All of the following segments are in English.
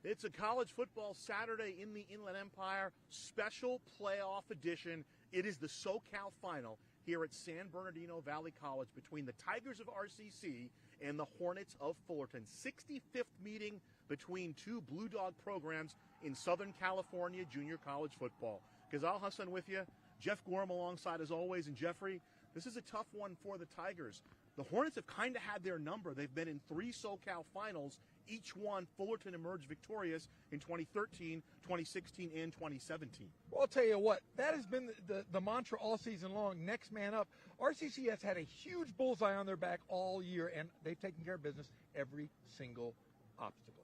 It's a college football Saturday in the Inland Empire, special playoff edition. It is the SoCal Final here at San Bernardino Valley College between the Tigers of RCC and the Hornets of Fullerton. 65th meeting between two Blue Dog programs in Southern California junior college football. Ghazal Hassan with you, Jeff Gorham alongside as always, and Jeffrey, this is a tough one for the Tigers. The Hornets have kind of had their number. They've been in 3 SoCal finals. Each one, Fullerton emerged victorious in 2013, 2016, and 2017. Well, I'll tell you what, that has been the mantra all season long, next man up. RCC has had a huge bullseye on their back all year, and they've taken care of business every single obstacle.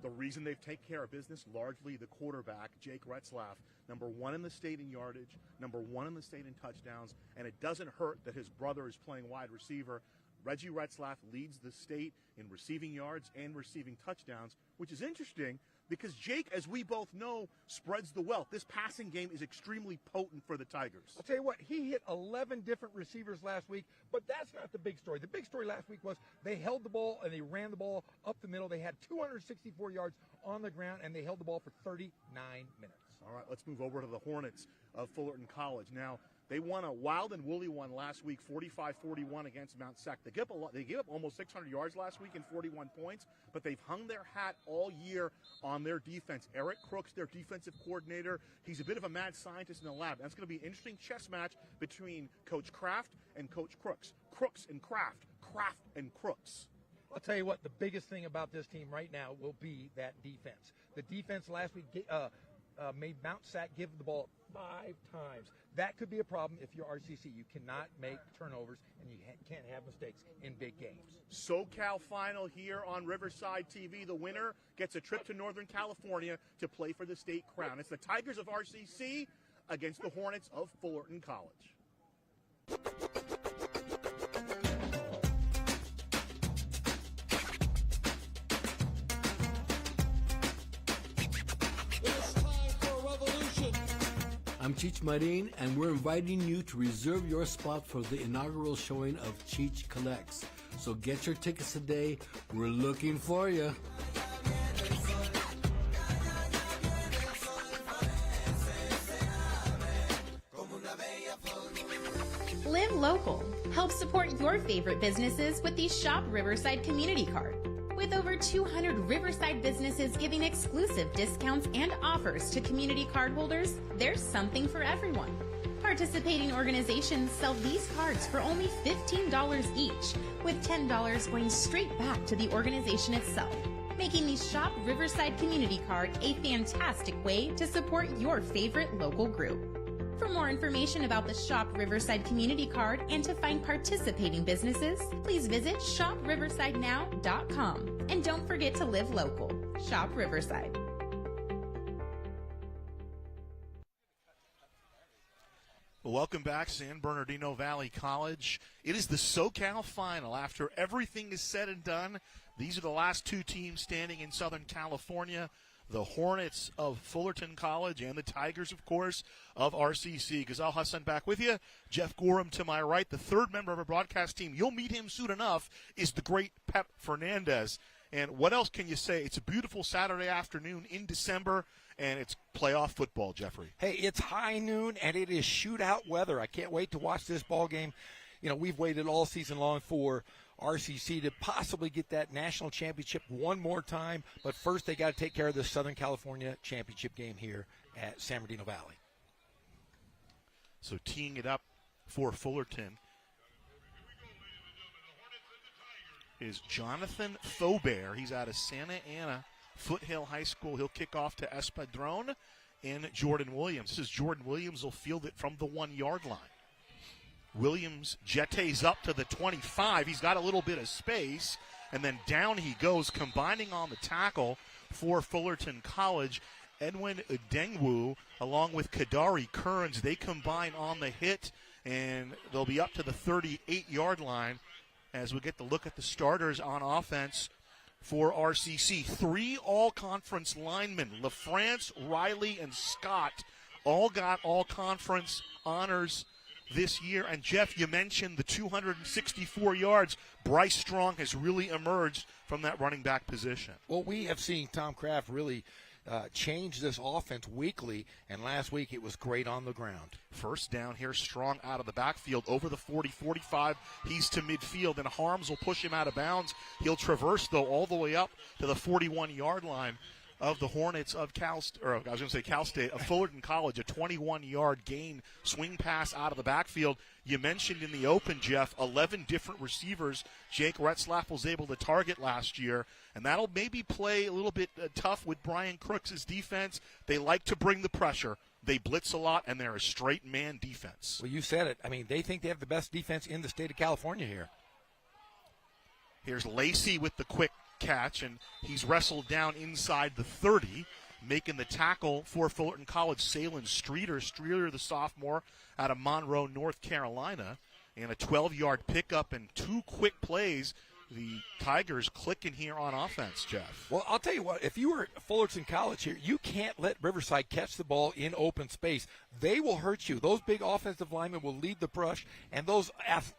The reason they've taken care of business, largely the quarterback, Jake Retzlaff, number 1 in the state in yardage, number 1 in the state in touchdowns, and it doesn't hurt that his brother is playing wide receiver. Reggie Retzlaff leads the state in receiving yards and receiving touchdowns, which is interesting because Jake, as we both know, spreads the wealth. This passing game is extremely potent for the Tigers. I'll tell you what, he hit 11 different receivers last week, but that's not the big story. The big story last week was they held the ball and they ran the ball up the middle. They had 264 yards on the ground, and they held the ball for 39 minutes. All right, let's move over to the Hornets of Fullerton College. Now, they won a wild and woolly one last week, 45-41 against Mount Sac. They gave up almost 600 yards last week and 41 points, but they've hung their hat all year on their defense. Eric Crooks, their defensive coordinator, he's a bit of a mad scientist in the lab. That's going to be an interesting chess match between Coach Kraft and Coach Crooks. Crooks and Kraft, Kraft and Crooks. I'll tell you what, the biggest thing about this team right now will be that defense. The defense last week made Mount Sac give the ball 5 times. That could be a problem if you're RCC. You cannot make turnovers, and you can't have mistakes in big games. SoCal Final here on Riverside TV. The winner gets a trip to Northern California to play for the state crown. It's the Tigers of RCC against the Hornets of Fullerton College. I'm Cheech Marin, and we're inviting you to reserve your spot for the inaugural showing of Cheech Collects. So get your tickets today. We're looking for you. Live local. Help support your favorite businesses with the Shop Riverside Community Card. With over 200 Riverside businesses giving exclusive discounts and offers to community card holders, there's something for everyone. Participating organizations sell these cards for only $15 each, with $10 going straight back to the organization itself, making the Shop Riverside Community Card a fantastic way to support your favorite local group. For more information about the Shop Riverside Community Card and to find participating businesses, please visit shopriversidenow.com. And don't forget to live local. Shop Riverside. Welcome back, San Bernardino Valley College. It is the SoCal Final. After everything is said and done, these are the last 2 teams standing in Southern California. The Hornets of Fullerton College and the Tigers, of course, of RCC. Ghazal Hassan back with you. Jeff Gorham to my right. The third member of our broadcast team, you'll meet him soon enough, is the great Pep Fernandez. And what else can you say? It's a beautiful Saturday afternoon in December, and it's playoff football, Jeffrey. Hey, it's high noon, and it is shootout weather. I can't wait to watch this ball game. You know, we've waited all season long for RCC to possibly get that national championship one more time, but first they got to take care of the Southern California championship game here at San Bernardino Valley. So teeing it up for Fullerton is Jonathan Faubert. He's out of Santa Ana Foothill High School. He'll kick off to Espadron and Jordan Williams. This is Jordan Williams. Will field it from the 1-yard line. Williams jettes up to the 25. He's got a little bit of space, and then down he goes, combining on the tackle for Fullerton College. Edwin Udengwu, along with Kadari Kearns, they combine on the hit, and they'll be up to the 38-yard line as we get to look at the starters on offense for RCC. 3 all-conference linemen, LaFrance, Riley, and Scott, all got all-conference honors this year. And, Jeff, you mentioned the 264 yards. Bryce Strong has really emerged from that running back position. Well, we have seen Tom Kraft really change this offense weekly, and last week it was great on the ground. First down here, Strong out of the backfield over the 40-45. He's to midfield, and Harms will push him out of bounds. He'll traverse, though, all the way up to the 41-yard line of the Hornets of Cal State, of Fullerton College, a 21-yard gain, swing pass out of the backfield. You mentioned in the open, Jeff, 11 different receivers Jake Retzlaff was able to target last year, and that'll maybe play a little bit tough with Brian Crooks' defense. They like to bring the pressure. They blitz a lot, and they're a straight man defense. Well, you said it. I mean, they think they have the best defense in the state of California here. Here's Lacey with the quick catch, and he's wrestled down inside the 30, making the tackle for Fullerton College. Salen Streeter, the sophomore out of Monroe, North Carolina, and a 12-yard pickup and 2 quick plays. The Tigers clicking here on offense, Jeff. Well, I'll tell you what, if you were at Fullerton College here, you can't let Riverside catch the ball in open space. They will hurt you. Those big offensive linemen will lead the brush, and those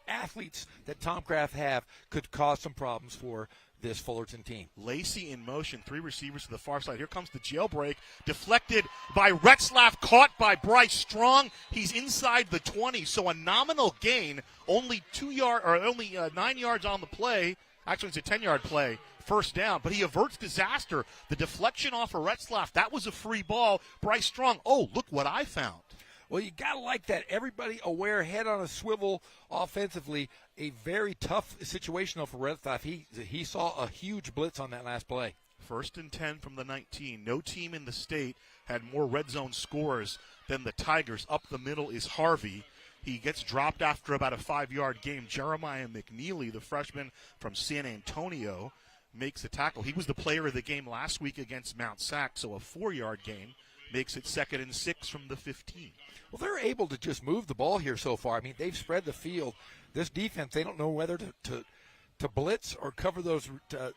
athletes that Tom Kraft have could cause some problems for this Fullerton team. Lacey in motion, 3 receivers to the far side. Here comes the jailbreak, deflected by Retzlaff, caught by Bryce Strong. He's inside the 20, so a nominal gain, only 9 yards on the play. Actually, it's a 10-yard play, first down, but he averts disaster. The deflection off of Retzlaff, that was a free ball. Bryce Strong, oh, look what I found. Well, you got to like that. Everybody aware, head on a swivel offensively. A very tough situation for Retzlaff. He saw a huge blitz on that last play. 1st and 10 from the 19. No team in the state had more red zone scores than the Tigers. Up the middle is Harvey. He gets dropped after about a 5-yard game. Jeremiah McNeely, the freshman from San Antonio, makes the tackle. He was the player of the game last week against Mount Sac, so a 4-yard gain makes it 2nd and 6 from the 15. Well, they're able to just move the ball here so far. I mean, they've spread the field. This defense, they don't know whether to blitz or cover those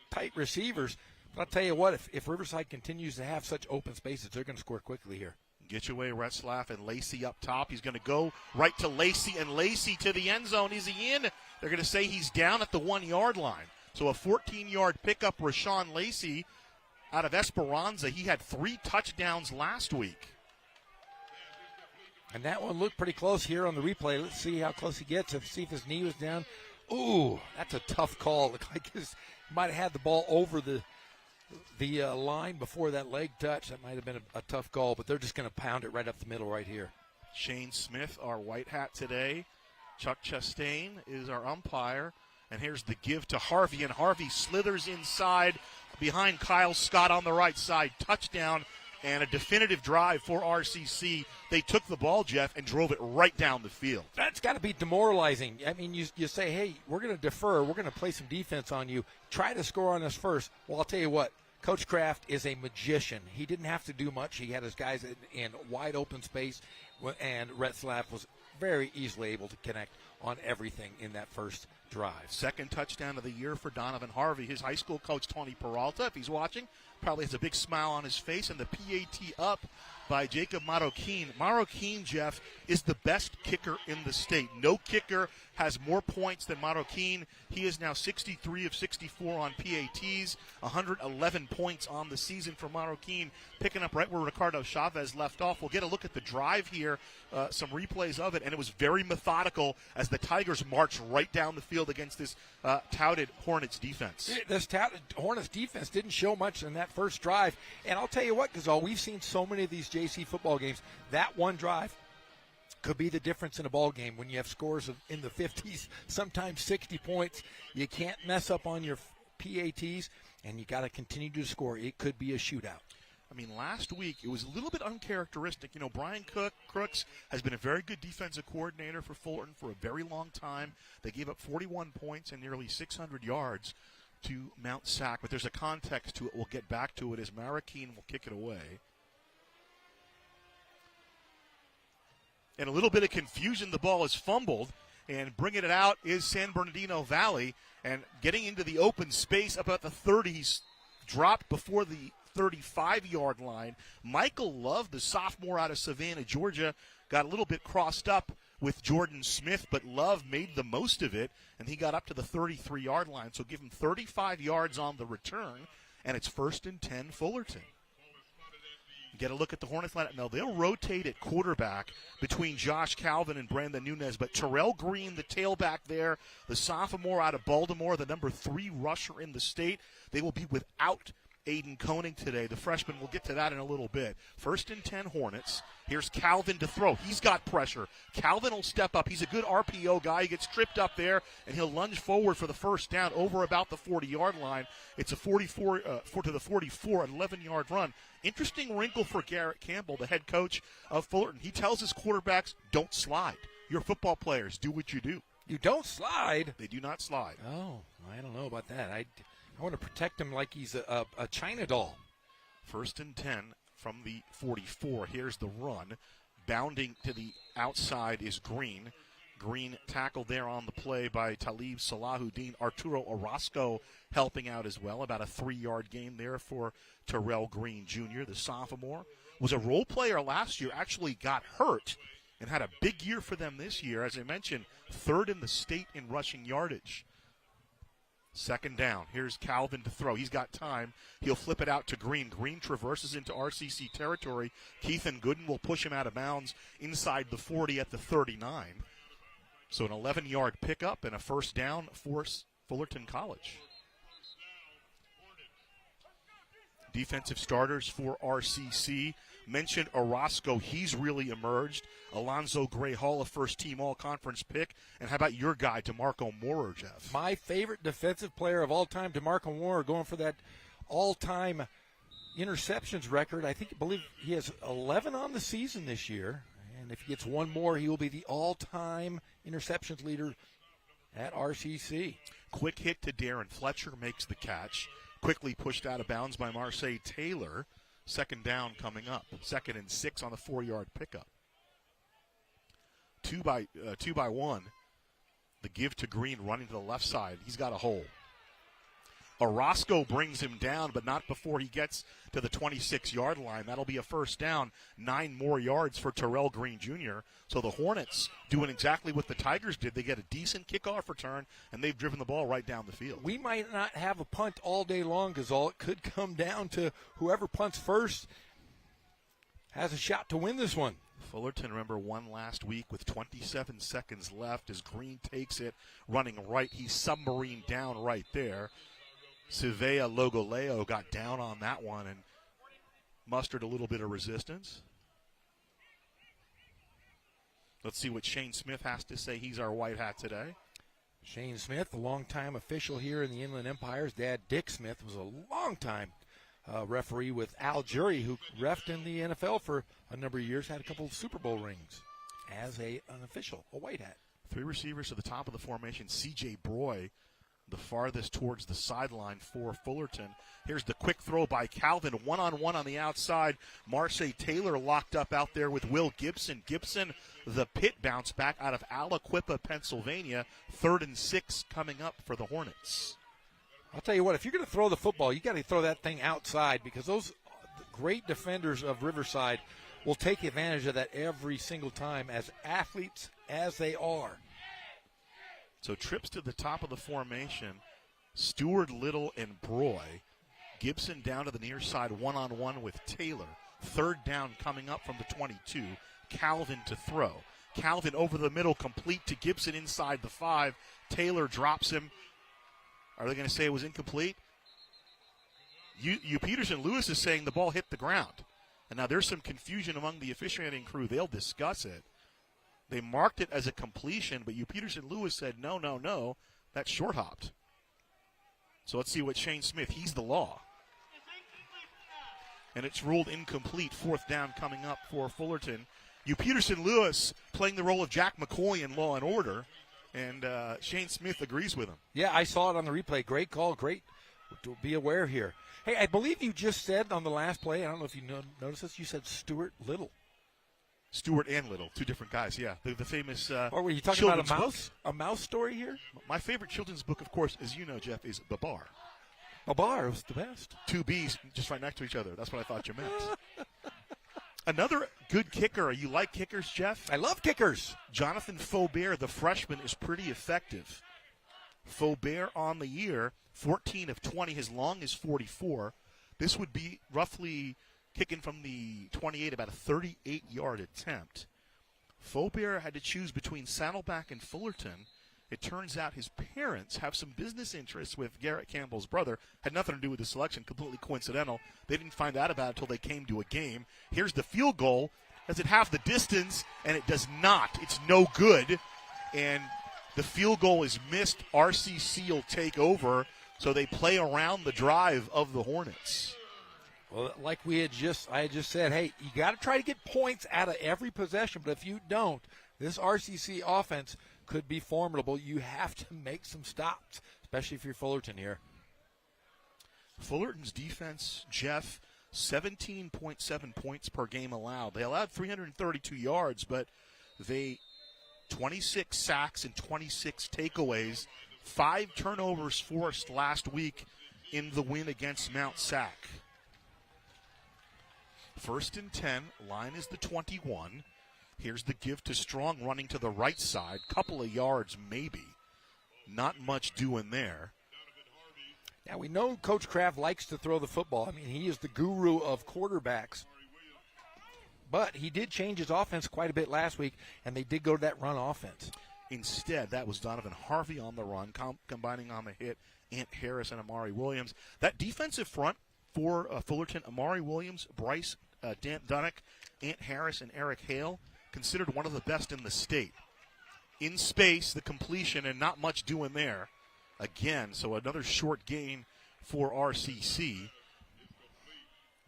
tight receivers. But I'll tell you what, if Riverside continues to have such open spaces, they're going to score quickly here. Get your way, Retzlaff, and Lacey up top. He's going to go right to Lacey, and Lacey to the end zone. Is he in? They're going to say he's down at the 1-yard line. So a 14-yard pickup, Rashawn Lacey out of Esperanza. He had 3 touchdowns last week. And that one looked pretty close here on the replay. Let's see how close he gets. Let's see if his knee was down. Ooh, that's a tough call. Looked like he might have had the ball over the line before that leg touch. That might have been a tough call, but they're just going to pound it right up the middle right here. Shane Smith, our white hat today. Chuck Chastain is our umpire. And here's the give to Harvey, and Harvey slithers inside behind Kyle Scott on the right side. Touchdown and a definitive drive for RCC. They took the ball, Jeff, and drove it right down the field. That's got to be demoralizing. I mean, you say, hey, we're going to defer. We're going to play some defense on you. Try to score on us first. Well, I'll tell you what. Coach Kraft is a magician. He didn't have to do much. He had his guys in wide open space, and Retzlaff was very easily able to connect on everything in that first drive. 2nd touchdown of the year for Donovan Harvey. His high school coach, Tony Peralta, if he's watching, probably has a big smile on his face, and the PAT up by Jacob Marroquin. Marroquin, Jeff, is the best kicker in the state. No kicker has more points than Marroquin. He is now 63 of 64 on PATs, 111 points on the season for Marroquin, picking up right where Ricardo Chavez left off. We'll get a look at the drive here, some replays of it, and it was very methodical as the Tigers marched right down the field against this touted Hornets defense. This touted Hornets defense didn't show much in that first drive, and I'll tell you what, because we've seen so many of these JC football games, that one drive could be the difference in a ball game when you have scores in the 50s, sometimes 60 points. You can't mess up on your PATs, and you got to continue to score. It could be a shootout. I mean, last week it was a little bit uncharacteristic. You know, Brian Crooks has been a very good defensive coordinator for Fullerton for a very long time. They gave up 41 points and nearly 600 yards to Mount Sac, but there's a context to it. We'll get back to it as Marroquin will kick it away. And a little bit of confusion, the ball is fumbled, and bringing it out is San Bernardino Valley, and getting into the open space about the 30s, dropped before the 35-yard line. Michael Love, the sophomore out of Savannah, Georgia, got a little bit crossed up with Jordan Smith, but Love made the most of it, and he got up to the 33-yard line. So give him 35 yards on the return, and it's 1st and 10 Fullerton. Get a look at the Hornets lineup. Now, they'll rotate at quarterback between Josh Calvin and Brandon Nunez, but Terrell Green, the tailback there, the sophomore out of Baltimore, the number 3 rusher in the state, they will be without Aiden Koenig today. The freshman, we'll get to that in a little bit. 1st and 10 Hornets. Here's Calvin to throw. He's got pressure. Calvin will step up. He's a good RPO guy. He gets tripped up there, and he'll lunge forward for the first down over about the 40-yard line. It's a 44 to the 44, an 11-yard run. Interesting wrinkle for Garrett Campbell, the head coach of Fullerton. He tells his quarterbacks, don't slide. You're football players. Do what you do. You don't slide? They do not slide. Oh, I don't know about that. I want to protect him like he's a China doll. 1st and 10 from the 44. Here's the run. Bounding to the outside is Green. Green tackled there on the play by Talib Salahuddin. Arturo Orozco helping out as well. About a 3-yard gain there for Terrell Green Jr., the sophomore. Was a role player last year, actually got hurt and had a big year for them this year. As I mentioned, 3rd in the state in rushing yardage. 2nd down. Here's Calvin to throw. He's got time. He'll flip it out to Green. Green traverses into RCC territory. Keithan Gooden will push him out of bounds inside the 40 at the 39. So an 11-yard pickup and a 1st down for Fullerton College. Defensive starters for RCC. Mentioned Orozco. He's really emerged. Alonzo Gray Hall, a first-team all-conference pick. And how about your guy, DeMarco Moorer, Jeff? My favorite defensive player of all time, DeMarco Moorer, going for that all-time interceptions record. I believe he has 11 on the season this year. And if he gets one more, he will be the all-time interceptions leader at RCC. Quick hit to Darren Fletcher makes the catch. Quickly pushed out of bounds by Marseille Taylor. 2nd down coming up. 2nd and 6 on the 4-yard pickup. 2 by 1. The give to Green running to the left side. He's got a hole. Orozco brings him down, but not before he gets to the 26-yard line. That'll be a 1st down. 9 more yards for Terrell Green Jr. So the Hornets doing exactly what the Tigers did. They get a decent kickoff return, and they've driven the ball right down the field. We might not have a punt all day long, because all it could come down to whoever punts first has a shot to win this one. Fullerton, remember, won last week with 27 seconds left as Green takes it, running right. He's submarine down right there. Sivea Logoleo got down on that one and mustered a little bit of resistance. Let's see what Shane Smith has to say. He's our white hat today. Shane Smith, a longtime official here in the Inland Empire. His dad, Dick Smith, was a longtime referee with Al Jury, who reffed in the NFL for a number of years, had a couple of Super Bowl rings as an official, a white hat. 3 receivers to the top of the formation. C.J. Broy, the farthest towards the sideline for Fullerton. Here's the quick throw by Calvin, one-on-one on the outside. Marseille Taylor locked up out there with Will Gibson. Gibson, the pit bounce back out of Aliquippa, Pennsylvania. 3rd and 6 coming up for the Hornets. I'll tell you what, if you're going to throw the football, you got to throw that thing outside, because those great defenders of Riverside will take advantage of that every single time, as athletes as they are. So trips to the top of the formation, Stewart, Little, and Broy. Gibson down to the near side, one-on-one with Taylor. 3rd down coming up from the 22. Calvin to throw. Calvin over the middle, complete to Gibson inside the 5. Taylor drops him. Are they going to say it was incomplete? Peterson Lewis is saying the ball hit the ground. And now there's some confusion among the officiating crew. They'll discuss it. They marked it as a completion, but Peterson Lewis said, no, that's short hopped. So let's see what Shane Smith, he's the law. And it's ruled incomplete. 4th down coming up for Fullerton. Peterson Lewis playing the role of Jack McCoy in Law and Order, and Shane Smith agrees with him. Yeah, I saw it on the replay. Great call, great to be aware here. Hey, I believe you just said on the last play, I don't know if you noticed this, you said Stewart Little. Stewart and Little, 2 different guys, yeah. The famous or were you talking about a mouse? Book. A mouse story here? My favorite children's book, of course, as you know, Jeff, is Babar. Babar was the best. 2 B's just right next to each other. That's what I thought you meant. Another good kicker. You like kickers, Jeff? I love kickers. Jonathan Faubert, the freshman, is pretty effective. Faubert on the year, 14 of 20, his long is 44. This would be roughly kicking from the 28, about a 38-yard attempt. Faubert had to choose between Saddleback and Fullerton. It turns out his parents have some business interests with Garrett Campbell's brother. Had nothing to do with the selection, completely coincidental. They didn't find out about it until they came to a game. Here's the field goal. Does it have the distance? And it does not. It's no good. And the field goal is missed. RCC will take over, so they play around the drive of the Hornets. Well, like I had just said, hey, you got to try to get points out of every possession, but if you don't, this RCC offense could be formidable. You have to make some stops, especially if you're Fullerton here. Fullerton's defense, Jeff, 17.7 points per game allowed. They allowed 332 yards, but they 26 sacks and 26 takeaways, 5 turnovers forced last week in the win against Mount Sac. 1st and 10, line is the 21. Here's the give to Strong running to the right side. Couple of yards maybe. Not much doing there. Now, we know Coach Kraft likes to throw the football. I mean, he is the guru of quarterbacks. But he did change his offense quite a bit last week, and they did go to that run offense. Instead, that was Donovan Harvey on the run, combining on the hit Ant Harris and Amari Williams. That defensive front for Fullerton, Amari Williams, Bryce Dunnick, Ant Harris, and Eric Hale, considered one of the best in the state. In space, the completion, and not much doing there. Again, so another short gain for RCC.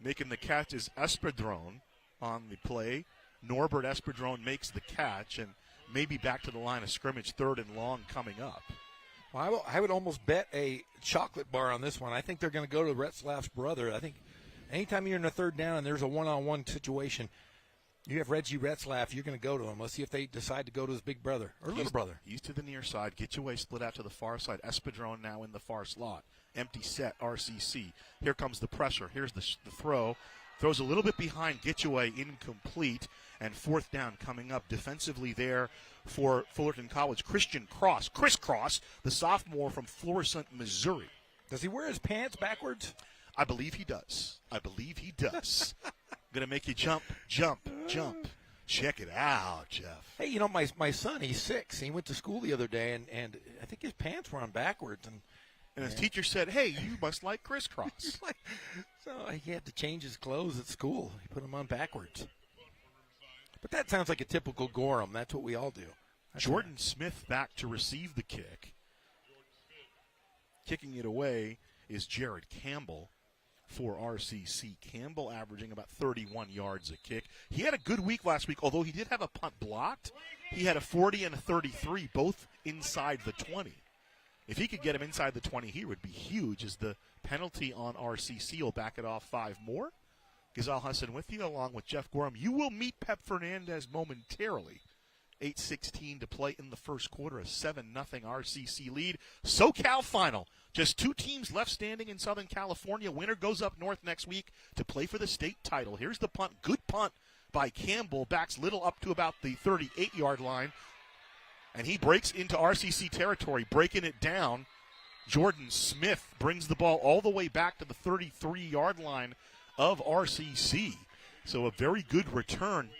Making the catch is Espadrone on the play. Norbert Espadrone makes the catch, and maybe back to the line of scrimmage, 3rd and long coming up. Well, I would almost bet a chocolate bar on this one. I think they're going to go to Retzlaff's brother. I think anytime you're in a 3rd down and there's a one-on-one situation, you have Reggie Retzlaff, you're going to go to him. Let's see if they decide to go to his big brother or little brother. He's to the near side. Gitchaway split out to the far side. Espadrone now in the far slot. Empty set, RCC. Here comes the pressure. Here's the throw. Throws a little bit behind Gitchaway, incomplete. And 4th down coming up defensively there for Fullerton College. Chris Cross, the sophomore from Florissant, Missouri. Does he wear his pants backwards? I believe he does. Going to make you jump. Check it out, Jeff. Hey, my son, he's 6. He went to school the other day, and I think his pants were on backwards. And his teacher said, hey, you must like crisscross. So he had to change his clothes at school. He put them on backwards. But that sounds like a typical Gorham. That's what we all do. Jordan Smith back to receive the kick. Kicking it away is Jared Campbell for RCC. Campbell averaging about 31 yards a kick. He had a good week last week, although he did have a punt blocked. He had a 40 and a 33, both inside the 20. If he could get him inside the 20 here, would be huge, as the penalty on RCC will back it off 5 more. Ghazal Hassan with you, along with Jeff Gorham. You will meet Pep Fernandez momentarily. 8:16 to play in the first quarter, a 7-0 RCC lead. SoCal final. Just 2 teams left standing in Southern California. Winner goes up north next week to play for the state title. Here's the punt. Good punt by Campbell. Backs Little up to about the 38-yard line. And he breaks into RCC territory, breaking it down. Jordan Smith brings the ball all the way back to the 33-yard line of RCC. So a very good return,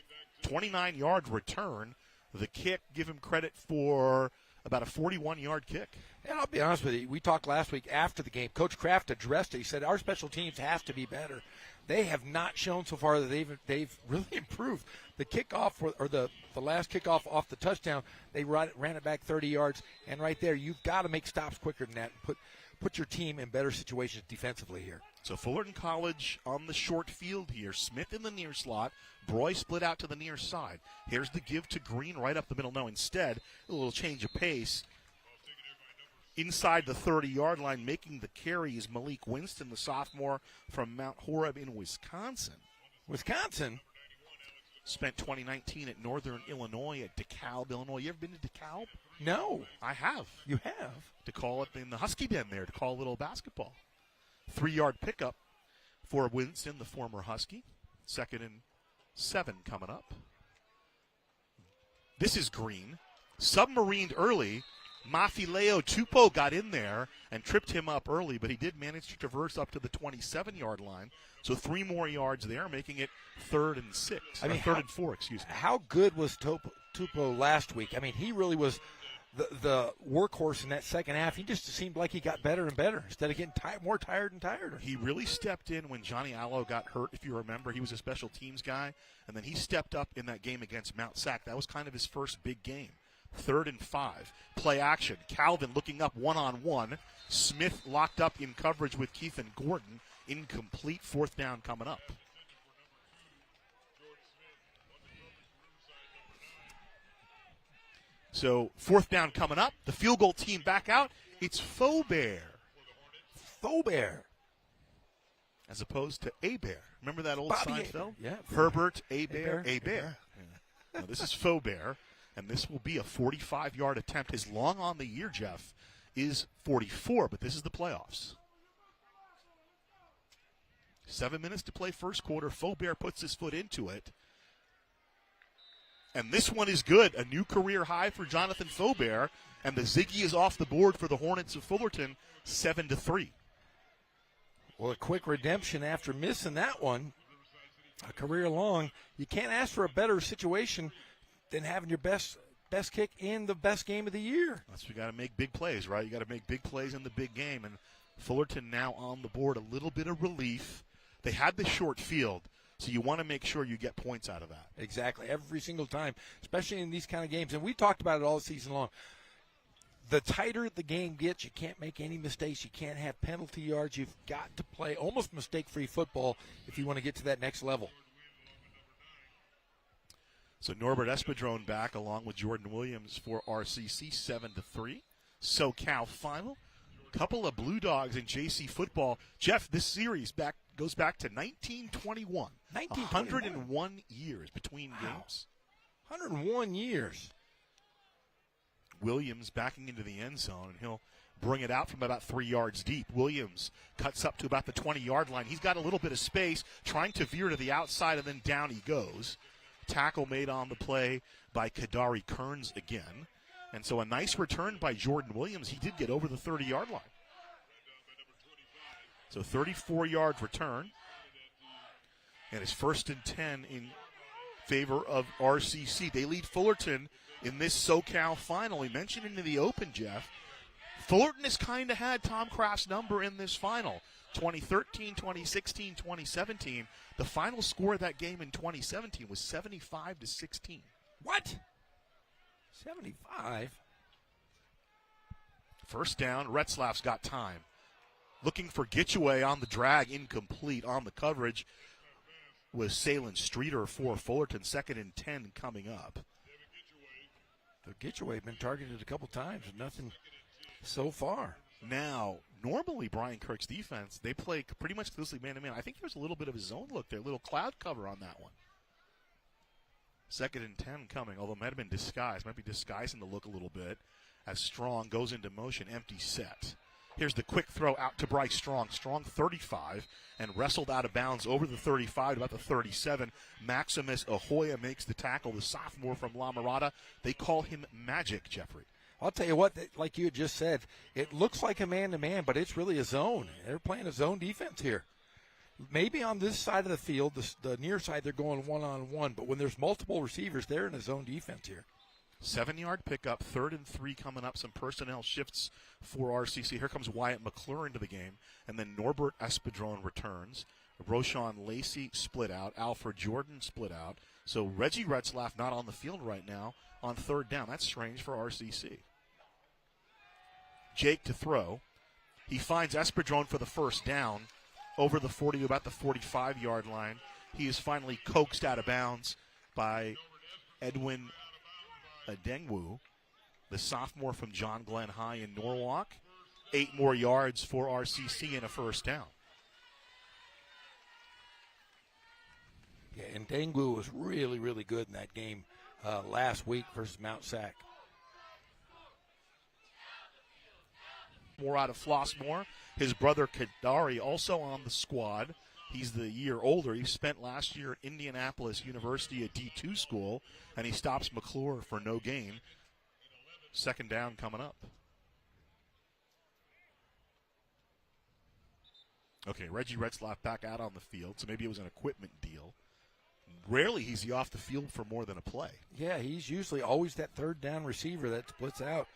29-yard return. The kick, give him credit for about a 41-yard kick. And I'll be honest with you, we talked last week after the game. Coach Kraft addressed it. He said, our special teams have to be better. They have not shown so far that they've really improved. The kickoff, or the last kickoff off the touchdown, they ran it back 30 yards. And right there, you've got to make stops quicker than that and put your team in better situations defensively here. So Fullerton College on the short field here. Smith in the near slot. Broy split out to the near side. Here's the give to Green right up the middle. No, instead, a little change of pace. Inside the 30-yard line, making the carry is Malik Winston, the sophomore from Mount Horeb in Wisconsin. Wisconsin? Spent 2019 at Northern Illinois at DeKalb, Illinois. You ever been to DeKalb? No. I have. You have? To call it in the Husky Den there, to call a little basketball. 3-yard pickup for Winston, the former Husky. 2nd and 7 coming up. This is green. Submarined early. Mafileo Tupou got in there and tripped him up early, but he did manage to traverse up to the 27-yard line. So 3 more yards there, making it 3rd and 6. I mean, 3rd and 4, excuse me. How good was Tupou last week? I mean, he really was the workhorse in that second half. He just seemed like he got better and better instead of getting more tired and tired. He really stepped in when Johnny Allo got hurt, if you remember. He was a special teams guy, and then he stepped up in that game against Mount Sac. That was kind of his first big game. 3rd and 5. Play action. Calvin looking up one-on-one. Smith locked up in coverage with Keith and Gordon. Incomplete. 4th down coming up. So 4th down coming up. The field goal team back out. It's Faubert. As opposed to Hebert. Remember that old Seinfeld? Yeah. Herbert, Hebert. Yeah. No, this is Faubert. And this will be a 45-yard attempt. His long on the year, Jeff, is 44, but this is the playoffs. 7 minutes to play first quarter. Faubert puts his foot into it. And this one is good. A new career high for Jonathan Faubert. And the Ziggy is off the board for the Hornets of Fullerton, 7-3. Well, a quick redemption after missing that one. A career long. You can't ask for a better situation than having your best kick in the best game of the year. That's we got to make big plays, right? You got to make big plays in the big game. And Fullerton now on the board, a little bit of relief. They had the short field, so you want to make sure you get points out of that. Exactly, every single time, especially in these kind of games. And we talked about it all season long. The tighter the game gets, you can't make any mistakes. You can't have penalty yards. You've got to play almost mistake-free football if you want to get to that next level. So Norbert Espadrone back along with Jordan Williams for RCC, 7-3. SoCal final. Couple of Blue Dogs in JC football. Jeff, this series goes back to 1921. 101 years between games. 101 years. Williams backing into the end zone, and he'll bring it out from about 3 yards deep. Williams cuts up to about the 20-yard line. He's got a little bit of space, trying to veer to the outside, and then down he goes. Tackle made on the play by Kadari Kearns again. And so a nice return by Jordan Williams. He did get over the 30-yard line. So 34-yard return. And it's 1st and 10 in favor of RCC. They lead Fullerton in this SoCal final. We mentioned in the open, Jeff, Fullerton has kind of had Tom Kraft's number in this final. 2013, 2016, 2017. The final score of that game in 2017 was 75-16. What? 75? First down, Retzlaff's got time. Looking for Gitchaway on the drag, incomplete. On the coverage was Salen Streeter for Fullerton. 2nd and 10 coming up. The Gitchaway been targeted a couple times, nothing so far. Now, normally Brian Kirk's defense, they play pretty much exclusively man-to-man. I think there's a little bit of a zone look there, a little cloud cover on that one. 2nd and 10 coming, although it might have been disguised. Might be disguising the look a little bit as Strong goes into motion, empty set. Here's the quick throw out to Bryce Strong. Strong 35 and wrestled out of bounds over the 35 to about the 37. Maximus Ahoya makes the tackle, the sophomore from La Mirada. They call him Magic, Jeffrey. I'll tell you what, like you had just said, it looks like a man-to-man, but it's really a zone. They're playing a zone defense here. Maybe on this side of the field, the near side, they're going one-on-one, but when there's multiple receivers, they're in a zone defense here. 7-yard pickup, 3rd and 3 coming up, some personnel shifts for RCC. Here comes Wyatt McClure into the game, and then Norbert Espadrone returns. Roshan Lacey split out. Alfred Jordan split out. So Reggie Retzlaff not on the field right now on 3rd down. That's strange for RCC. Jake to throw. He finds Espadrone for the 1st down over the 40 to about the 45-yard line. He is finally coaxed out of bounds by Edwin Adengwu, the sophomore from John Glenn High in Norwalk. 8 more yards for RCC and a 1st down. Yeah, and Adengwu was really, really good in that game last week versus Mount Sac. More out of Flossmoor. His brother Kadari also on the squad. He's the year older. He spent last year at Indianapolis University, a D2 school, and he stops McClure for no gain. Second down coming up. Okay, Reggie Retzlaff back out on the field, so maybe it was an equipment deal. Rarely is he off the field for more than a play. Yeah, he's usually always that third down receiver that splits out.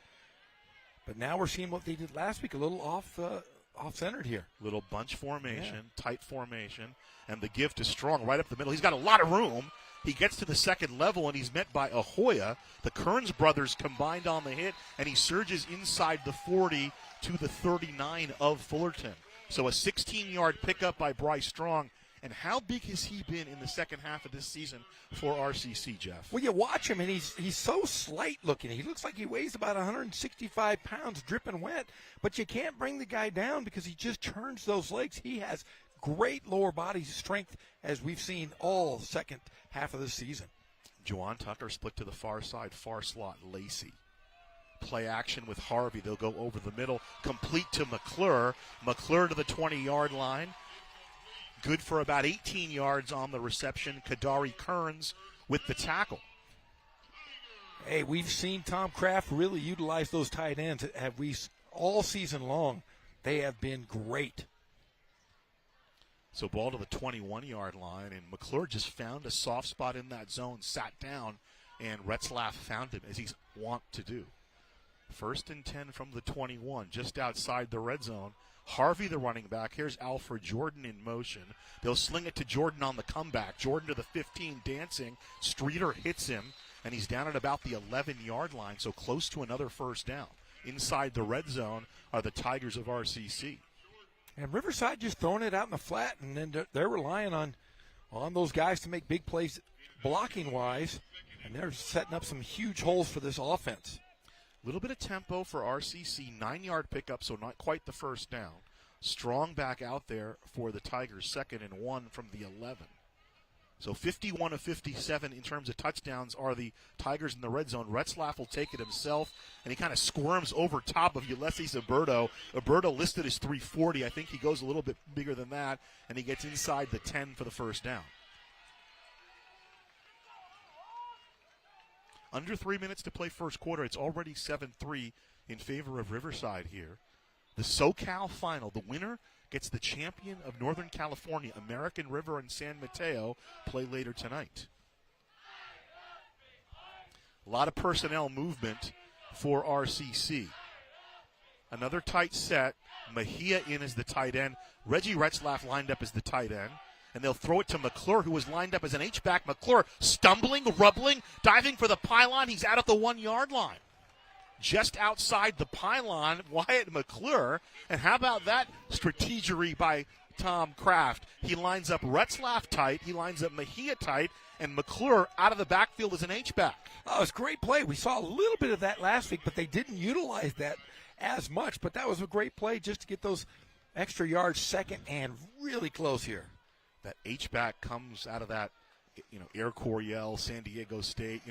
But now we're seeing what they did last week, a little off-centered here. Little bunch formation, tight formation, and the give to Strong right up the middle. He's got a lot of room. He gets to the second level, and he's met by Ahoya. The Kearns brothers combined on the hit, and he surges inside the 40 to the 39 of Fullerton. So a 16-yard pickup by Bryce Strong. And how big has he been in the second half of this season for RCC, Jeff? Well, you watch him, and he's so slight looking. He looks like he weighs about 165 pounds, dripping wet. But you can't bring the guy down because he just turns those legs. He has great lower body strength, as we've seen all second half of the season. Juwan Tucker split to the far side, far slot, Lacey. Play action with Harvey. They'll go over the middle, complete to McClure. McClure to the 20-yard line. Good for about 18 yards on the reception. Kadari Kearns with the tackle. Hey, we've seen Tom Kraft really utilize those tight ends. Have we all season long? They have been great. So ball to the 21-yard line, and McClure just found a soft spot in that zone, sat down, and Retzlaff found him, as he's wont to do. 1st and 10 from the 21, just outside the red zone. Harvey, the running back. Here's Alfred Jordan in motion. They'll sling it to Jordan on the comeback. Jordan to the 15, dancing. Streeter hits him, and he's down at about the 11-yard line, so close to another first down. Inside the red zone are the Tigers of RCC. And Riverside just throwing it out in the flat, and then they're relying on those guys to make big plays blocking-wise, and they're setting up some huge holes for this offense. A little bit of tempo for RCC, 9-yard pickup, so not quite the first down. Strong back out there for the Tigers, 2nd and 1 from the 11. So 51 of 57 in terms of touchdowns are the Tigers in the red zone. Retzlaff will take it himself, and he kind of squirms over top of Ulysses Aberto. Aberto listed as 340. I think he goes a little bit bigger than that, and he gets inside the 10 for the first down. Under 3 minutes to play first quarter. It's already 7-3 in favor of Riverside here. The SoCal final. The winner gets the champion of Northern California, American River and San Mateo, play later tonight. A lot of personnel movement for RCC. Another tight set. Mejia in as the tight end. Reggie Retzlaff lined up as the tight end. And they'll throw it to McClure, who was lined up as an H-back. McClure stumbling, rubbling, diving for the pylon. He's out at the 1-yard line. Just outside the pylon, Wyatt McClure. And how about that strategery by Tom Kraft? He lines up Retzlaff tight. He lines up Mejia tight. And McClure out of the backfield as an H-back. Oh, it's a great play. We saw a little bit of that last week, but they didn't utilize that as much. But that was a great play just to get those extra yards, second and really close here. That H-back comes out of that, Air Coryell, San Diego State.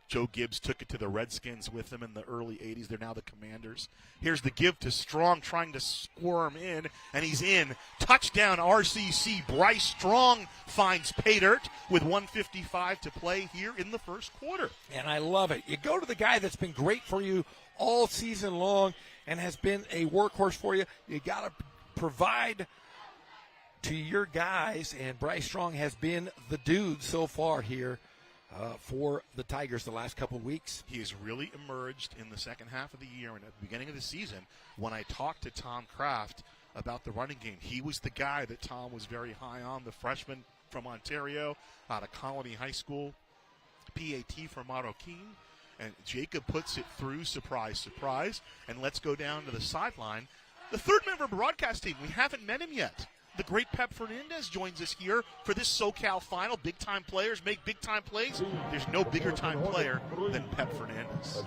Joe Gibbs took it to the Redskins with them in the early 80s. They're now the Commanders. Here's the give to Strong, trying to squirm in, and he's in. Touchdown, RCC. Bryce Strong finds pay dirt with 1:55 to play here in the first quarter. And I love it. You go to the guy that's been great for you all season long and has been a workhorse for you. You got to provide to your guys, and Bryce Strong has been the dude so far here for the Tigers the last couple of weeks. He has really emerged in the second half of the year and at the beginning of the season. When I talked to Tom Kraft about the running game, he was the guy that Tom was very high on, the freshman from Ontario out of Colony High School, PAT for Marroquin. And Jacob puts it through, surprise, surprise. And let's go down to the sideline. The third member of the broadcast team, we haven't met him yet. The great Pep Fernandez joins us here for this SoCal final. Big-time players make big-time plays. There's no bigger-time player than Pep Fernandez.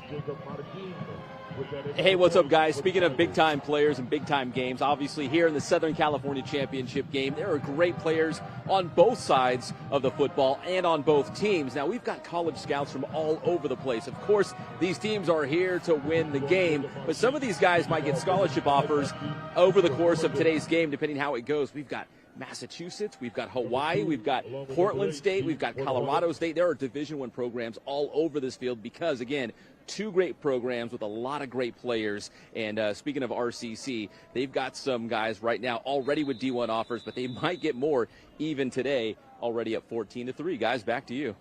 Hey, what's up, guys? Speaking of big-time players and big-time games, obviously here in the Southern California Championship game, there are great players on both sides of the football and on both teams. Now, we've got college scouts from all over the place. Of course, these teams are here to win the game, but some of these guys might get scholarship offers over the course of today's game, depending how it goes. We've got Massachusetts, we've got Hawaii, we've got Portland State, we've got Colorado State. There are Division I programs all over this field because, again, two great programs with a lot of great players. And speaking of RCC, they've got some guys right now already with D1 offers, but they might get more even today, already at 14-3. Guys, back to you.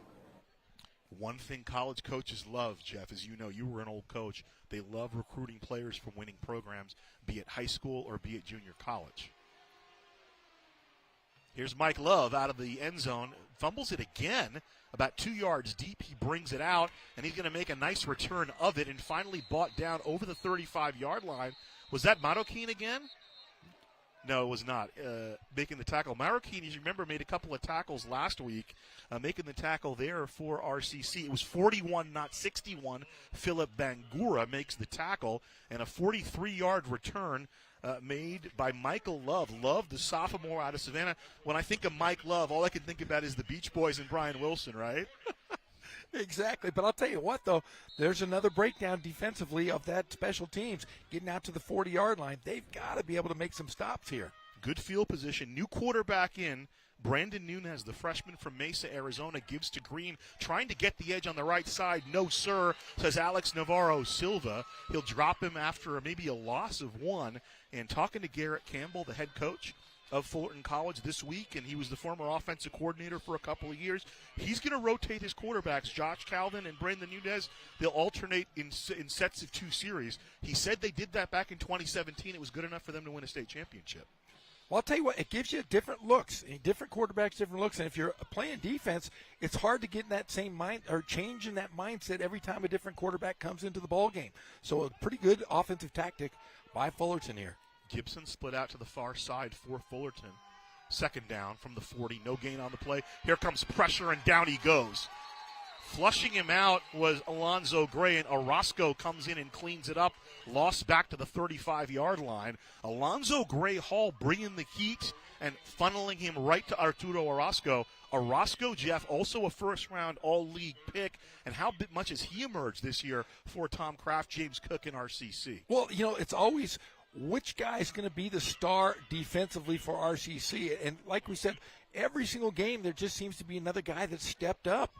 One thing college coaches love, Jeff, as you know, you were an old coach, they love recruiting players from winning programs, be it high school or be it junior college. Here's Mike Love out of the end zone, fumbles it again, about 2 yards deep. He brings it out, and he's going to make a nice return of it and finally brought down over the 35-yard line. Was that Marroquin again? No, it was not. Making the tackle. Marroquin, as you remember, made a couple of tackles last week, making the tackle there for RCC. It was 41, not 61. Philip Bangura makes the tackle, and a 43-yard return made by Michael Love. Love, the sophomore out of Savannah. When I think of Mike Love, all I can think about is the Beach Boys and Brian Wilson, right? Exactly. But I'll tell you what, though, there's another breakdown defensively of that special teams getting out to the 40-yard line. They've got to be able to make some stops here. Good field position. New quarterback in. Brandon Nunez, the freshman from Mesa, Arizona, gives to Green, trying to get the edge on the right side. No, sir, says Alex Navarro Silva. He'll drop him after maybe a loss of one. And talking to Garrett Campbell, the head coach of Fullerton College this week, and he was the former offensive coordinator for a couple of years. He's going to rotate his quarterbacks, Josh Calvin and Brandon Nunez. They'll alternate in sets of 2 series. He said they did that back in 2017. It was good enough for them to win a state championship. Well, I'll tell you what, it gives you different looks, different quarterbacks, different looks. And if you're playing defense, it's hard to get in that same mind or change in that mindset every time a different quarterback comes into the ball game. So a pretty good offensive tactic by Fullerton here. Gibson split out to the far side for Fullerton. Second down from the 40. No gain on the play. Here comes pressure, and down he goes. Flushing him out was Alonzo Gray, and Orozco comes in and cleans it up. Lost back to the 35-yard line. Alonzo Gray Hall bringing the heat and funneling him right to Arturo Orozco. Orozco, Jeff, also a first-round all-league pick. And how much has he emerged this year for Tom Kraft, James Cook, and RCC? Well, you know, it's always which guy is going to be the star defensively for RCC. And like we said, every single game there just seems to be another guy that stepped up.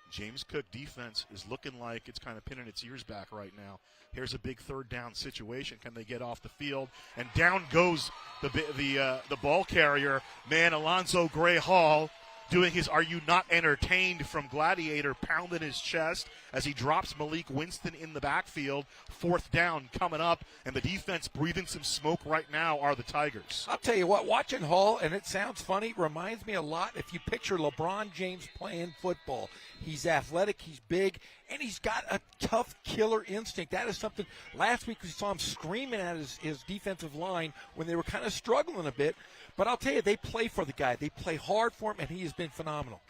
James Cook defense is looking like it's kind of pinning its ears back right now. Here's a big third down situation. Can they get off the field? And down goes the ball carrier, man, Alonzo Gray Hall, doing his "Are You Not Entertained" from Gladiator, pounding his chest as he drops Malik Winston in the backfield. Fourth down coming up, and the defense breathing some smoke right now are the Tigers. I'll tell you what, watching Hall, and it sounds funny, reminds me a lot if you picture LeBron James playing football. He's athletic, he's big, and he's got a tough killer instinct. That is something, last week we saw him screaming at his defensive line when they were kind of struggling a bit. But I'll tell you, they play for the guy. They play hard for him, and he has been phenomenal.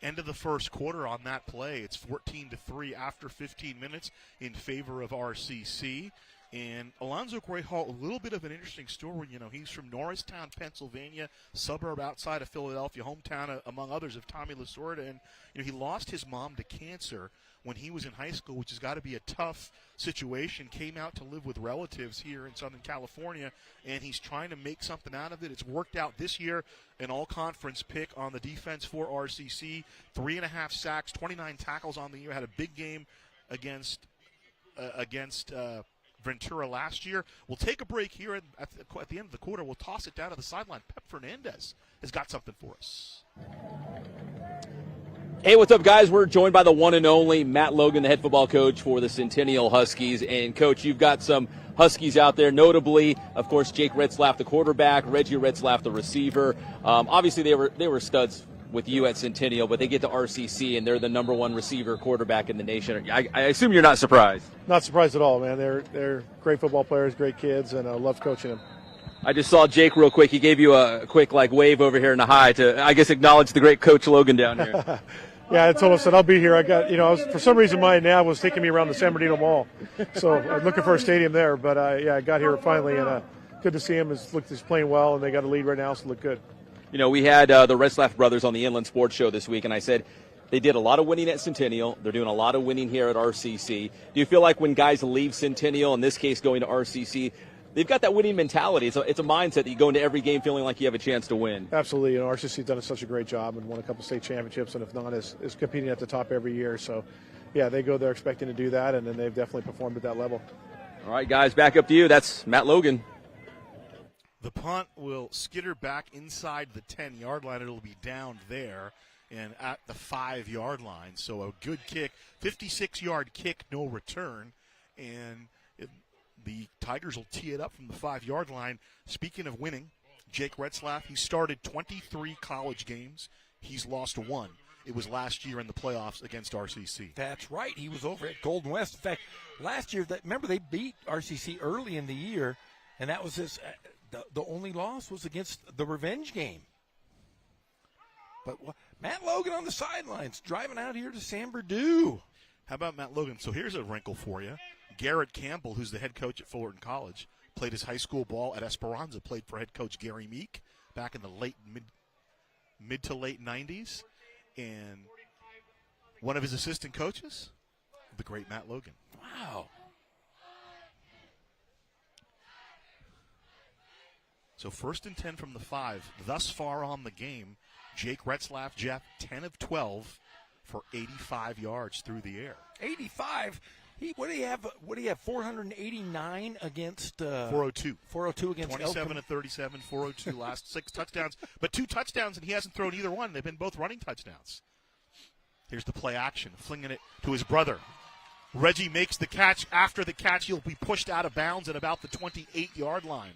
End of the first quarter on that play. It's 14-3 after 15 minutes in favor of RCC. And Alonzo Gray Hall, a little bit of an interesting story. You know, he's from Norristown, Pennsylvania, suburb outside of Philadelphia, hometown, among others, of Tommy Lasorda. And, you know, he lost his mom to cancer when he was in high school, which has got to be a tough situation. Came out to live with relatives here in Southern California, and he's trying to make something out of it. It's worked out this year. An all-conference pick on the defense for RCC. 3.5 sacks, 29 tackles on the year. Had a big game against Ventura last year. We'll take a break here, and at the end of the quarter, we'll toss it down to the sideline. Pep Fernandez has got something for us. Hey, what's up, guys? We're joined by the one and only Matt Logan, the head football coach for the Centennial Huskies. And, Coach, you've got some Huskies out there, notably, of course, Jake Retzlaff, the quarterback, Reggie Retzlaff, the receiver. Obviously, they were studs with you at Centennial, but they get to RCC, and they're the number one receiver quarterback in the nation. I assume you're not surprised. Not surprised at all, man. They're great football players, great kids, and I love coaching them. I just saw Jake real quick. He gave you a quick, wave over here and a hi to, I guess, acknowledge the great Coach Logan down here. Yeah, I told him, said I'll be here. I got, for some reason my nav was taking me around the San Bernardino Mall, so I'm looking for a stadium there. But I got here finally, and good to see him. He's playing well, and they got a lead right now, so look good. We had the Retzlaff brothers on the Inland Sports Show this week, and I said they did a lot of winning at Centennial. They're doing a lot of winning here at RCC. Do you feel like when guys leave Centennial, in this case going to RCC, they've got that winning mentality. It's a mindset that you go into every game feeling like you have a chance to win. Absolutely. RCC's done such a great job and won a couple state championships, and if not, is competing at the top every year. So, yeah, they go there expecting to do that, and then they've definitely performed at that level. All right, guys, back up to you. That's Matt Logan. The punt will skitter back inside the 10-yard line. It'll be down there and at the 5-yard line. So a good kick, 56-yard kick, no return. And the Tigers will tee it up from the 5-yard line. Speaking of winning, Jake Retzlaff, he started 23 college games. He's lost 1. It was last year in the playoffs against RCC. That's right. He was over at Golden West. In fact, last year, remember they beat RCC early in the year, and that was his the only loss was against the revenge game. But Matt Logan on the sidelines, driving out here to San Berdue. How about Matt Logan? So here's a wrinkle for you. Garrett Campbell, who's the head coach at Fullerton College, played his high school ball at Esperanza, played for head coach Gary Meek back in the mid to late 90s. And one of his assistant coaches, the great Matt Logan. Wow. So 1st and 10 from the 5. Thus far on the game, Jake Retzlaff, Jeff, 10 of 12 for 85 yards through the air. 85? What do you have? 489 against 402. 402 against 27 and 37, 402 last 6 touchdowns. But 2 touchdowns, and he hasn't thrown either one. They've been both running touchdowns. Here's the play action, flinging it to his brother. Reggie makes the catch. After the catch, he'll be pushed out of bounds at about the 28-yard line.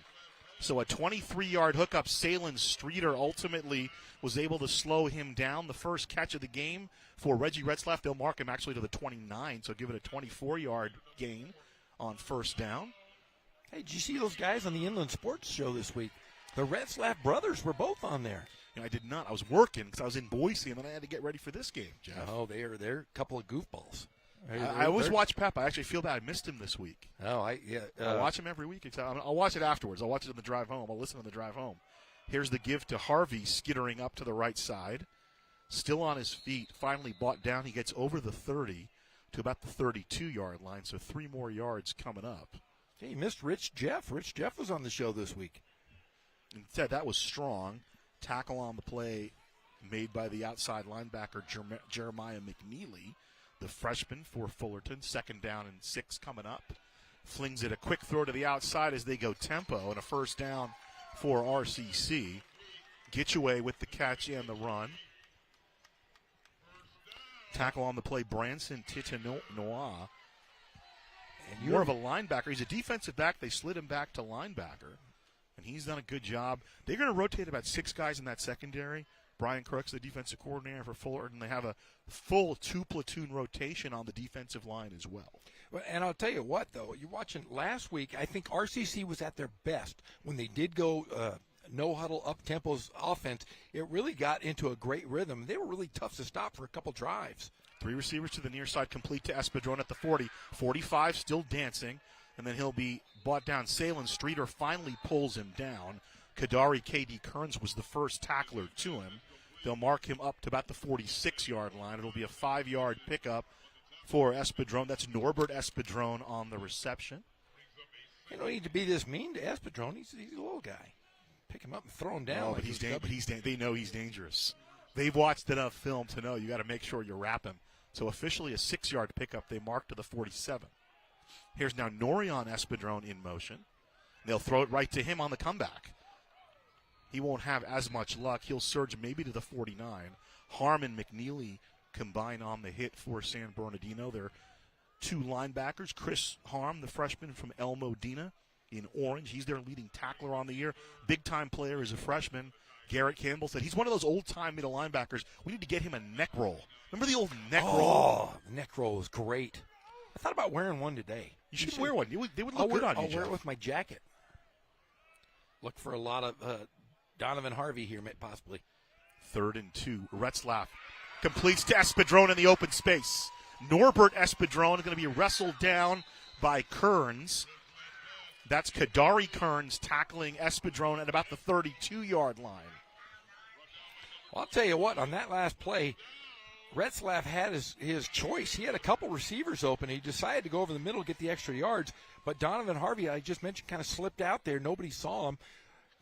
So a 23-yard hookup. Salen Streeter ultimately was able to slow him down. The first catch of the game for Reggie Retzlaff. They'll mark him actually to the 29, so give it a 24-yard gain on first down. Hey, did you see those guys on the Inland Sports Show this week? The Retzlaff brothers were both on there. I did not. I was working because I was in Boise, and then I had to get ready for this game, Jeff. Oh, they're a couple of goofballs. I always watch Pep. I actually feel bad. I missed him this week. Oh, I watch him every week. I'll watch it afterwards. I'll watch it on the drive home. I'll listen on the drive home. Here's the give to Harvey, skittering up to the right side. Still on his feet. Finally brought down. He gets over the 30 to about the 32-yard line, so 3 more yards coming up. Hey, you missed Rich Jeff. Rich Jeff was on the show this week. Instead, that was strong. Tackle on the play made by the outside linebacker, Jeremiah McNeely, the freshman for Fullerton. 2nd down and 6 coming up. Flings it a quick throw to the outside as they go tempo, and a first down for RCC. Gitchaway with the catch and the run. Tackle on the play, Branson Titanoa. And more of a linebacker. He's a defensive back. They slid him back to linebacker, and he's done a good job. They're going to rotate about 6 guys in that secondary. Brian Crooks, the defensive coordinator for Fullerton. They have a full 2-platoon rotation on the defensive line as well. Well, and I'll tell you what, though, you're watching last week, I think RCC was at their best when they did go no-huddle, up-tempo's offense. It really got into a great rhythm. They were really tough to stop for a couple drives. 3 receivers to the near side, complete to Espadron at the 40. 45, still dancing, and then he'll be brought down. Salen Streeter finally pulls him down. Kadari K.D. Kearns was the first tackler to him. They'll mark him up to about the 46-yard line. It'll be a 5-yard pickup for Espadron. That's Norbert Espadron on the reception. You don't need to be this mean to Espadron. He's a little guy. Pick him up and throw him down. But they know he's dangerous. They've watched enough film to know you got to make sure you wrap him. So officially a 6-yard pickup. They mark to the 47. Here's now Norion Espadron in motion. They'll throw it right to him on the comeback. He won't have as much luck. He'll surge maybe to the 49. Harmon McNeely combine on the hit for San Bernardino. They're 2 linebackers. Chris Harm, the freshman from El Modena in orange. He's their leading tackler on the year. Big-time player as a freshman. Garrett Campbell said he's one of those old-time middle linebackers. We need to get him a neck roll. Remember the old neck roll? Oh, the neck roll was great. I thought about wearing one today. You should wear one. They would look good on you, I'll wear Jeff. it with my jacket. Look for a lot of Donovan Harvey here, possibly. 3rd and 2. Retzlaff completes to Espadron in the open space. Norbert Espadron is going to be wrestled down by Kearns. That's Kadari Kearns tackling Espadron at about the 32-yard line. Well, I'll tell you what, on that last play, Retzlaff had his choice. He had a couple receivers open. He decided to go over the middle, get the extra yards. But Donovan Harvey, I just mentioned, kind of slipped out there. Nobody saw him.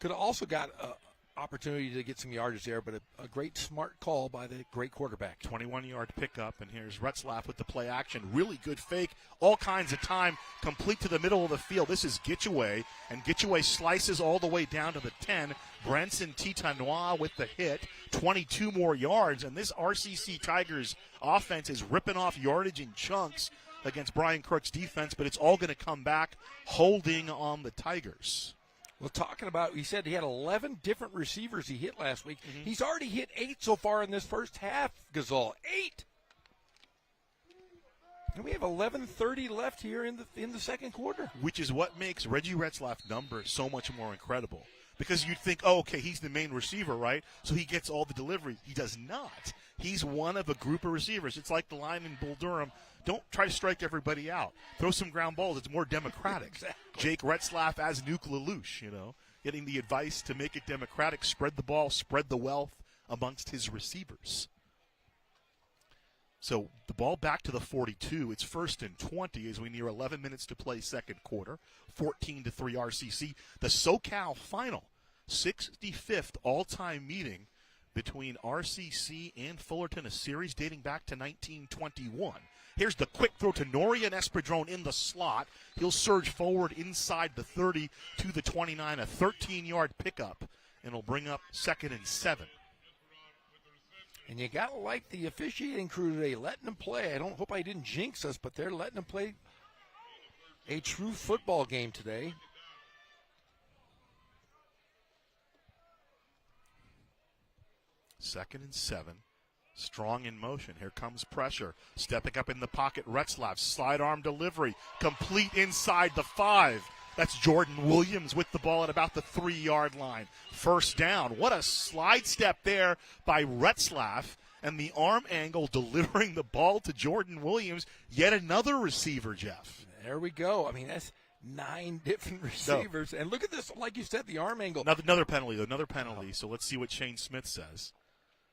Could have also got an opportunity to get some yardage there, but a great smart call by the great quarterback. 21-yard pickup, and here's Retzlaff with the play action. Really good fake, all kinds of time, complete to the middle of the field. This is Gitchaway, and Gitchaway slices all the way down to the 10. Branson Titanois with the hit, 22 more yards, and this RCC Tigers offense is ripping off yardage in chunks against Brian Crook's defense, but it's all going to come back holding on the Tigers. Well, talking about, he said he had 11 different receivers he hit last week. Mm-hmm. He's already hit 8 so far in this first half, Gazal. 8! And we have 11:30 left here in the second quarter. Which is what makes Reggie Retzlaff's numbers so much more incredible. Because you'd think, oh, okay, he's the main receiver, right? So he gets all the delivery. He does not. He's one of a group of receivers. It's like the line in Bull Durham. Don't try to strike everybody out. Throw some ground balls. It's more democratic. Exactly. Jake Retzlaff as Nuke LaLoosh, getting the advice to make it democratic, spread the ball, spread the wealth amongst his receivers. So the ball back to the 42. It's 1st and 20 as we near 11 minutes to play second quarter. 14-3 RCC. The SoCal final, 65th all-time meeting between RCC and Fullerton, a series dating back to 1921. Here's the quick throw to Norian Espadrone in the slot. He'll surge forward inside the 30 to the 29, a 13-yard pickup, and it'll bring up 2nd and 7. And you got to like the officiating crew today, letting them play. I don't hope I didn't jinx us, but they're letting them play a true football game today. Second and 7. Strong in motion. Here comes pressure. Stepping up in the pocket, Retzlaff. Sidearm delivery. Complete inside the 5. That's Jordan Williams with the ball at about the 3-yard line. First down. What a slide step there by Retzlaff. And the arm angle delivering the ball to Jordan Williams. Yet another receiver, Jeff. There we go. I mean, that's 9 different receivers. No. And look at this, like you said, the arm angle. Another penalty, though. Another penalty. So let's see what Shane Smith says.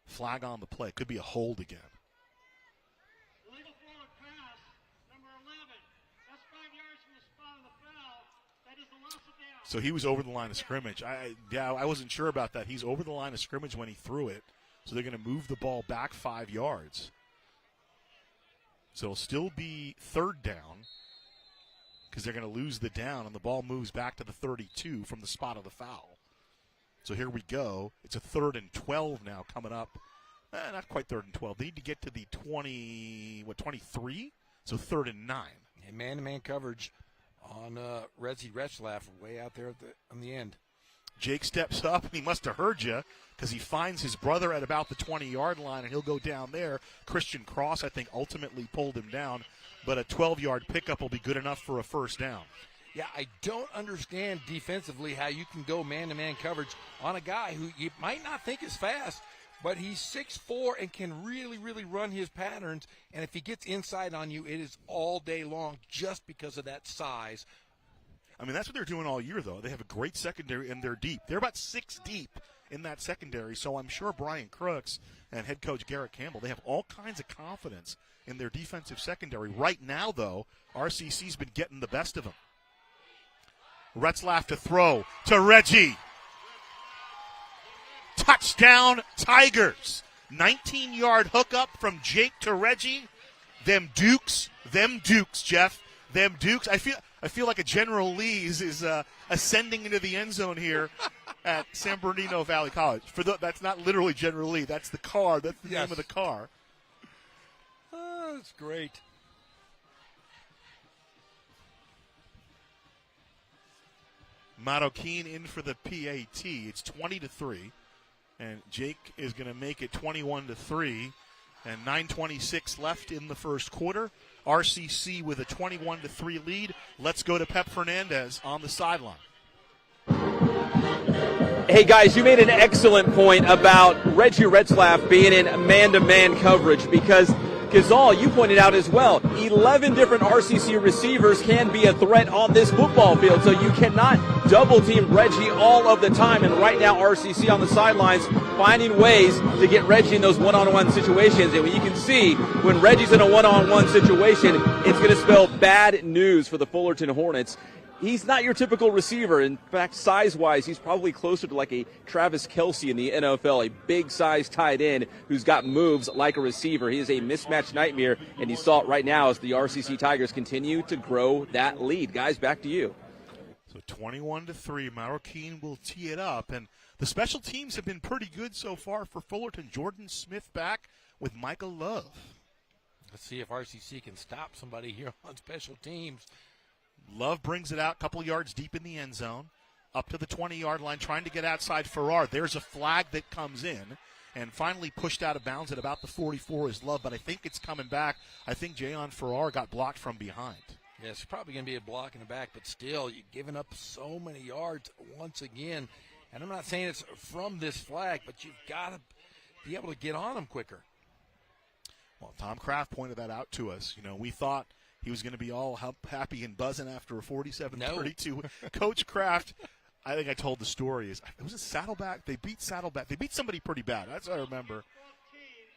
Flag on the play. Could be a hold again. Illegal forward pass, number 11. That's 5 yards from the spot of the foul. That is the loss of down. So he was over the line of scrimmage. I wasn't sure about that. He's over the line of scrimmage when he threw it. So they're going to move the ball back 5 yards. So it'll still be 3rd down because they're going to lose the down, and the ball moves back to the 32 from the spot of the foul. So here we go. It's a 3rd and 12 now coming up. Not quite 3rd and 12. They need to get to the 23? So 3rd and 9. And man-to-man coverage on Reggie Retzlaff way out there on the end. Jake steps up, and he must have heard you because he finds his brother at about the 20-yard line, and he'll go down there. Christian Cross, I think, ultimately pulled him down, but a 12-yard pickup will be good enough for a first down. Yeah, I don't understand defensively how you can go man-to-man coverage on a guy who you might not think is fast, but he's 6'4" and can really, really run his patterns. And if he gets inside on you, it is all day long just because of that size. I mean, that's what they're doing all year, though. They have a great secondary, and they're deep. They're about 6 deep in that secondary, so I'm sure Brian Crooks and head coach Garrett Campbell, they have all kinds of confidence in their defensive secondary. Right now, though, RCC's been getting the best of them. Retzlaff to throw to Reggie. Touchdown, Tigers. 19-yard hookup from Jake to Reggie. Them Dukes, Jeff. Them Dukes. I feel like a General Lee's is ascending into the end zone here at San Bernardino Valley College. That's not literally General Lee. That's the car. That's the name of the car. Oh, that's great. Marroquin in for the PAT. It's 20-3, and Jake is going to make it 21-3, and 9:26 left in the first quarter. RCC with a 21-3 lead. Let's go to Pep Fernandez on the sideline. Hey guys, you made an excellent point about Reggie Retzlaff being in man-to-man coverage because Kazal, you pointed out as well, 11 different RCC receivers can be a threat on this football field, so you cannot double team Reggie all of the time. And right now, RCC on the sidelines finding ways to get Reggie in those one-on-one situations. And you can see when Reggie's in a one-on-one situation, it's going to spell bad news for the Fullerton Hornets. He's not your typical receiver. In fact, size-wise, he's probably closer to like a Travis Kelce in the NFL, a big-sized tight end who's got moves like a receiver. He is a mismatch nightmare, and you saw it right now as the RCC Tigers continue to grow that lead. Guys, back to you. So 21-3, Marroquin will tee it up, and the special teams have been pretty good so far for Fullerton. Jordan Smith back with Michael Love. Let's see if RCC can stop somebody here on special teams. Love brings it out a couple yards deep in the end zone, up to the 20-yard line, trying to get outside Farrar. There's a flag that comes in, and finally pushed out of bounds at about the 44 is Love, but I think it's coming back. I think Jayon Farrar got blocked from behind. Yeah, it's probably going to be a block in the back, but still, you're giving up so many yards once again. And I'm not saying it's from this flag, but you've got to be able to get on them quicker. Well, Tom Kraft pointed that out to us. You know, we thought he was going to be all happy and buzzing after a 47-32. No. Coach Kraft, I think I told the story, it was a Saddleback. They beat Saddleback. They beat somebody pretty bad. That's what I remember. Both teams,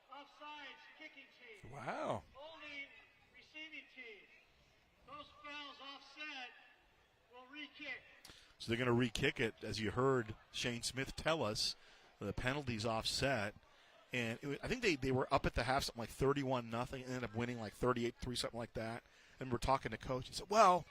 offsides, kicking team, Wow. holding, receiving team. Those fouls offset will re-kick. So they're going to re-kick it, as you heard Shane Smith tell us. The penalty's offset. And I think they were up at the half, something like 31-0, and ended up winning like 38-3, something like that. And we're talking to Coach. He said, well,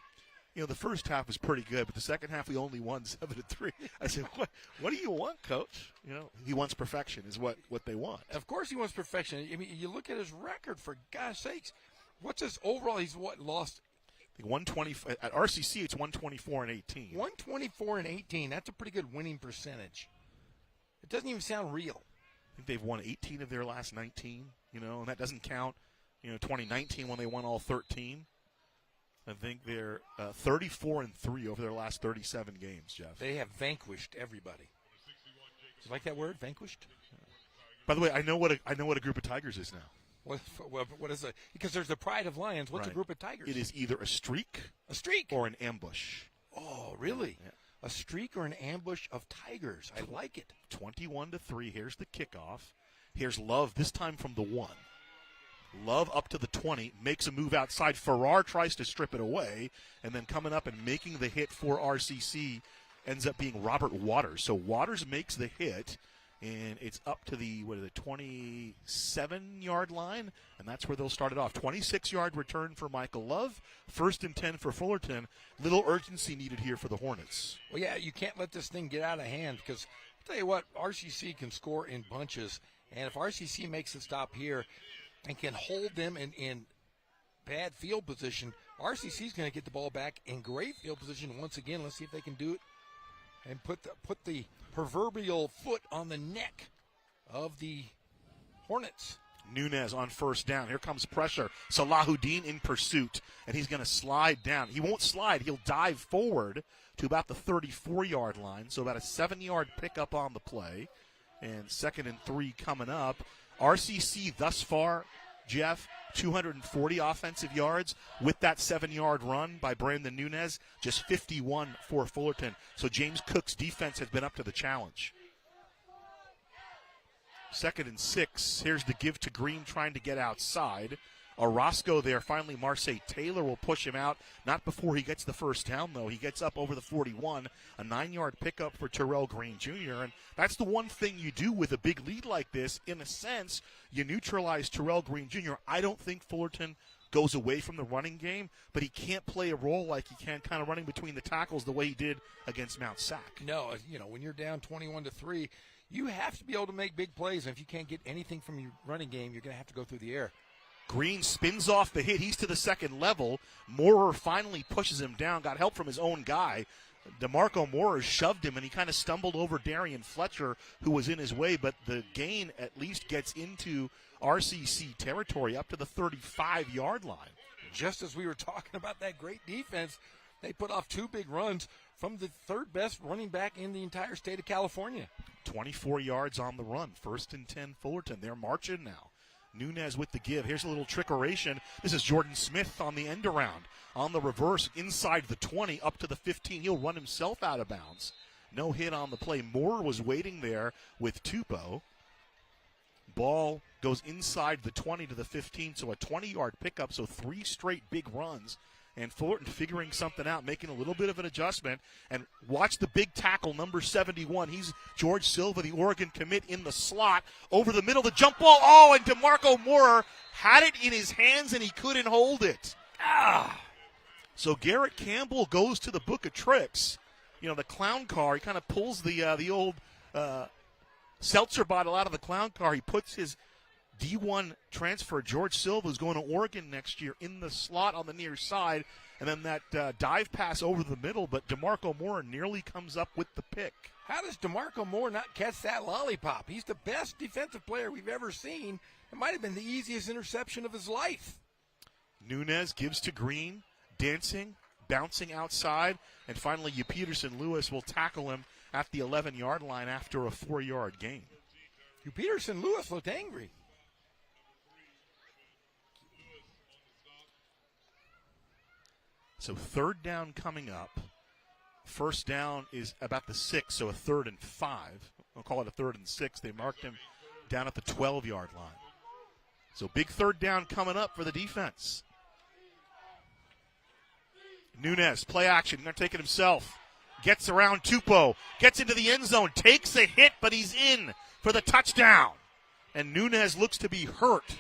you know, the first half was pretty good, but the second half we only won 7-3. I said, what do you want, Coach? You know, he wants perfection is what they want. Of course he wants perfection. I mean, you look at his record, for gosh sakes. What's his overall? He's lost? 120 at RCC. It's 124-18. 124-18. That's a pretty good winning percentage. It doesn't even sound real. I think they've won 18 of their last 19, you know, and that doesn't count, 2019 when they won all 13. I think they're 34-3 over their last 37 games, Jeff. They have vanquished everybody. Do you like that word, vanquished? By the way, I know what a group of tigers is now. What is it? Because there's the Pride of Lions. What's Right. a group of tigers? It is either a streak or an ambush. Oh, really? Yeah. A streak or an ambush of tigers. I like it. 21-3. Here's the kickoff. Here's Love, this time from the 1. Love up to the 20, makes a move outside. Farrar tries to strip it away, and then coming up and making the hit for RCC ends up being Robert Waters. So Waters makes the hit, and it's up to the 27-yard line, and that's where they'll start it off. 26-yard return for Michael Love. 1st and 10 for Fullerton. Little urgency needed here for the Hornets. Well, yeah, you can't let this thing get out of hand because, I'll tell you what, RCC can score in bunches, and if RCC makes a stop here and can hold them in bad field position, RCC is going to get the ball back in great field position once again. Let's see if they can do it and put the proverbial foot on the neck of the Hornets. Nunez on 1st down. Here comes pressure. Salahuddin in pursuit, and he's going to slide down. He won't slide. He'll dive forward to about the 34-yard line, so about a 7-yard pickup on the play. And 2nd and 3 coming up. RCC thus far, Jeff, 240 offensive yards with that 7-yard run by Brandon Nunez, just 51 for Fullerton. So James Cook's defense has been up to the challenge. 2nd and 6. Here's the give to Green trying to get outside. Orozco there. Finally, Marseille Taylor will push him out. Not before he gets the 1st down, though. He gets up over the 41. A 9-yard pickup for Terrell Green Jr. And that's the one thing you do with a big lead like this. In a sense, you neutralize Terrell Green Jr. I don't think Fullerton goes away from the running game, but he can't play a role like he can kind of running between the tackles the way he did against Mount Sac. No, when you're down 21-3, you have to be able to make big plays. And if you can't get anything from your running game, you're going to have to go through the air. Green spins off the hit. He's to the 2nd level. Moorer finally pushes him down. Got help from his own guy. DeMarco Moorer shoved him, and he kind of stumbled over Darian Fletcher, who was in his way. But the gain at least gets into RCC territory up to the 35-yard line. Just as we were talking about that great defense, they put off 2 big runs from the 3rd best running back in the entire state of California. 24 yards on the run. 1st and 10 Fullerton. They're marching now. Nunez with the give. Here's a little trickeration. This is Jordan Smith on the end around. On the reverse, inside the 20, up to the 15. He'll run himself out of bounds. No hit on the play. Moore was waiting there with Tupou. Ball goes inside the 20 to the 15, so a 20-yard pickup, so 3 straight big runs. And Fullerton figuring something out, making a little bit of an adjustment. And watch the big tackle, number 71. He's George Silva, the Oregon commit, in the slot. Over the middle, the jump ball. Oh, and DeMarco Moore had it in his hands, and he couldn't hold it. So Garrett Campbell goes to the book of tricks. You know, the clown car. He kind of pulls the old seltzer bottle out of the clown car. He puts his D1 transfer, George Silva, who's going to Oregon next year, in the slot on the near side. And then that dive pass over the middle, but DeMarco Moore nearly comes up with the pick. How does DeMarco Moore not catch that lollipop? He's the best defensive player we've ever seen. It might have been the easiest interception of his life. Nunez gives to Green, dancing, bouncing outside, and finally Peterson Lewis will tackle him at the 11-yard line after a 4-yard gain. Peterson Lewis looked angry. So third down coming up. First down is about the 6, so a 3rd and 5. I'll call it a 3rd and 6. They marked him down at the 12-yard line. So big third down coming up for the defense. Nunez, play action. Going to take it himself. Gets around Tupou. Gets into the end zone. Takes a hit, but he's in for the touchdown. And Nunez looks to be hurt.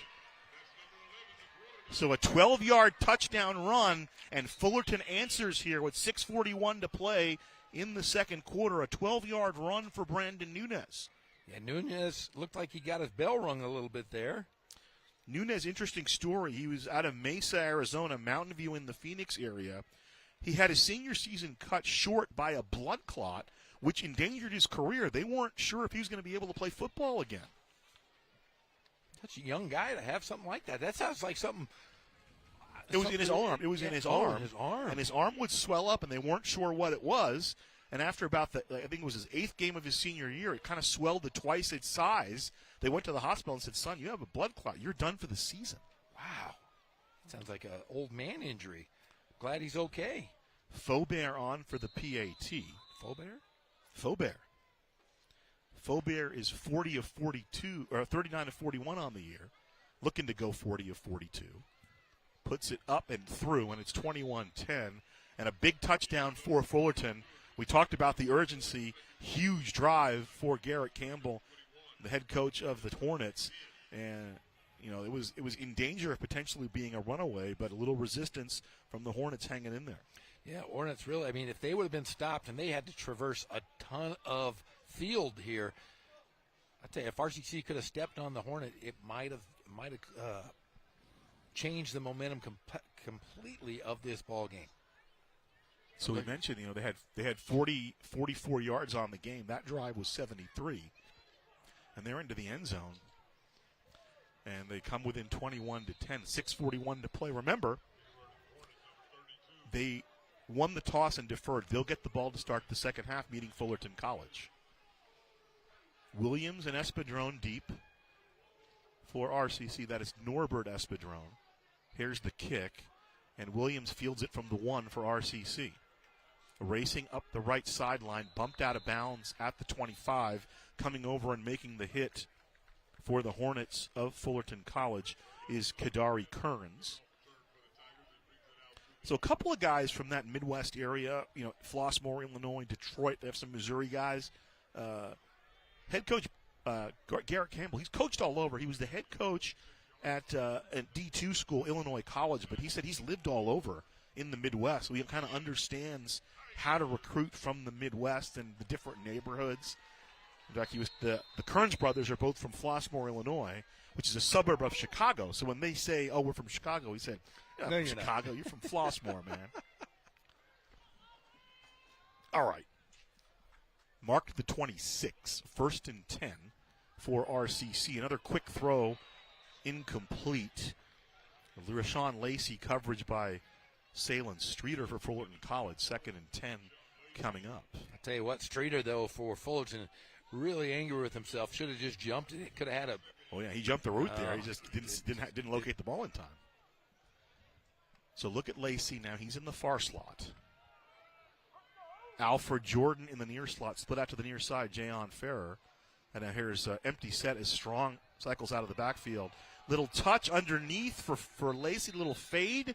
So a 12-yard touchdown run, and Fullerton answers here with 6:41 to play in the second quarter. A 12-yard run for Brandon Nunez. Yeah, Nunez looked like he got his bell rung a little bit there. Nunez, interesting story. He was out of Mesa, Arizona, Mountain View in the Phoenix area. He had his senior season cut short by a blood clot, which endangered his career. They weren't sure if he was going to be able to play football again. Such a young guy to have something like that. That sounds like something. It was in his arm. It was in his arm. His arm. And his arm would swell up, and they weren't sure what it was. And after about I think it was his 8th game of his senior year, it kind of swelled to twice its size. They went to the hospital and said, "Son, you have a blood clot. You're done for the season." Wow. Sounds like an old man injury. Glad he's okay. Faubert on for the PAT. Faubert? Faubert. Faubert is 40 of 42, or 39 of 41 on the year, looking to go 40 of 42. Puts it up and through, and it's 21-10, and a big touchdown for Fullerton. We talked about the urgency, huge drive for Garrett Campbell, the head coach of the Hornets, and you know it was in danger of potentially being a runaway, but a little resistance from the Hornets hanging in there. Yeah, Hornets really. I mean, if they would have been stopped and they had to traverse a ton of field here, I tell you, if RCC could have stepped on the Hornet, it might have changed the momentum completely of this ball game. So we mentioned, you know, they had 44 yards on the game. That drive was 73, and they're into the end zone, and they come within 21-10. 6:41 to play. Remember, they won the toss and deferred. They'll get the ball to start the second half, meeting Fullerton College. Williams and Espadrone deep for RCC. That is Norbert Espadrone. Here's the kick, and Williams fields it from the 1 for RCC. Racing up the right sideline, bumped out of bounds at the 25, coming over and making the hit for the Hornets of Fullerton College is Kadari Kearns. So a couple of guys from that Midwest area, you know, Flossmoor, Illinois, Detroit, they have some Missouri guys. Head coach Garrett Campbell, he's coached all over. He was the head coach at D2 school, Illinois College, but he said he's lived all over in the Midwest. So he kind of understands how to recruit from the Midwest and the different neighborhoods. In fact, the Kearns brothers are both from Flossmoor, Illinois, which is a suburb of Chicago. So when they say, "Oh, we're from Chicago," he said, "Yeah, No, you're Chicago, you're from Flossmoor, man." All right. Marked the 26, 1st and 10 for RCC. Another quick throw, incomplete. Rashawn Lacey coverage by Salen Streeter for Fullerton College. 2nd and 10 coming up. I'll tell you what, Streeter, though, for Fullerton, really angry with himself. Should have just jumped it. Could have had a. Oh yeah, he jumped the route there. He just didn't locate the ball in time. So look at Lacey now. He's in the far slot. Alfred Jordan in the near slot, split out to the near side. Jayon Ferrer, and now here's empty set as Strong cycles out of the backfield. Little touch underneath for Lacey. Little fade,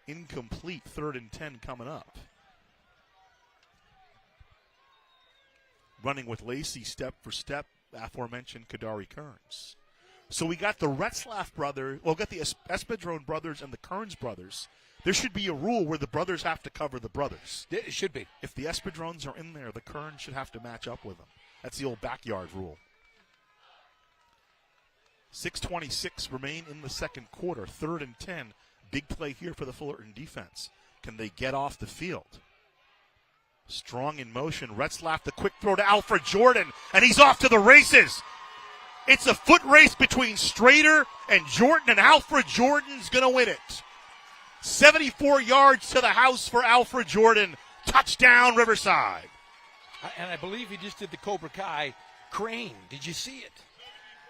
incomplete. 3rd and 10 coming up. Running with Lacey step for step, aforementioned Kadari Kearns. So we got the Retzlaff brothers, well, we got the Espadrone brothers and the Kearns brothers. There should be a rule where the brothers have to cover the brothers. It should be. If the Espadrones are in there, the Kearns should have to match up with them. That's the old backyard rule. 6:26 remain in the second quarter. 3rd and 10. Big play here for the Fullerton defense. Can they get off the field? Strong in motion. Retzlaff, the quick throw to Alfred Jordan, and he's off to the races. It's a foot race between Strader and Jordan, and Alfred Jordan's going to win it. 74 yards to the house for Alfred Jordan. Touchdown, Riverside. And I believe he just did the Cobra Kai crane. Did you see it?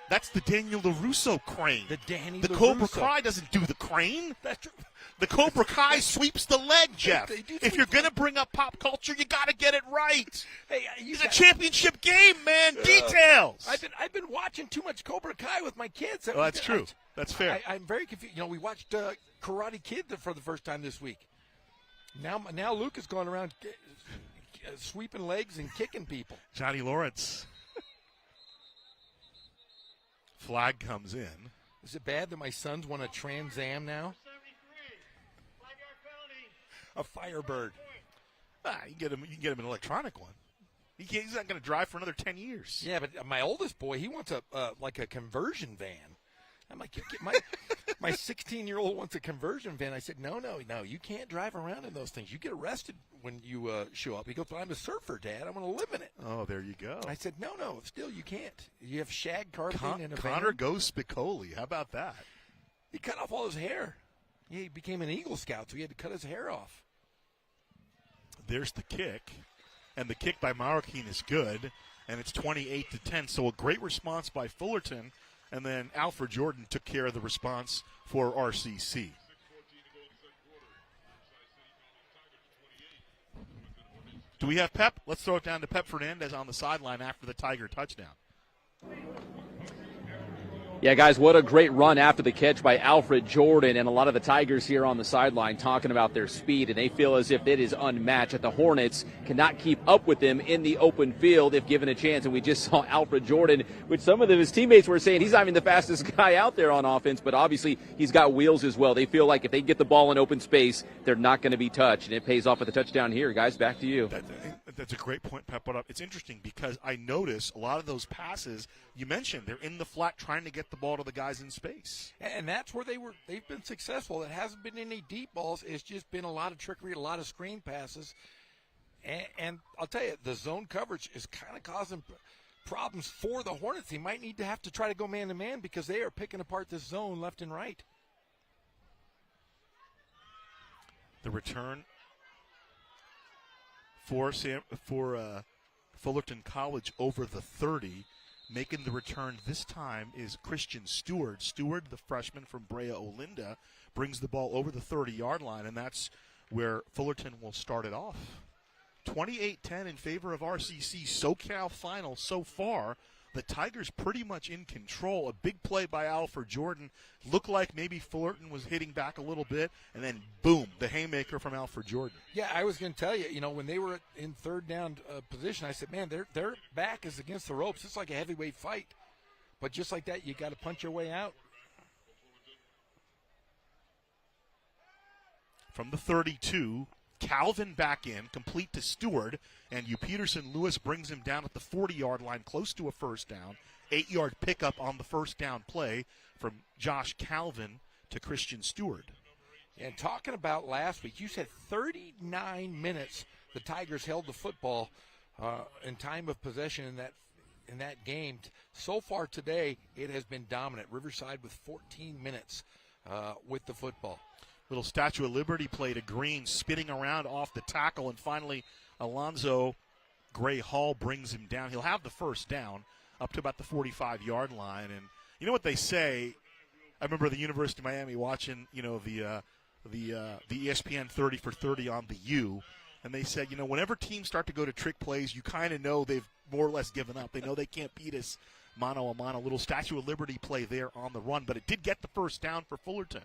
That's the Daniel LaRusso crane. The Cobra Kai doesn't do the crane. That's true. The Cobra Kai sweeps the leg, Jeff. They do If you're going to bring up pop culture, you got to get it right. Hey, It's a championship game, man. Details. I've been watching too much Cobra Kai with my kids. Well, that's true. That's fair. I'm very confused. We watched Karate Kid for the first time this week. Now Luke has gone around sweeping legs and kicking people. Johnny Lawrence. Flag comes in. Is it bad that my sons want a Trans Am now? 73. 5-yard penalty. A Firebird. You can get him an electronic one. He's not going to drive for another 10 years. Yeah, but my oldest boy, he wants a conversion van. I'm like, my 16-year-old wants a conversion van. I said, no, you can't drive around in those things. You get arrested when you show up. He goes, but I'm a surfer, Dad. I want to live in it. Oh, there you go. I said, no, still you can't. You have shag carpeting in a Connor van. goes Spicoli. How about that? He cut off all his hair. Yeah, he became an Eagle Scout, so he had to cut his hair off. There's the kick, and the kick by Marroquin is good, and it's 28-10. So a great response by Fullerton, and then Alfred Jordan took care of the response for RCC. Do we have Pep? Let's throw it down to Pep Fernandez on the sideline after the Tiger touchdown. Yeah, guys, what a great run after the catch by Alfred Jordan, and a lot of the Tigers here on the sideline talking about their speed, and they feel as if it is unmatched, that the Hornets cannot keep up with them in the open field if given a chance. And we just saw Alfred Jordan, which some of his teammates were saying he's not even the fastest guy out there on offense, but obviously he's got wheels as well. They feel like if they get the ball in open space, they're not going to be touched, and it pays off with the touchdown here. Guys, back to you. That's a great point, Pep brought up. It's interesting because I notice a lot of those passes you mentioned, they're in the flat trying to get the ball to the guys in space. And that's where they've been successful. It hasn't been any deep balls. It's just been a lot of trickery, a lot of screen passes. And I'll tell you, the zone coverage is kind of causing problems for the Hornets. They might need to have to try to go man-to-man because they are picking apart this zone left and right. The return for Fullerton College over the 30. Making the return this time is Christian Stewart. Stewart, the freshman from Brea Olinda, brings the ball over the 30-yard line, and that's where Fullerton will start it off. 28-10 in favor of RCC. SoCal final so far. The Tigers pretty much in control. A big play by Alfred Jordan. Looked like maybe Fullerton was hitting back a little bit, and then boom, the haymaker from Alfred Jordan. Yeah, I was going to tell you, when they were in third down position, I said, man, their back is against the ropes. It's like a heavyweight fight. But just like that, you got to punch your way out. From the 32, Calvin back in, complete to Stewart, and Peterson Lewis brings him down at the 40-yard line, close to a first down. 8-yard pickup on the first down play from Josh Calvin to Christian Stewart. And talking about last week, you said 39 minutes the Tigers held the football in time of possession in that game. So far today, it has been dominant. Riverside with 14 minutes with the football. Little Statue of Liberty play to Green, spinning around off the tackle, and finally Alonzo Gray Hall brings him down. He'll have the first down up to about the 45-yard line. And you know what they say? I remember the University of Miami watching, the ESPN 30 for 30 on the U, and they said, whenever teams start to go to trick plays, you kind of know they've more or less given up. They know they can't beat us mano-a-mano. Little Statue of Liberty play there on the run, but it did get the first down for Fullerton.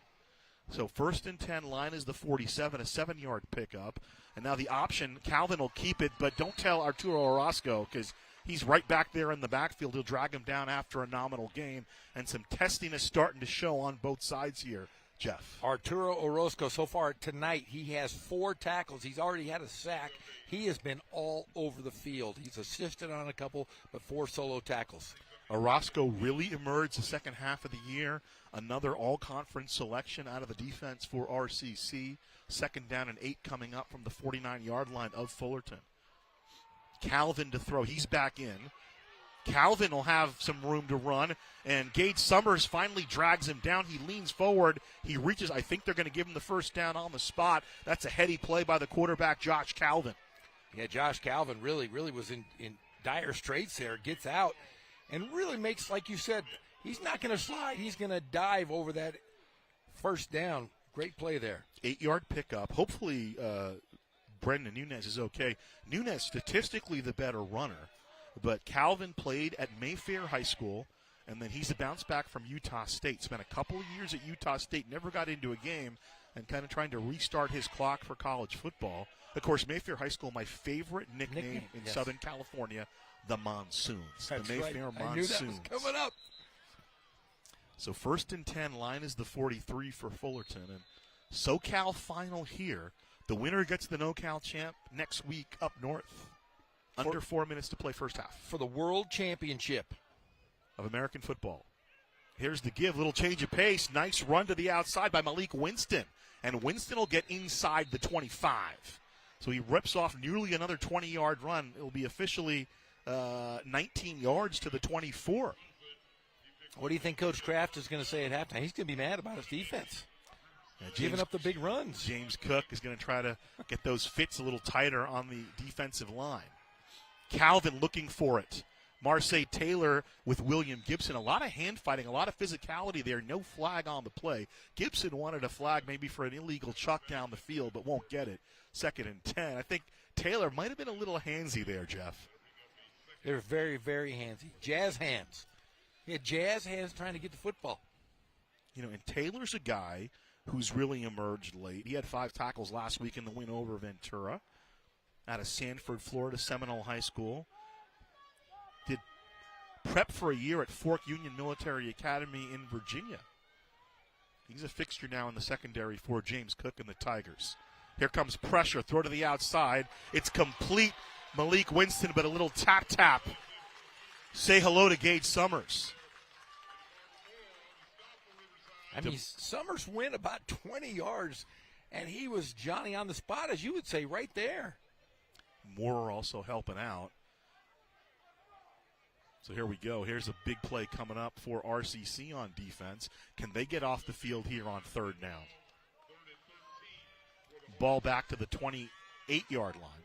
So 1st and 10, line is the 47, a 7-yard pickup. And now the option, Calvin will keep it, but don't tell Arturo Orozco because he's right back there in the backfield. He'll drag him down after a nominal gain, and some testing is starting to show on both sides here, Jeff. Arturo Orozco, so far tonight, he has 4 tackles. He's already had a sack. He has been all over the field. He's assisted on a couple, but 4 solo tackles. Orozco really emerged the second half of the year. Another all-conference selection out of the defense for RCC. 2nd down and 8 coming up from the 49-yard line of Fullerton. Calvin to throw. He's back in. Calvin will have some room to run, and Gage Summers finally drags him down. He leans forward. He reaches. I think they're going to give him the first down on the spot. That's a heady play by the quarterback, Josh Calvin. Yeah, Josh Calvin really was in dire straits there. Gets out and really makes, like you said, he's not going to slide. He's going to dive over that first down. Great play there. 8-yard pickup. Hopefully Brendan Nunez is okay. Nunez, statistically the better runner, but Calvin played at Mayfair High School, and then he's a bounce back from Utah State. Spent a couple of years at Utah State, never got into a game, and kind of trying to restart his clock for college football. Of course, Mayfair High School, my favorite nickname in yes. Southern California, the Monsoons. That's the Mayfair right. Monsoons. I knew that was coming up. So 1st and 10, line is the 43 for Fullerton. And SoCal final here. The winner gets the NoCal champ next week up north. Under 4 minutes to play first half. For the World Championship of American football. Here's the give. Little change of pace. Nice run to the outside by Malik Winston. And Winston will get inside the 25. So he rips off nearly another 20-yard run. It will be officially 19 yards to the 24. What do you think Coach Kraft is going to say at halftime? He's going to be mad about his defense. Giving up the big runs. James Cook is going to try to get those fits a little tighter on the defensive line. Calvin looking for it. Marseille Taylor with William Gibson. A lot of hand fighting, a lot of physicality there. No flag on the play. Gibson wanted a flag maybe for an illegal chuck down the field, but won't get it. 2nd and 10. I think Taylor might have been a little handsy there, Jeff. They're very, very handsy. Jazz hands. He had jazz hands trying to get the football. And Taylor's a guy who's really emerged late. He had 5 tackles last week in the win over Ventura out of Sanford, Florida, Seminole High School. Did prep for a year at Fork Union Military Academy in Virginia. He's a fixture now in the secondary for James Cook and the Tigers. Here comes pressure, throw to the outside. It's complete. Malik Winston, but a little tap. Say hello to Gage Summers. I mean, Summers went about 20 yards, and he was Johnny on the spot, as you would say, right there. Moore also helping out. So here we go. Here's a big play coming up for RCC on defense. Can they get off the field here on 3rd down? Ball back to the 28-yard line.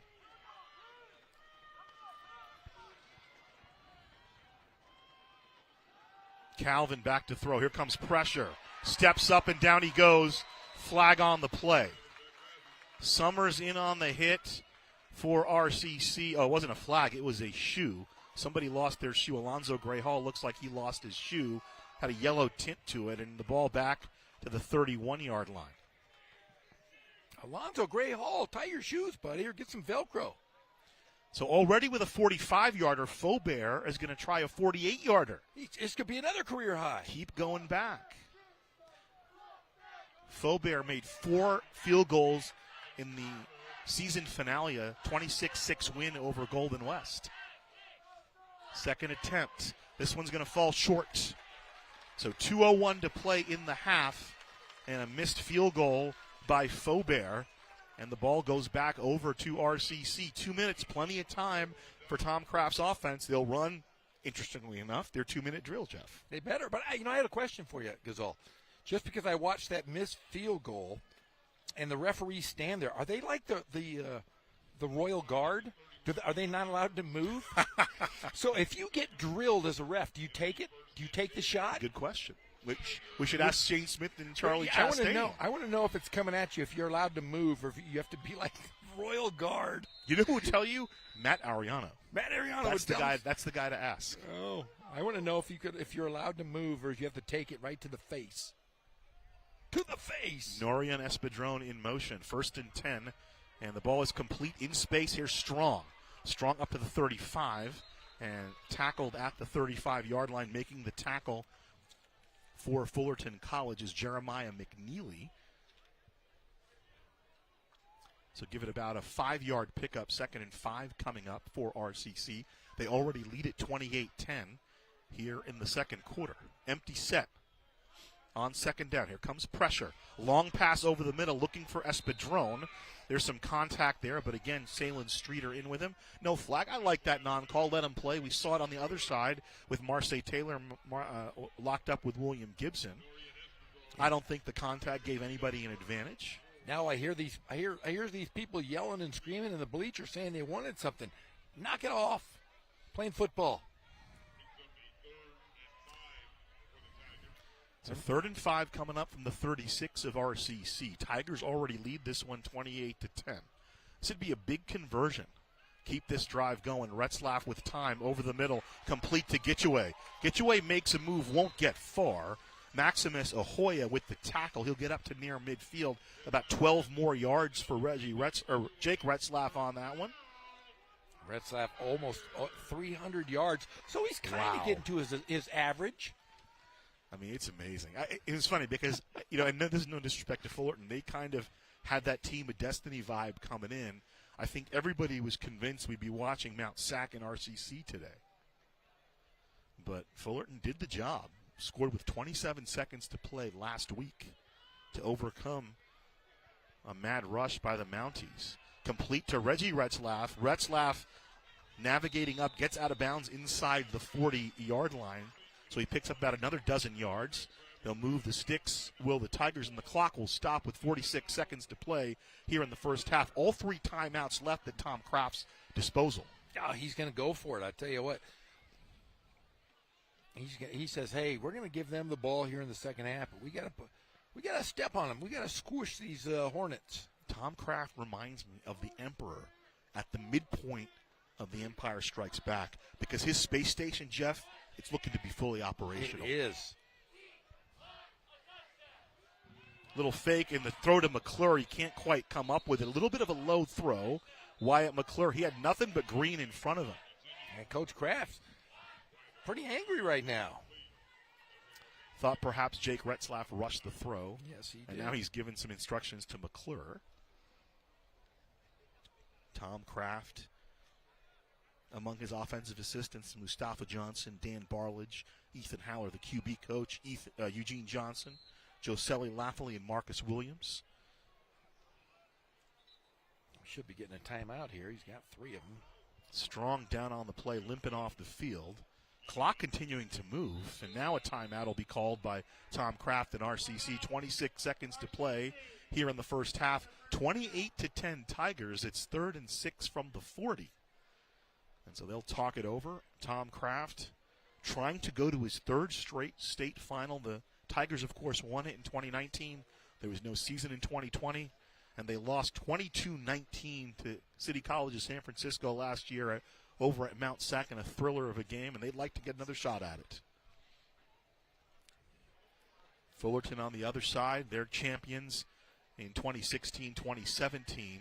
Calvin back to throw. Here comes pressure. Steps up and down he goes. Flag on the play. Summers in on the hit for RCC. Oh, it wasn't a flag. It was a shoe. Somebody lost their shoe. Alonzo Gray Hall looks like he lost his shoe. Had a yellow tint to it, and the ball back to the 31-yard line. Alonzo Gray Hall, tie your shoes, buddy, or get some Velcro. So already with a 45-yarder, Faubert is going to try a 48-yarder. This could be another career high. Keep going back. Faubert made 4 field goals in the season finale, a 26-6 win over Golden West. 2nd attempt. This one's going to fall short. So 2:01 to play in the half, and a missed field goal by Faubert. And the ball goes back over to RCC. 2 minutes, plenty of time for Tom Kraft's offense. They'll run, interestingly enough, their 2-minute drill, Jeff. They better. But, I had a question for you, Gazal. Just because I watched that missed field goal and the referees stand there, are they like the Royal Guard Are they not allowed to move? So if you get drilled as a ref, do you take it? Do you take the shot? Good question. Which we should ask Shane Smith and Charlie I want to Chastain. know. I want to know if it's coming at you, if you're allowed to move, or if you have to be like Royal Guard. You know who would tell you? Matt Ariano. Matt Ariano That's would the tell guy. us. That's the guy to ask. Oh, I want to know if you're allowed to move, or if you have to take it right to the face. To the face. Norian Espadrone in motion. 1st and 10. And the ball is complete in space here. Strong up to the 35. And tackled at the 35-yard line. Making the tackle for Fullerton College is Jeremiah McNeely. So give it about a 5-yard pickup. 2nd and 5 coming up for RCC. They already lead at 28-10 here in the second quarter. Empty set. On 2nd down, here comes pressure. Long pass over the middle, looking for Espadrone. There's some contact there, but again, Salen Streeter in with him. No flag. I like that non-call. Let him play. We saw it on the other side with Marseille Taylor locked up with William Gibson. I don't think the contact gave anybody an advantage. Now I hear these people yelling and screaming in the bleachers saying they wanted something. Knock it off. Playing football. So 3rd and 5 coming up from the 36 of RCC. Tigers already lead this one 28-10. This would be a big conversion. Keep this drive going. Retzlaff with time over the middle, complete to Gitchaway. Gitchaway makes a move, won't get far. Maximus Ahoya with the tackle. He'll get up to near midfield. About 12 more yards for Jake Retzlaff on that one. Retzlaff almost 300 yards. So he's kind of getting to his average. I mean, it's amazing. It was funny because, and there's no disrespect to Fullerton. They kind of had that Team of Destiny vibe coming in. I think everybody was convinced we'd be watching Mount Sac and RCC today. But Fullerton did the job. Scored with 27 seconds to play last week to overcome a mad rush by the Mounties. Complete to Reggie Retzlaff. Retzlaff navigating up, gets out of bounds inside the 40-yard line. So he picks up about another dozen yards. They'll move the sticks. The Tigers, and the clock will stop with 46 seconds to play here in the first half. All 3 timeouts left at Tom Kraft's disposal. Oh, he's going to go for it. I tell you what. He says, "Hey, we're going to give them the ball here in the second half, but we got to step on them. We got to squish these Hornets." Tom Kraft reminds me of the Emperor at the midpoint of The Empire Strikes Back because his space station, Jeff, it's looking to be fully operational. It is. Little fake in the throw to McClure. He can't quite come up with it. A little bit of a low throw. Wyatt McClure, he had nothing but green in front of him. And Coach Kraft's pretty angry right now. Thought perhaps Jake Retzlaff rushed the throw. Yes, he did. And now he's given some instructions to McClure. Tom Kraft, among his offensive assistants, Mustafa Johnson, Dan Barlage, Ethan Haller, the QB coach, Eugene Johnson, Joselli Lafley, and Marcus Williams. Should be getting a timeout here. He's got 3 of them. Strong down on the play, limping off the field. Clock continuing to move, and now a timeout will be called by Tom Kraft and RCC. 26 seconds to play here in the first half. 28-10 Tigers. It's 3rd and 6 from the 40. And so they'll talk it over. Tom Kraft trying to go to his 3rd straight state final. The Tigers, of course, won it in 2019. There was no season in 2020. And they lost 22-19 to City College of San Francisco last year over at Mount Sac in a thriller of a game, and they'd like to get another shot at it. Fullerton on the other side, they're champions in 2016-2017,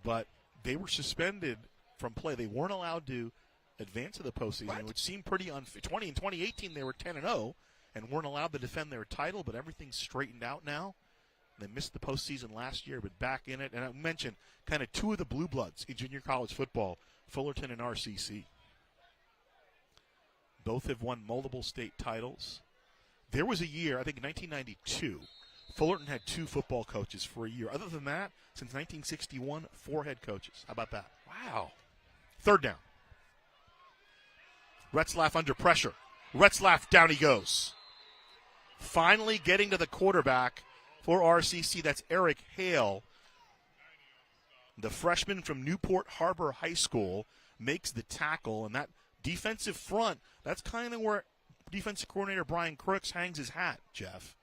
but they were suspended from play. They weren't allowed to advance to the postseason, which seemed pretty unfair. In 2018, they were 10-0 and weren't allowed to defend their title, but everything's straightened out now. They missed the postseason last year, but back in it. And I mentioned kind of 2 of the blue bloods in junior college football, Fullerton and RCC. Both have won multiple state titles. There was a year, I think in 1992, Fullerton had 2 football coaches for a year. Other than that, since 1961, 4 head coaches. How about that? Wow. 3rd down. Retzlaff under pressure. Retzlaff, down he goes. Finally getting to the quarterback for RCC. That's Eric Hale, the freshman from Newport Harbor High School. makes the tackle. And that defensive front, that's kind of where defensive coordinator Brian Crooks hangs his hat, Jeff.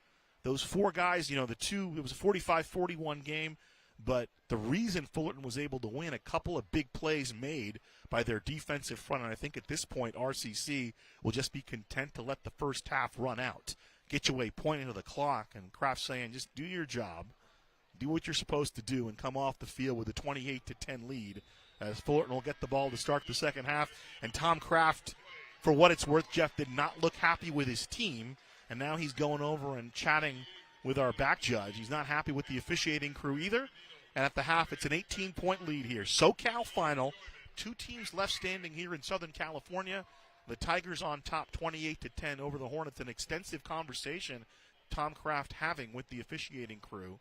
Those four guys, it was a 45-41 game, but the reason Fullerton was able to win, a couple of big plays made by their defensive front, and I think at this point RCC will just be content to let the first half run out. Get you away pointing to the clock, and Kraft saying just do your job, do what you're supposed to do, and come off the field with a 28-10 lead as Fullerton will get the ball to start the second half. And Tom Kraft, for what it's worth, Jeff, did not look happy with his team, and now he's going over and chatting with our back judge. He's not happy with the officiating crew either. And at the half, it's an 18-point lead here. SoCal final, two teams left standing here in Southern California. The Tigers on top 28-10 over the Hornets. An extensive conversation Tom Kraft having with the officiating crew.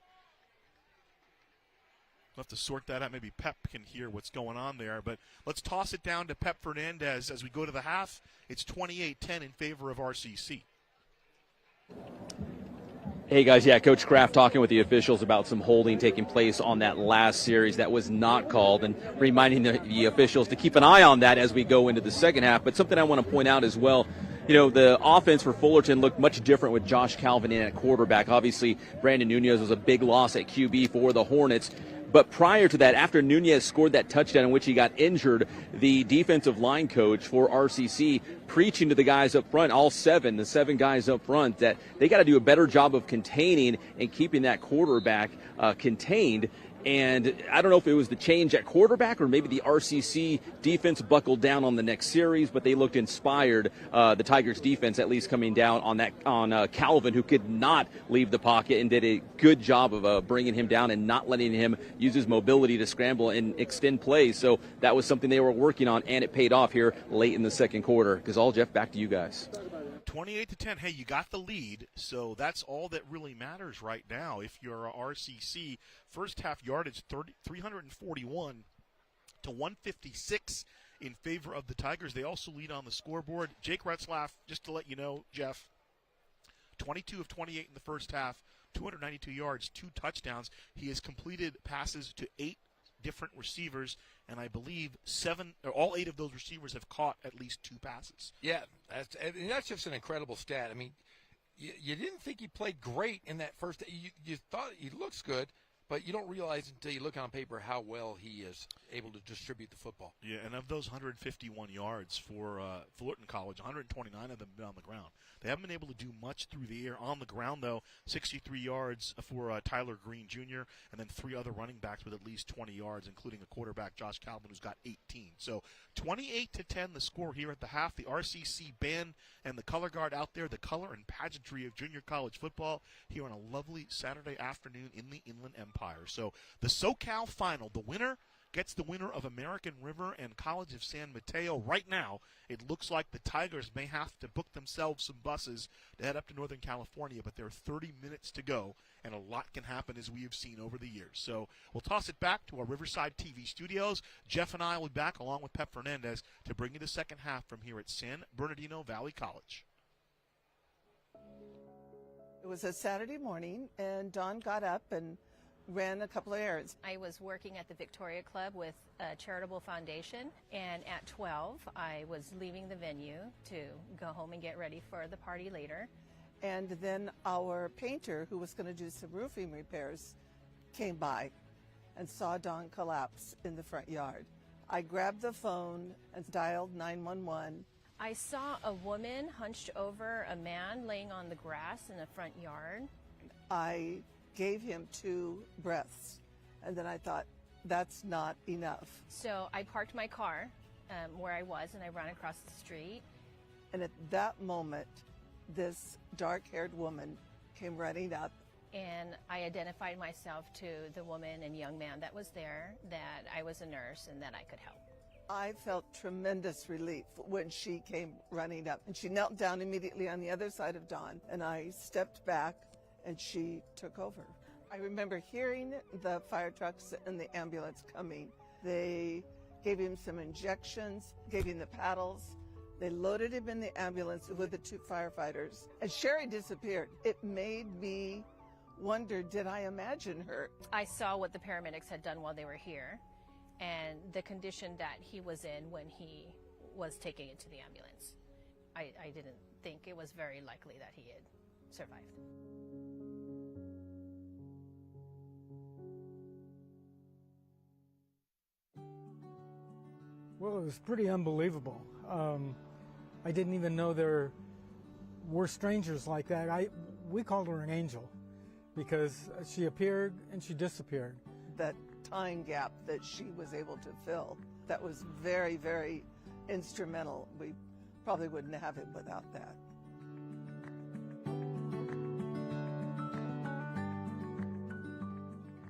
We'll have to sort that out. Maybe Pep can hear what's going on there. But let's toss it down to Pep Fernandez as we go to the half. It's 28-10 in favor of RCC. Hey guys, Coach Kraft talking with the officials about some holding taking place on that last series that was not called, and reminding the officials to keep an eye on that as we go into the second half. But something I want to point out as well, the offense for Fullerton looked much different with Josh Calvin in at quarterback. Obviously, Brandon Nunez was a big loss at QB for the Hornets. But prior to that, after Nunez scored that touchdown in which he got injured, the defensive line coach for RCC preaching to the guys up front, the seven guys up front, that they got to do a better job of containing and keeping that quarterback contained. And I don't know if it was the change at quarterback or maybe the RCC defense buckled down on the next series, but they looked inspired. The Tigers defense at least coming down on Calvin, who could not leave the pocket, and did a good job of bringing him down and not letting him use his mobility to scramble and extend plays. So that was something they were working on, and it paid off here late in the second quarter. Jeff, back to you guys. 28-10. Hey, you got the lead, so that's all that really matters right now. If you're a RCC, first half yardage 341 to 156 in favor of the Tigers. They also lead on the scoreboard. Jake Retzlaff, just to let you know, Jeff, 22 of 28 in the first half, 292 yards, 2 touchdowns. He has completed passes to 8 different receivers, and I believe all 8 of those receivers have caught at least 2 passes. Yeah, that's just an incredible stat. I mean, you didn't think he played great in that first. You thought he looks good, but you don't realize until you look on paper how well he is able to distribute the football. Yeah, and of those 151 yards for Fullerton College, 129 of them have been on the ground. They haven't been able to do much through the air. On the ground, though, 63 yards for Tyler Green Jr., and then 3 other running backs with at least 20 yards, including the quarterback, Josh Calvin, who's got 18. So 28-10 the score here at the half. The RCC band and the color guard out there, the color and pageantry of junior college football here on a lovely Saturday afternoon in the Inland Empire. So the SoCal final, the winner gets the winner of American River and College of San Mateo. Right now, it looks like the Tigers may have to book themselves some buses to head up to Northern California, but there are 30 minutes to go, and a lot can happen as we have seen over the years. So we'll toss it back to our Riverside TV studios. Jeff and I will be back along with Pep Fernandez to bring you the second half from here at San Bernardino Valley College. It was a Saturday morning, and Dawn got up and ran a couple of errands. I was working at the Victoria Club with a charitable foundation, and at 12 I was leaving the venue to go home and get ready for the party later. And then our painter, who was going to do some roofing repairs, came by and saw Dawn collapse in the front yard. I grabbed the phone and dialed 911. I saw a woman hunched over a man laying on the grass in the front yard. I gave him 2 breaths, and then I thought, that's not enough. So I parked my car where I was, and I ran across the street. And at that moment, this dark-haired woman came running up. And I identified myself to the woman and young man that was there, that I was a nurse and that I could help. I felt tremendous relief when she came running up. And she knelt down immediately on the other side of Dawn, and I stepped back, and she took over. I remember hearing the fire trucks and the ambulance coming. They gave him some injections, gave him the paddles. They loaded him in the ambulance with the 2 firefighters. And Sherry disappeared. It made me wonder, did I imagine her? I saw what the paramedics had done while they were here, and the condition that he was in when he was taking it to the ambulance. I didn't think it was very likely that he had survived. Well, it was pretty unbelievable. I didn't even know there were strangers like that. We called her an angel because she appeared and she disappeared. That time gap that she was able to fill, that was very, very instrumental. We probably wouldn't have it without that.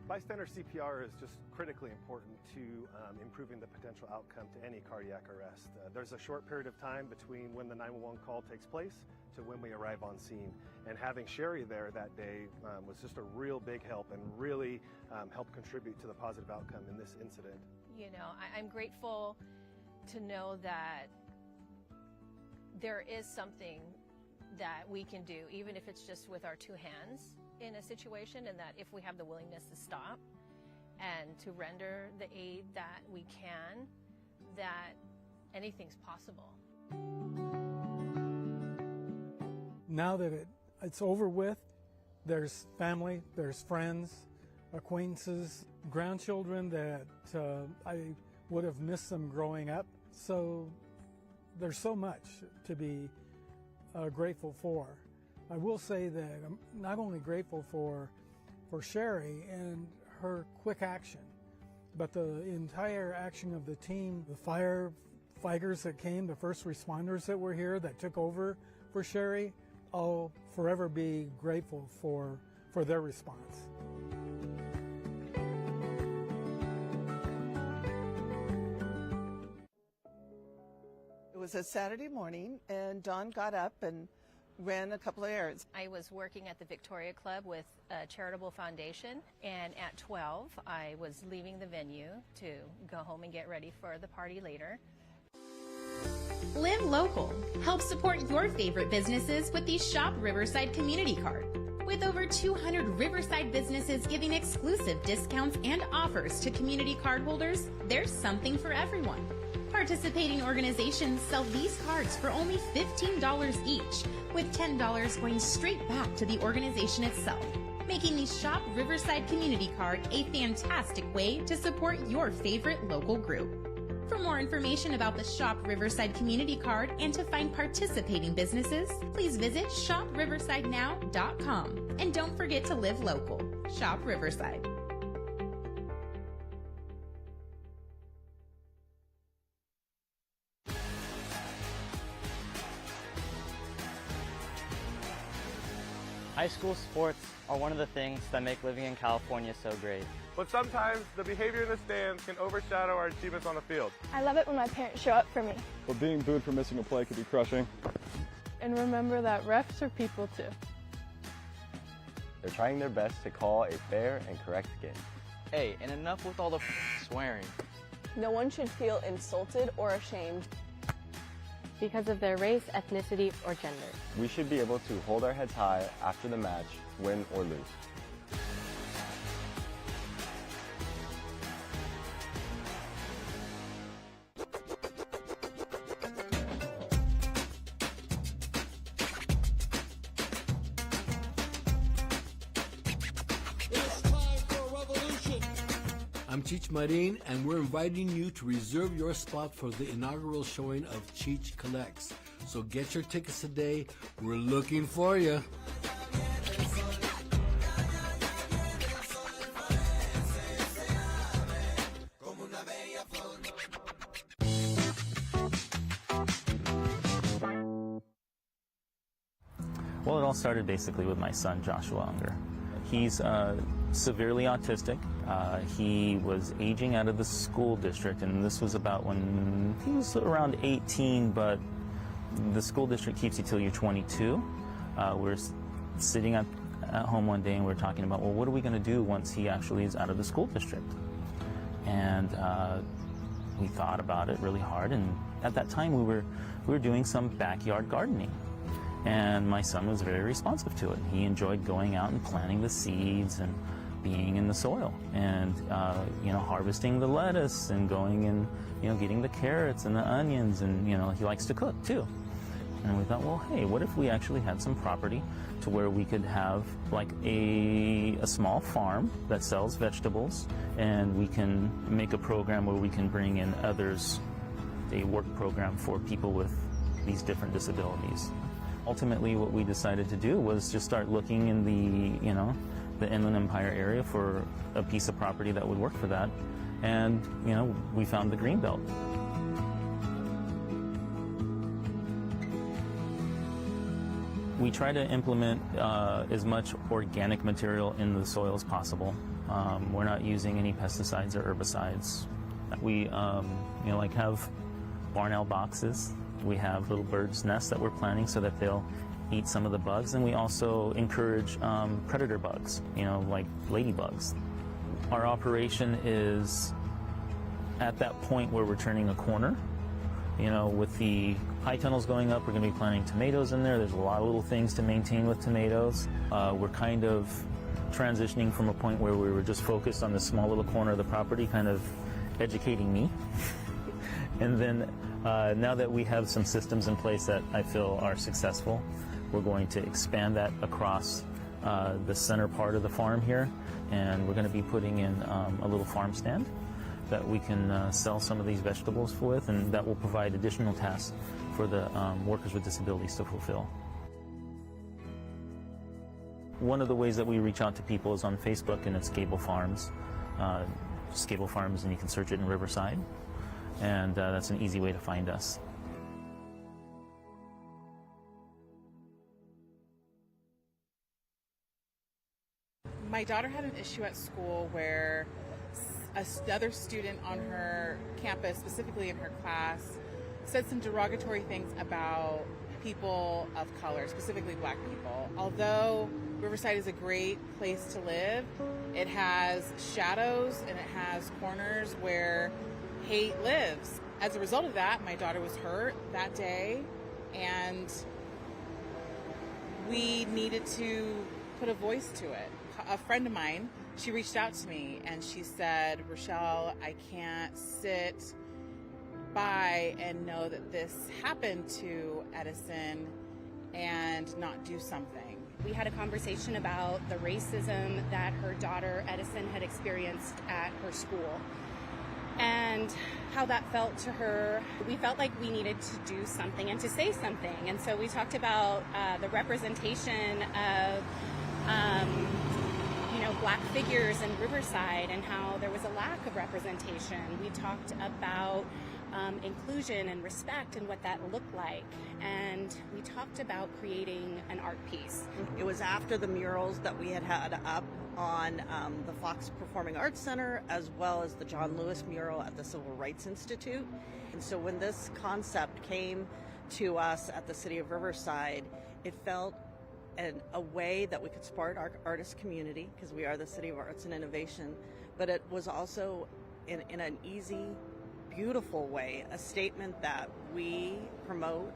Bystander CPR is just critically important to improving the potential outcome to any cardiac arrest. There's a short period of time between when the 911 call takes place to when we arrive on scene. And having Sherry there that day was just a real big help and really helped contribute to the positive outcome in this incident. You know, I'm grateful to know that there is something that we can do, even if it's just with our two hands in a situation, and that if we have the willingness to stop and to render the aid that we can, that anything's possible. Now that it's over with, there's family, there's friends, acquaintances, grandchildren that I would have missed them growing up. So there's so much to be grateful for. I will say that I'm not only grateful for Sherry and her quick action, but the entire action of the team, the firefighters that came, the first responders that were here that took over for Sherry. I'll forever be grateful for their response. It was a Saturday morning, and Dawn got up and ran a couple of errands. I was working at the Victoria Club with a charitable foundation, and at 12 I was leaving the venue to go home and get ready for the party later. Live local. Help support your favorite businesses with the Shop Riverside Community Card. With over 200 Riverside businesses giving exclusive discounts and offers to community card holders, there's something for everyone. Participating organizations sell these cards for only $15 each, with $10 going straight back to the organization itself, making the Shop Riverside Community Card a fantastic way to support your favorite local group. For more information about the Shop Riverside Community Card and to find participating businesses, please visit shopriversidenow.com. And don't forget to live local. Shop Riverside. High school sports are one of the things that make living in California so great. But sometimes the behavior in the stands can overshadow our achievements on the field. I love it when my parents show up for me. But being booed for missing a play could be crushing. And remember that refs are people too. They're trying their best to call a fair and correct game. Hey, and enough with all the swearing. No one should feel insulted or ashamed because of their race, ethnicity, or gender. We should be able to hold our heads high after the match, win or lose. I'm Cheech Marin, and we're inviting you to reserve your spot for the inaugural showing of Cheech Collects. So get your tickets today. We're looking for you. Well, it all started basically with my son, Joshua Unger. He's severely autistic. He was aging out of the school district, and this was about when he was around 18, but the school district keeps you till you're 22. We're sitting at home one day and we're talking about, well, what are we going to do once he actually is out of the school district? And we thought about it really hard, and at that time we were doing some backyard gardening. And my son was very responsive to it. He enjoyed going out and planting the seeds and being in the soil and harvesting the lettuce and going and getting the carrots and the onions, and he likes to cook too. And we thought, well, hey, what if we actually had some property to where we could have like a small farm that sells vegetables, and we can make a program where we can bring in others, a work program for people with these different disabilities. Ultimately, what we decided to do was just start looking in the Inland Empire area for a piece of property that would work for that. And, we found the Greenbelt. We try to implement as much organic material in the soil as possible. We're not using any pesticides or herbicides. We, have barn owl boxes. We have little birds' nests that we're planting so that they'll eat some of the bugs, and we also encourage predator bugs, like ladybugs. Our operation is at that point where we're turning a corner. With the high tunnels going up, we're going to be planting tomatoes in there. There's a lot of little things to maintain with tomatoes. We're kind of transitioning from a point where we were just focused on this small little corner of the property, kind of educating me. And then now that we have some systems in place that I feel are successful, we're going to expand that across the center part of the farm here, and we're going to be putting in a little farm stand that we can sell some of these vegetables with, and that will provide additional tasks for the workers with disabilities to fulfill. One of the ways that we reach out to people is on Facebook, and it's Gable Farms. Just Gable Farms, and you can search it in Riverside, and that's an easy way to find us. My daughter had an issue at school where another student on her campus, specifically in her class, said some derogatory things about people of color, specifically black people. Although Riverside is a great place to live, it has shadows and it has corners where hate lives. As a result of that, my daughter was hurt that day, and we needed to put a voice to it. A friend of mine, she reached out to me and she said, Rochelle, I can't sit by and know that this happened to Edison and not do something. We had a conversation about the racism that her daughter Edison had experienced at her school and how that felt to her. We felt like we needed to do something and to say something. And so we talked about the representation of black figures in Riverside and how there was a lack of representation. We talked about inclusion and respect and what that looked like. And we talked about creating an art piece. It was after the murals that we had up on the Fox Performing Arts Center, as well as the John Lewis mural at the Civil Rights Institute. And so when this concept came to us at the City of Riverside, it felt a way that we could support our artist community, because we are the City of Arts and Innovation, but it was also in an easy, beautiful way, a statement that we promote,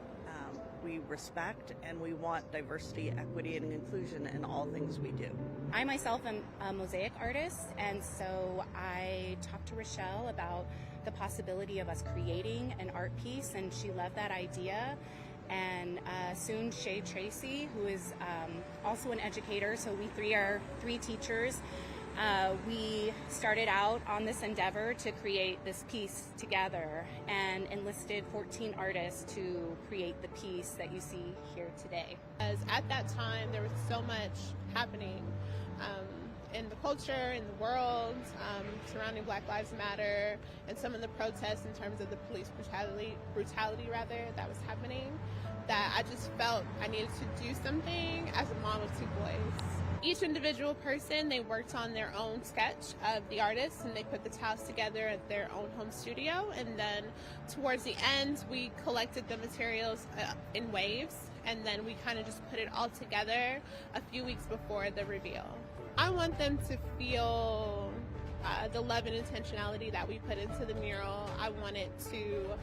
we respect, and we want diversity, equity, and inclusion in all things we do. I myself am a mosaic artist, and so I talked to Rochelle about the possibility of us creating an art piece, and she loved that idea. And soon Shay Tracy, who is also an educator, so we three are three teachers. We started out on this endeavor to create this piece together and enlisted 14 artists to create the piece that you see here today. As at that time, there was so much happening in the culture, in the world, surrounding Black Lives Matter, and some of the protests in terms of the police brutality that was happening, that I just felt I needed to do something as a mom of two boys. Each individual person, they worked on their own sketch of the artist, and they put the tiles together at their own home studio, and then towards the end, we collected the materials in waves, and then we kind of just put it all together a few weeks before the reveal. I want them to feel the love and intentionality that we put into the mural. I wanted to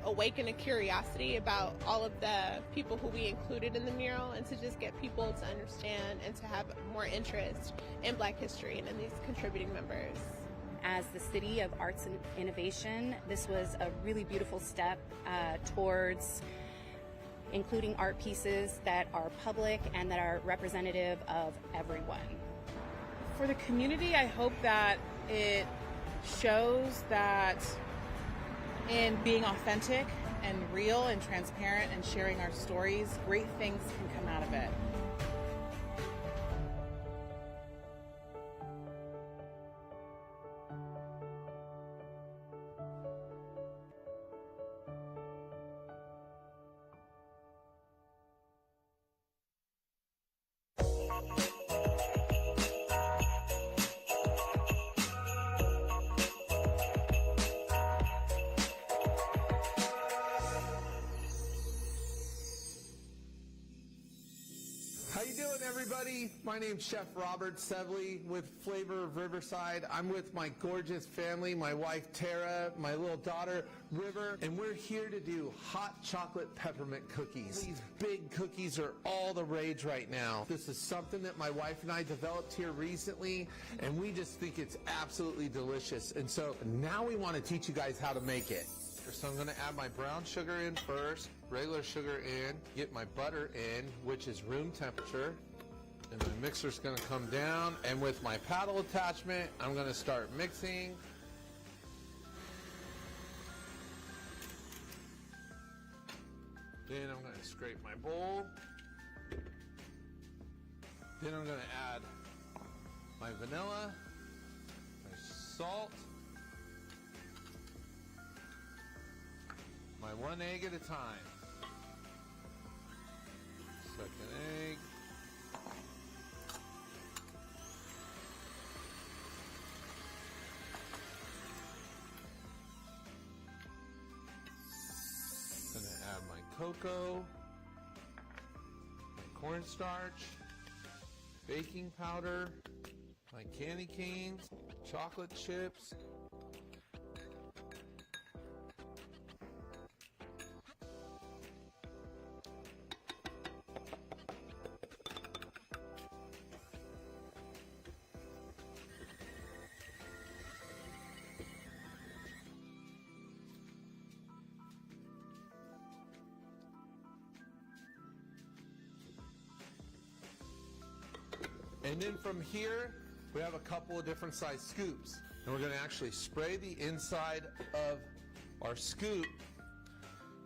awaken a curiosity about all of the people who we included in the mural, and to just get people to understand and to have more interest in Black history and in these contributing members. As the City of Arts and Innovation, this was a really beautiful step towards including art pieces that are public and that are representative of everyone. For the community, I hope that it shows that in being authentic and real and transparent and sharing our stories, great things can come out of it. How you doing, everybody? My name's Chef Robert Sevely with Flavor of Riverside. I'm with my gorgeous family, my wife Tara, my little daughter River, and we're here to do hot chocolate peppermint cookies. These big cookies are all the rage right now. This is something that my wife and I developed here recently, and we just think it's absolutely delicious. And so now we want to teach you guys how to make it. So I'm going to add my brown sugar in first, regular sugar in, get my butter in, which is room temperature, and my mixer's going to come down, and with my paddle attachment, I'm going to start mixing. Then I'm going to scrape my bowl. Then I'm going to add my vanilla, my salt, my 1 egg at a time. Second egg. Gonna add my cocoa, my cornstarch, baking powder, my candy canes, chocolate chips, and then from here, we have a couple of different size scoops. And we're going to actually spray the inside of our scoop,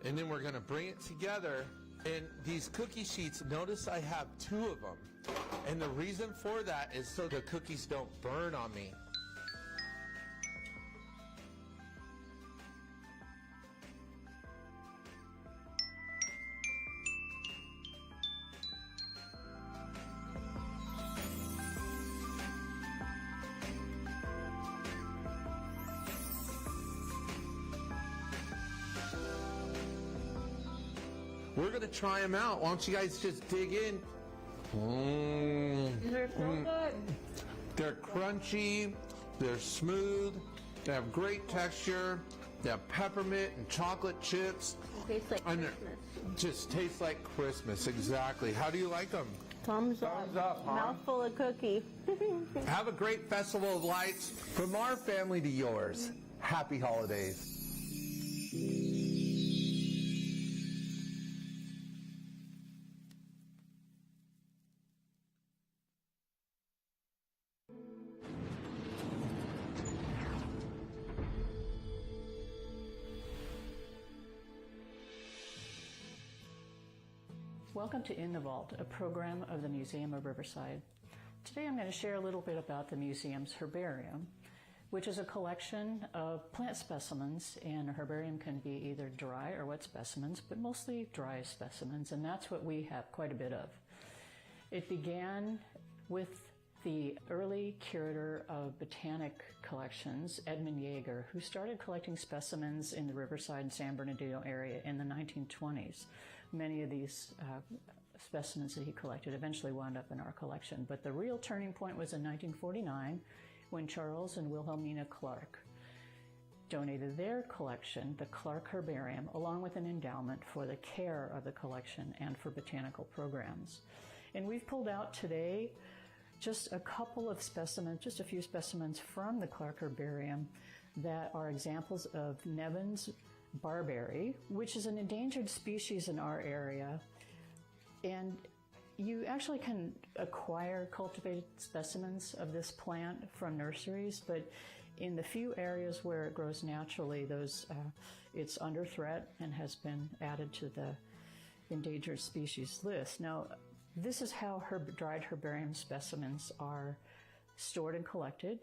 and then we're going to bring it together. And these cookie sheets, notice I have 2 of them. And the reason for that is so the cookies don't burn on me. We're going to try them out. Why don't you guys just dig in? They're so good. They're crunchy. They're smooth. They have great texture. They have peppermint and chocolate chips. Tastes like And Christmas. just tastes like Christmas. Exactly. How do you like them? Thumbs up. Mouthful of cookie. Have a great Festival of Lights. From our family to yours, happy holidays. Welcome to In the Vault, a program of the Museum of Riverside. Today I'm going to share a little bit about the museum's herbarium, which is a collection of plant specimens, and a herbarium can be either dry or wet specimens, but mostly dry specimens, and that's what we have quite a bit of. It began with the early curator of botanic collections, Edmund Yeager, who started collecting specimens in the Riverside and San Bernardino area in the 1920s. Many of these specimens that he collected eventually wound up in our collection, but the real turning point was in 1949 when Charles and Wilhelmina Clark donated their collection, the Clark Herbarium, along with an endowment for the care of the collection and for botanical programs. And we've pulled out today just a couple of specimens, just a few specimens from the Clark Herbarium that are examples of Nevins barberry, which is an endangered species in our area. And you actually can acquire cultivated specimens of this plant from nurseries, but in the few areas where it grows naturally, it's under threat and has been added to the endangered species list. Now, this is how dried herbarium specimens are stored and collected.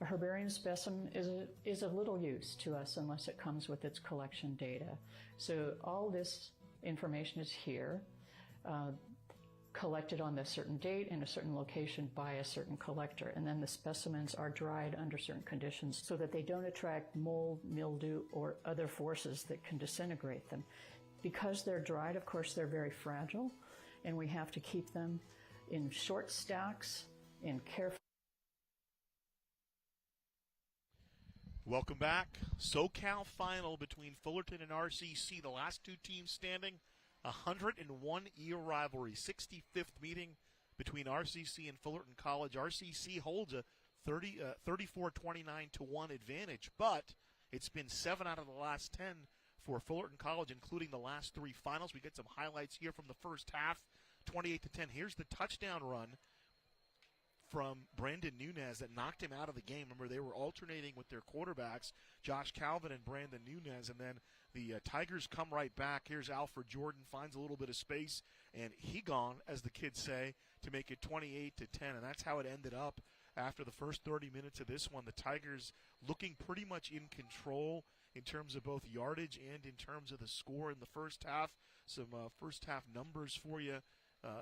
A herbarium specimen is of little use to us unless it comes with its collection data. So all this information is here, collected on a certain date in a certain location by a certain collector. And then the specimens are dried under certain conditions so that they don't attract mold, mildew, or other forces that can disintegrate them. Because they're dried, of course, they're very fragile, and we have to keep them in short stacks in careful. Welcome back. SoCal final between Fullerton and RCC. The last two teams standing. 101-year rivalry, 65th meeting between RCC and Fullerton College. RCC holds a 34-29-1 advantage, but it's been 7 out of the last 10 for Fullerton College, including the last 3 finals. We get some highlights here from the first half, 28-10. Here's the touchdown run from Brandon Nunez that knocked him out of the game. Remember, they were alternating with their quarterbacks, Josh Calvin and Brandon Nunez, and then the Tigers come right back. Here's Alfred Jordan, finds a little bit of space, and he gone, as the kids say, to make it 28-10, and that's how it ended up after the first 30 minutes of this one. The Tigers looking pretty much in control in terms of both yardage and in terms of the score in the first half. Some first half numbers for you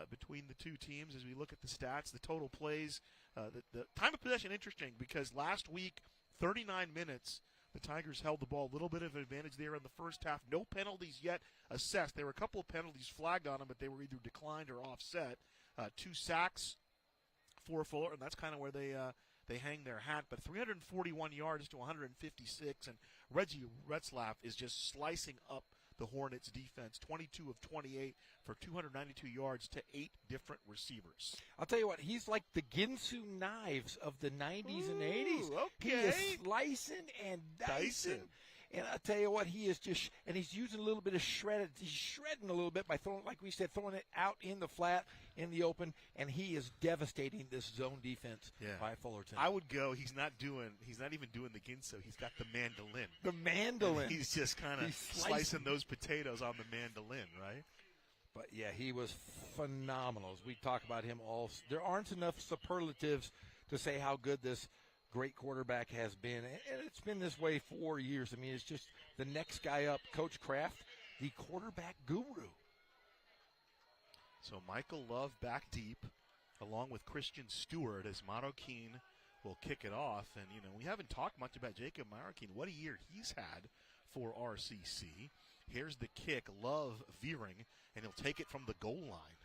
between the two teams as we look at the stats, the total plays. The time of possession interesting because last week, 39 minutes, the Tigers held the ball. A little bit of an advantage there in the first half. No penalties yet assessed. There were a couple of penalties flagged on them, but they were either declined or offset. 2 sacks for Fuller, and that's kind of where they hang their hat. But 341 yards to 156, and Reggie Retzlaff is just slicing up the Hornets defense, 22 of 28 for 292 yards to 8 different receivers. I'll tell you what, he's like the Ginsu Knives of the 90s and 80s. Okay. He is slicing and dicing. And I'll tell you what, he is just, and he's using a little bit of shredded. He's shredding a little bit by throwing, like we said, throwing it out in the flat, in the open, and he is devastating this zone defense by Fullerton. I would go, he's not even doing the Ginsu. He's got the mandolin. The mandolin. And he's just kind of slicing those potatoes on the mandolin, right? But, yeah, he was phenomenal. As we talk about him all, there aren't enough superlatives to say how good this great quarterback has been, and it's been this way for years. I mean, it's just the next guy up, Coach Kraft, the quarterback guru. So Michael Love back deep, along with Christian Stewart, as Marroquin will kick it off. And, you know, we haven't talked much about Jacob Marroquin. What a year he's had for RCC. Here's the kick, Love veering, and he'll take it from the goal line.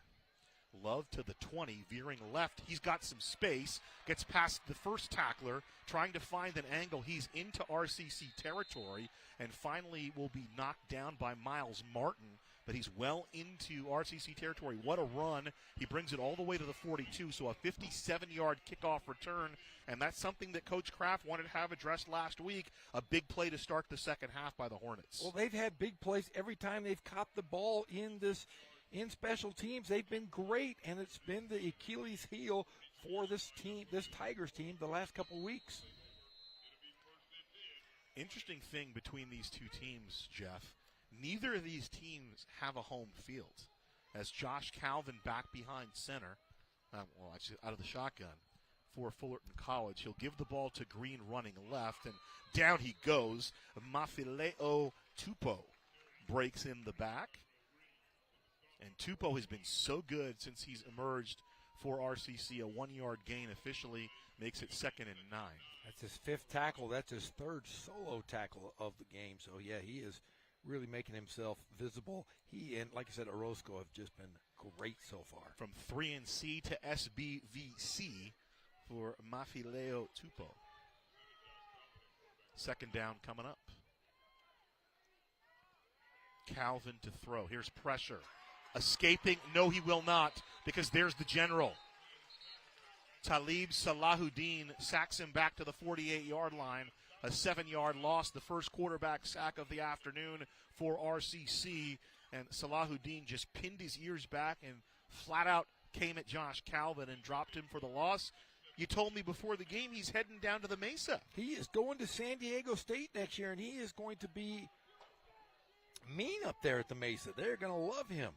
Love to the 20, veering left. He's got some space, gets past the first tackler, trying to find an angle. He's into RCC territory, and finally will be knocked down by Miles Martin, but he's well into RCC territory. What a run. He brings it all the way to the 42, so a 57-yard kickoff return, and that's something that Coach Kraft wanted to have addressed last week, a big play to start the second half by the Hornets. Well, they've had big plays every time they've caught the ball in special teams. They've been great, and it's been the Achilles heel for this team, this Tigers team, the last couple weeks. Interesting thing between these two teams, Jeff, neither of these teams have a home field. As Josh Calvin back behind center, actually out of the shotgun for Fullerton College, he'll give the ball to Green running left, and down he goes. Mafileo Tupo breaks in the back. And Tupo has been so good since he's emerged for RCC. A 1-yard gain officially makes it 2nd and 9. That's his 5th tackle. That's his 3rd solo tackle of the game. So, yeah, he is really making himself visible. He and, like I said, Orozco have just been great so far. From 3NC to SBVC for Mafileo Tupou. Second down coming up. Calvin to throw. Here's pressure. Escaping. No, he will not, because there's the general. Talib Salahuddin sacks him back to the 48-yard line. A 7-yard loss, the first quarterback sack of the afternoon for RCC. And Salahuddin just pinned his ears back and flat out came at Josh Calvin and dropped him for the loss. You told me before the game he's heading down to the Mesa. He is going to San Diego State next year, and he is going to be mean up there at the Mesa. They're going to love him.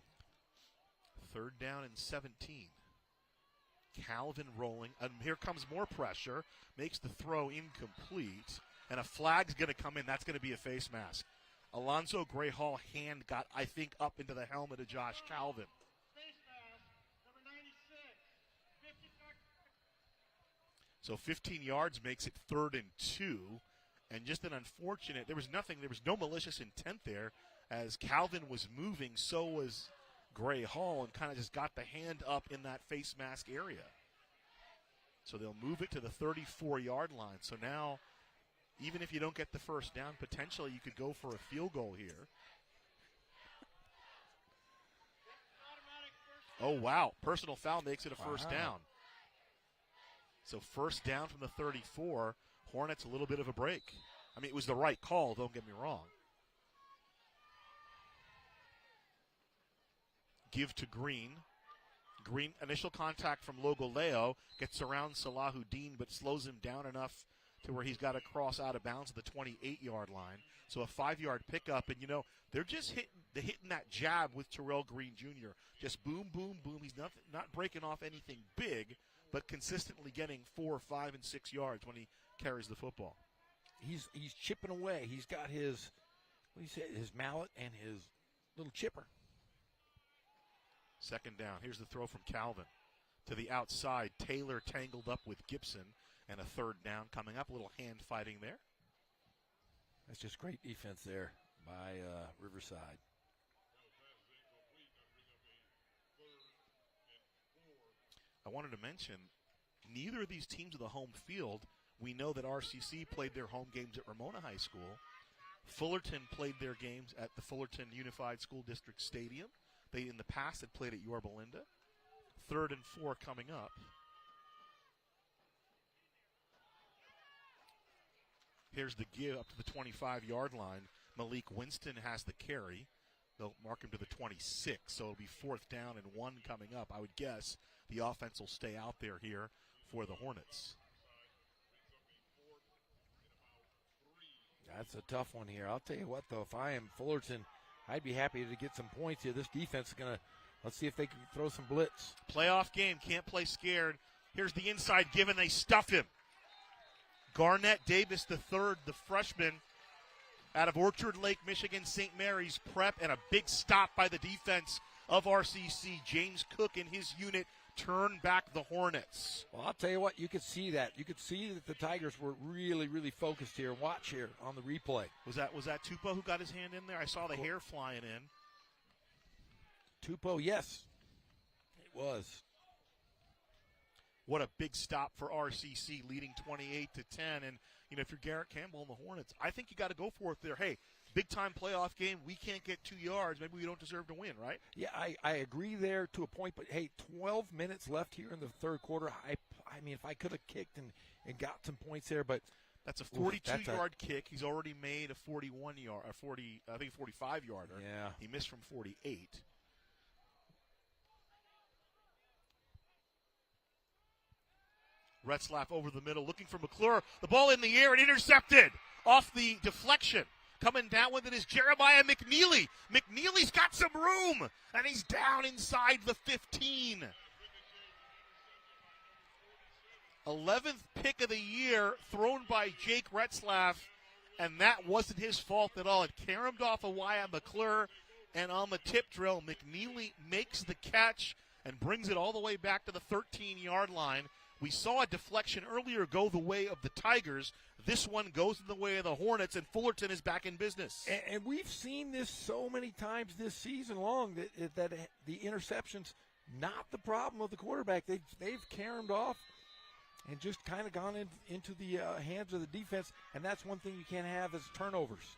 Third down and 17. Calvin rolling, and here comes more pressure. Makes the throw incomplete, and a flag's going to come in. That's going to be a face mask. Alonzo Grayhall hand got, I think, up into the helmet of Josh Calvin. So 15 yards makes it 3rd and 2, and just an unfortunate, there was no malicious intent there. As Calvin was moving, so was Grayhall, and kind of just got the hand up in that face mask area. So they'll move it to the 34-yard line. So now, even if you don't get the first down, potentially you could go for a field goal here. Oh, wow. Personal foul makes it a first down. So first down from the 34. Hornets a little bit of a break. I mean, it was the right call, don't get me wrong. Give to Green. Green, initial contact from Logoleo, gets around Salahuddin, but slows him down enough to where he's got to cross out of bounds at the 28-yard line. So a 5-yard pickup, and, they're just hitting that jab with Terrell Green Jr. Just boom, boom, boom. He's not breaking off anything big, but consistently getting 4, 5, and 6 yards when he carries the football. He's chipping away. He's got his mallet and his little chipper. Second down. Here's the throw from Calvin to the outside. Taylor tangled up with Gibson, and a third down coming up. A little hand fighting there. That's just great defense there by Riverside. I wanted to mention, neither of these teams are the home field. We know that RCC played their home games at Ramona High School. Fullerton played their games at the Fullerton Unified School District Stadium. They, in the past, had played at Yorba Linda. 3rd and 4 coming up. Here's the give up to the 25-yard line. Malik Winston has the carry. They'll mark him to the 26, so it'll be 4th down and 1 coming up. I would guess the offense will stay out there here for the Hornets. That's a tough one here. I'll tell you what, though, if I am Fullerton, I'd be happy to get some points here. This defense is going to, let's see if they can throw some blitz. Playoff game, can't play scared. Here's the inside give, and they stuff him. Garnett Davis III, the freshman out of Orchard Lake, Michigan, St. Mary's Prep, and a big stop by the defense of RCC. James Cook and his unit turn back the Hornets. Well, I'll tell you what, you could see that. You could see that the Tigers were really, really focused here. Watch here on the replay. Was that Tupou who got his hand in there? I saw the hair flying in. Tupou, yes. It was. What a big stop for RCC, leading 28-10. And, if you're Garrett Campbell and the Hornets, I think you got to go for it there. Hey, big-time playoff game. We can't get 2 yards. Maybe we don't deserve to win, right? Yeah, I agree there to a point. But, hey, 12 minutes left here in the third quarter. I mean, if I could have kicked and got some points there, but that's a 42-yard kick. He's already made a 41-yard, I think 45-yarder. Yeah. He missed from 48. Retzlaff over the middle, looking for McClure. The ball in the air and intercepted off the deflection. Coming down with it is Jeremiah McNeely. McNeely's got some room, and he's down inside the 15. 11th pick of the year thrown by Jake Retzlaff, and that wasn't his fault at all. It caromed off of Wyatt McClure, and on the tip drill, McNeely makes the catch and brings it all the way back to the 13-yard line. We saw a deflection earlier go the way of the Tigers. This one goes in the way of the Hornets, and Fullerton is back in business. And we've seen this so many times this season long that the interception's not the problem of the quarterback. They've caromed off and just kind of gone into the hands of the defense, and that's one thing you can't have is turnovers.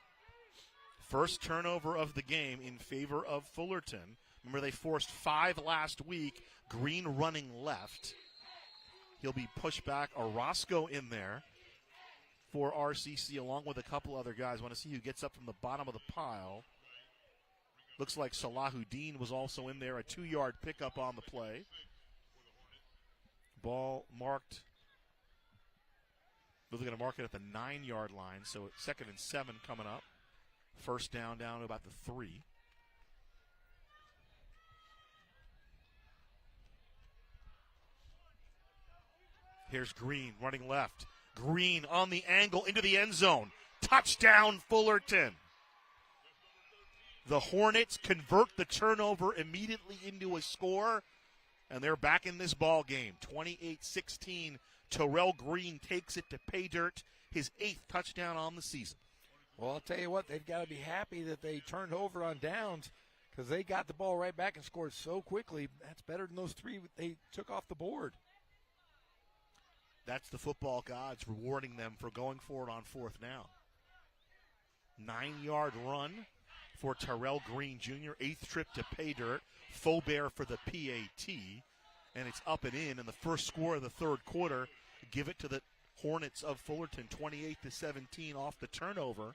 First turnover of the game in favor of Fullerton. Remember, they forced 5 last week. Green running left. He'll be pushed back. Orozco in there for RCC, along with a couple other guys. Want to see who gets up from the bottom of the pile. Looks like Salahuddin was also in there. A 2-yard pickup on the play. Ball marked. They're going to mark it at the 9-yard line, so it's 2nd and 7 coming up. First down to about the 3. Here's Green running left. Green on the angle into the end zone. Touchdown, Fullerton. The Hornets convert the turnover immediately into a score, and they're back in this ball game. 28-16. Terrell Green takes it to pay dirt, his 8th touchdown on the season. Well, I'll tell you what, they've got to be happy that they turned over on downs because they got the ball right back and scored so quickly. That's better than those 3 they took off the board. That's the football gods rewarding them for going for it on 4th down. 9-yard run for Terrell Green Jr., 8th trip to pay dirt. Faubert for the PAT, and it's up and in. And the first score of the 3rd quarter, give it to the Hornets of Fullerton, 28-17 off the turnover.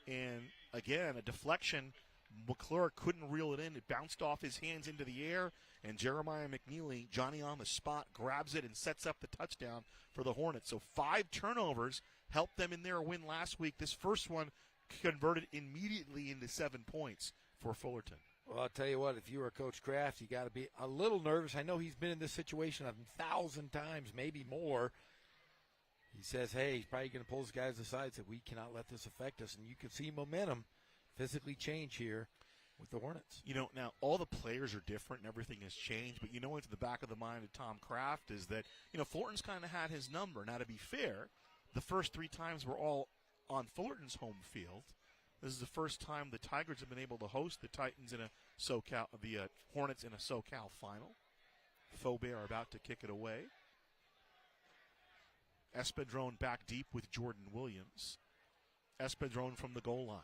And again, a deflection. McClure couldn't reel it in. It bounced off his hands into the air, and Jeremiah McNeely, Johnny on the spot, grabs it and sets up the touchdown for the Hornets. So 5 turnovers helped them in their win last week. This first one converted immediately into 7 points for Fullerton. Well, I'll tell you what, if you were Coach Kraft, you got to be a little nervous. I know he's been in this situation 1,000 times, maybe more. He says, hey, he's probably going to pull his guys aside and say, we cannot let this affect us. And you can see momentum physically change here with the Hornets. You know, now all the players are different and everything has changed, but you know into the back of the mind of Tom Kraft is that, you know, Fullerton's kind of had his number. Now, to be fair, the first 3 times were all on Fullerton's home field. This is the first time the Tigers have been able to host the Titans in a the Hornets in a SoCal final. Faubert are about to kick it away. Espadrone back deep with Jordan Williams. Espadrone from the goal line.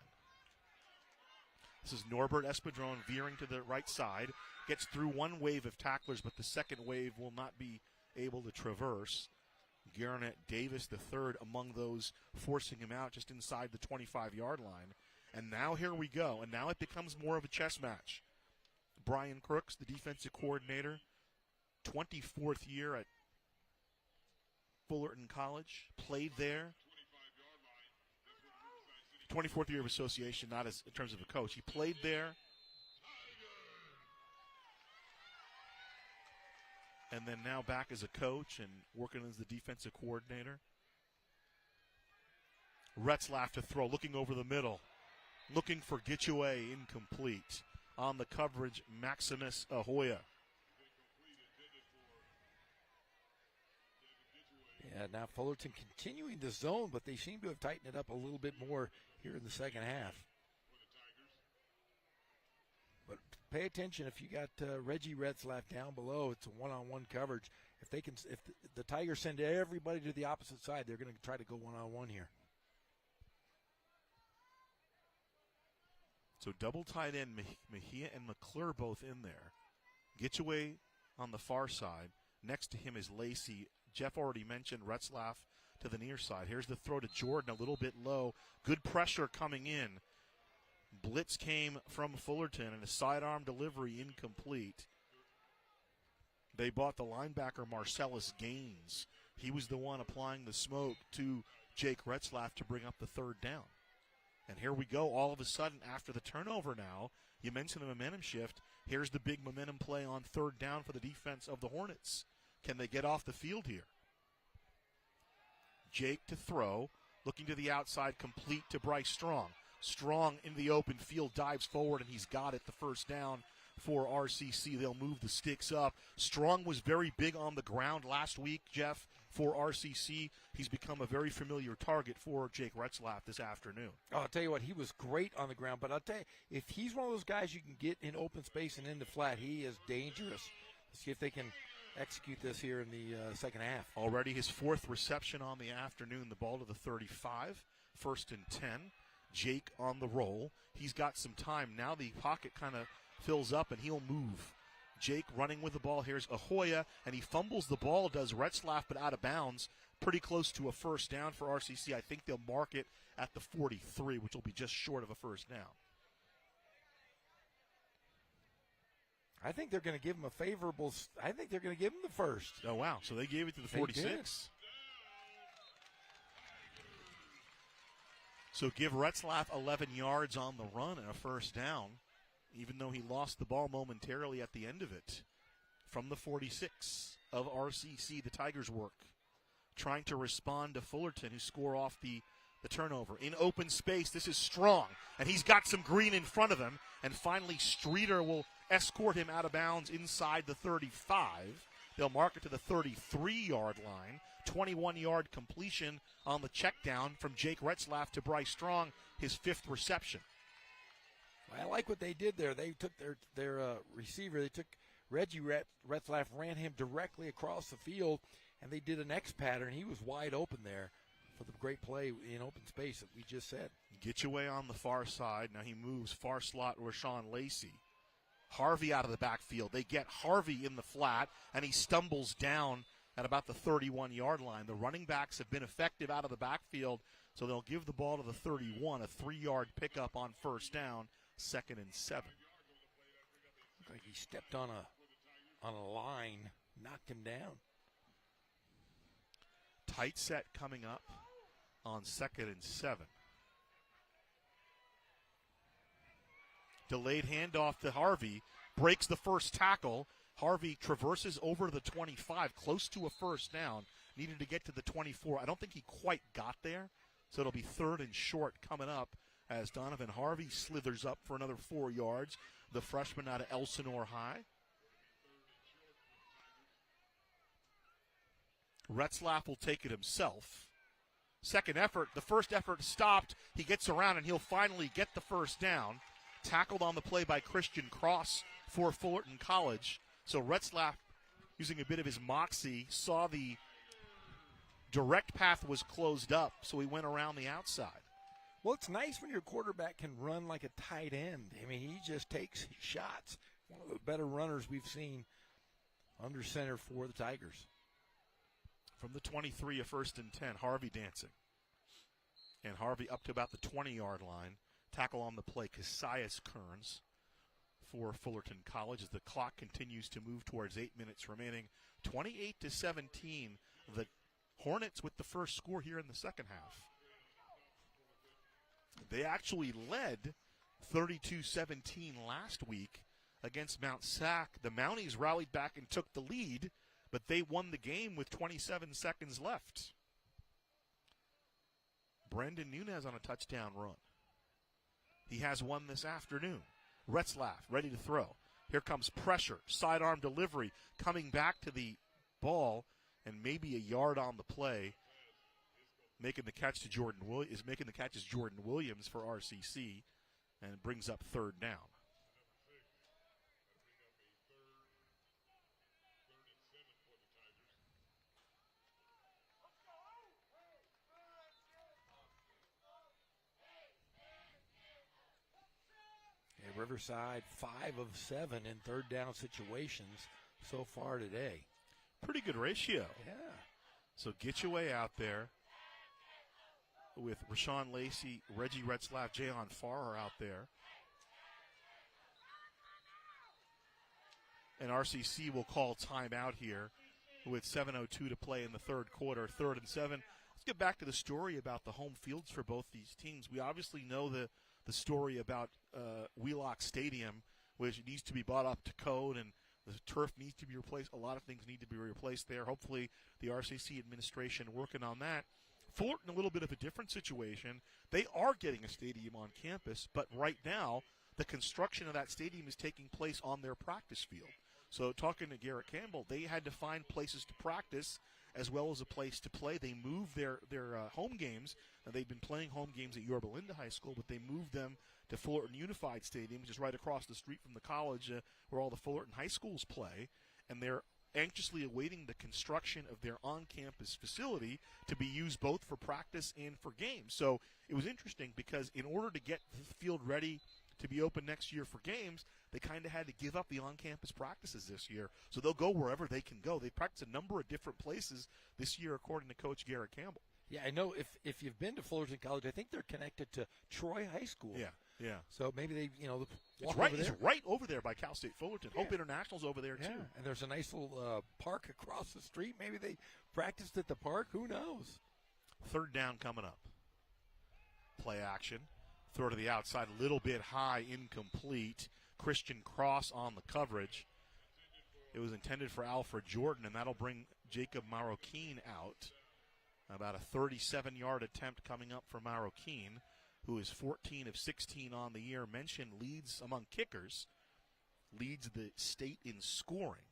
This is Norbert Espadrone veering to the right side. Gets through one wave of tacklers, but the second wave will not be able to traverse. Garnett Davis, the third among those forcing him out just inside the 25-yard line. And now here we go. And now it becomes more of a chess match. Brian Crooks, the defensive coordinator, 24th year at Fullerton College, played there. 24th year of association, not as in terms of a coach. He played there. And then now back as a coach and working as the defensive coordinator. Retzlaff to throw, looking over the middle. Looking for Gitcheway, incomplete. On the coverage, Maximus Ahoya. Yeah, now Fullerton continuing the zone, but they seem to have tightened it up a little bit more here in the second half. But pay attention if you got Reggie Retzlaff down below. It's a one-on-one coverage. If the Tigers send everybody to the opposite side, they're going to try to go one-on-one here. So double tight end, Mejia and McClure both in there. Gitcheway on the far side. Next to him is Lacey. Jeff already mentioned Retzlaff to the near side. Here's the throw to Jordan, a little bit low. Good pressure coming in. Blitz came from Fullerton, and a sidearm delivery incomplete. They bought the linebacker Marcellus Gaines. He was the one applying the smoke to Jake Retzlaff to bring up the 3rd down. And here we go, all of a sudden, after the turnover now, you mentioned the momentum shift. Here's the big momentum play on 3rd down for the defense of the Hornets. Can they get off the field here? Jake to throw, looking to the outside, complete to Bryce Strong. Strong in the open field, dives forward, and he's got it, the first down for RCC. They'll move the sticks up. Strong was very big on the ground last week, Jeff, for RCC. He's become a very familiar target for Jake Retzlaff this afternoon. Oh, I'll tell you what, he was great on the ground, but I'll tell you, if he's one of those guys you can get in open space and in the flat, he is dangerous. Let's see if they can execute this here in the second half. Already his 4th reception on the afternoon, the ball to the 35, 1st and 10. Jake on the roll. He's got some time. Now the pocket kind of fills up, and he'll move. Jake running with the ball. Here's Ahoya, and he fumbles the ball, does Retzlaff, but out of bounds. Pretty close to a first down for RCC. I think they'll mark it at the 43, which will be just short of a first down. I think they're going to give him a favorable. I think they're going to give him the first. Oh, wow. So they gave it to the 46. So give Retzlaff 11 yards on the run and a first down, even though he lost the ball momentarily at the end of it. From the 46 of RCC, the Tigers work, trying to respond to Fullerton, who score off the turnover. In open space, this is Strong, and he's got some green in front of him, and finally Streeter will escort him out of bounds inside the 35. They'll mark it to the 33-yard line. 21-yard completion on the check down from Jake Retzlaff to Bryce Strong, his 5th reception. I like what they did there. They took their receiver. They took Reggie Retzlaff, ran him directly across the field, and they did an X pattern. He was wide open there for the great play in open space that we just said. Get you away on the far side. Now he moves far slot Rashawn Lacey. Harvey out of the backfield. They get Harvey in the flat, and he stumbles down at about the 31-yard line. The running backs have been effective out of the backfield, so they'll give the ball to the 31, a 3-yard pickup on first down, 2nd and 7. Looked like he stepped on a line, knocked him down. Tight set coming up on 2nd and 7. Delayed handoff to Harvey, breaks the first tackle. Harvey traverses over the 25, close to a first down. Needed to get to the 24. I don't think he quite got there, so it'll be 3rd and short coming up as Donovan Harvey slithers up for another 4 yards. The freshman out of Elsinore High. Retzlaff will take it himself. Second effort. The first effort stopped. He gets around, and he'll finally get the first down. Tackled on the play by Christian Cross for Fullerton College. So Retzlaff, using a bit of his moxie, saw the direct path was closed up, so he went around the outside. Well, it's nice when your quarterback can run like a tight end. I mean, he just takes shots. One of the better runners we've seen under center for the Tigers. From the 23, a 1st and 10, Harvey dancing. And Harvey up to about the 20-yard line. Tackle on the play, Cassius Kearns for Fullerton College as the clock continues to move towards 8 minutes remaining. 28-17, the Hornets with the first score here in the second half. They actually led 32-17 last week against Mount Sac. The Mounties rallied back and took the lead, but they won the game with 27 seconds left. Brendan Nunez on a touchdown run. He has one this afternoon. Retzlaff ready to throw. Here comes pressure. Sidearm delivery. Coming back to the ball and maybe a yard on the play. Making the catch is Jordan Williams for RCC, and it brings up 3rd down. Riverside 5 of 7 in 3rd down situations so far today. Pretty good ratio. Yeah. So get your way out there with Rashawn Lacey, Reggie Retzlaff, Jayon Farr are out there. And RCC will call timeout here with 7:02 to play in the 3rd quarter, 3rd and 7. Let's get back to the story about the home fields for both these teams. We obviously know the story about Wheelock Stadium, which needs to be brought up to code, and the turf needs to be replaced. A lot of things need to be replaced there. Hopefully the RCC administration working on that. Fullerton, a little bit of a different situation. They are getting a stadium on campus, but right now the construction of that stadium is taking place on their practice field. So talking to Garrett Campbell, they had to find places to practice as well as a place to play. They moved their home games. Now, they've been playing home games at Yorba Linda High School, but they moved them to Fullerton Unified Stadium, which is right across the street from the college where all the Fullerton high schools play. And they're anxiously awaiting the construction of their on-campus facility to be used both for practice and for games. So it was interesting because in order to get the field ready to be open next year for games, they kind of had to give up the on-campus practices this year. So they'll go wherever they can go. They practice a number of different places this year, according to Coach Garrett Campbell. Yeah, I know if you've been to Fullerton College, I think they're connected to Troy High School. Yeah. So maybe they, It's right over there by Cal State Fullerton. Hope International's over there, too. And there's a nice little park across the street. Maybe they practiced at the park. Who knows? Third down coming up. Play action. Throw to the outside, a little bit high, incomplete. Christian Cross on the coverage. It was intended for Alfred Jordan, and that'll bring Jacob Marroquin out. About a 37-yard attempt coming up for Marroquin, who is 14 of 16 on the year. Mentioned leads among kickers, leads the state in scoring.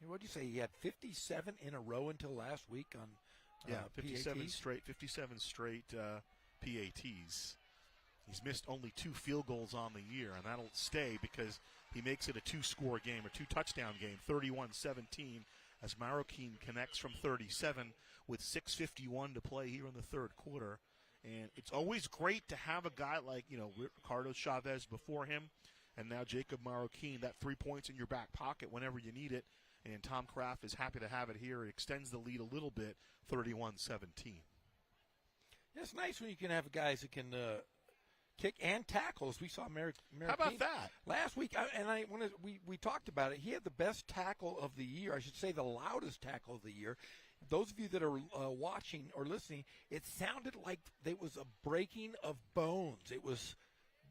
What did you say? He had 57 in a row until last week on 57 PATs? straight PATs. He's missed only 2 field goals on the year, and that'll stay because he makes it a 2-score game, or 2-touchdown game, 31-17, as Marroquin connects from 37 with 6:51 to play here in the third quarter. And it's always great to have a guy like, Ricardo Chavez before him, and now Jacob Marroquin, that 3 points in your back pocket whenever you need it. And Tom Kraft is happy to have it here. It extends the lead a little bit, 31-17. It's nice when you can have guys that can kick and tackle, as we saw Marroquin. How about that? Last week, we talked about it. He had the best tackle of the year. I should say the loudest tackle of the year. Those of you that are watching or listening, it sounded like there was a breaking of bones. It was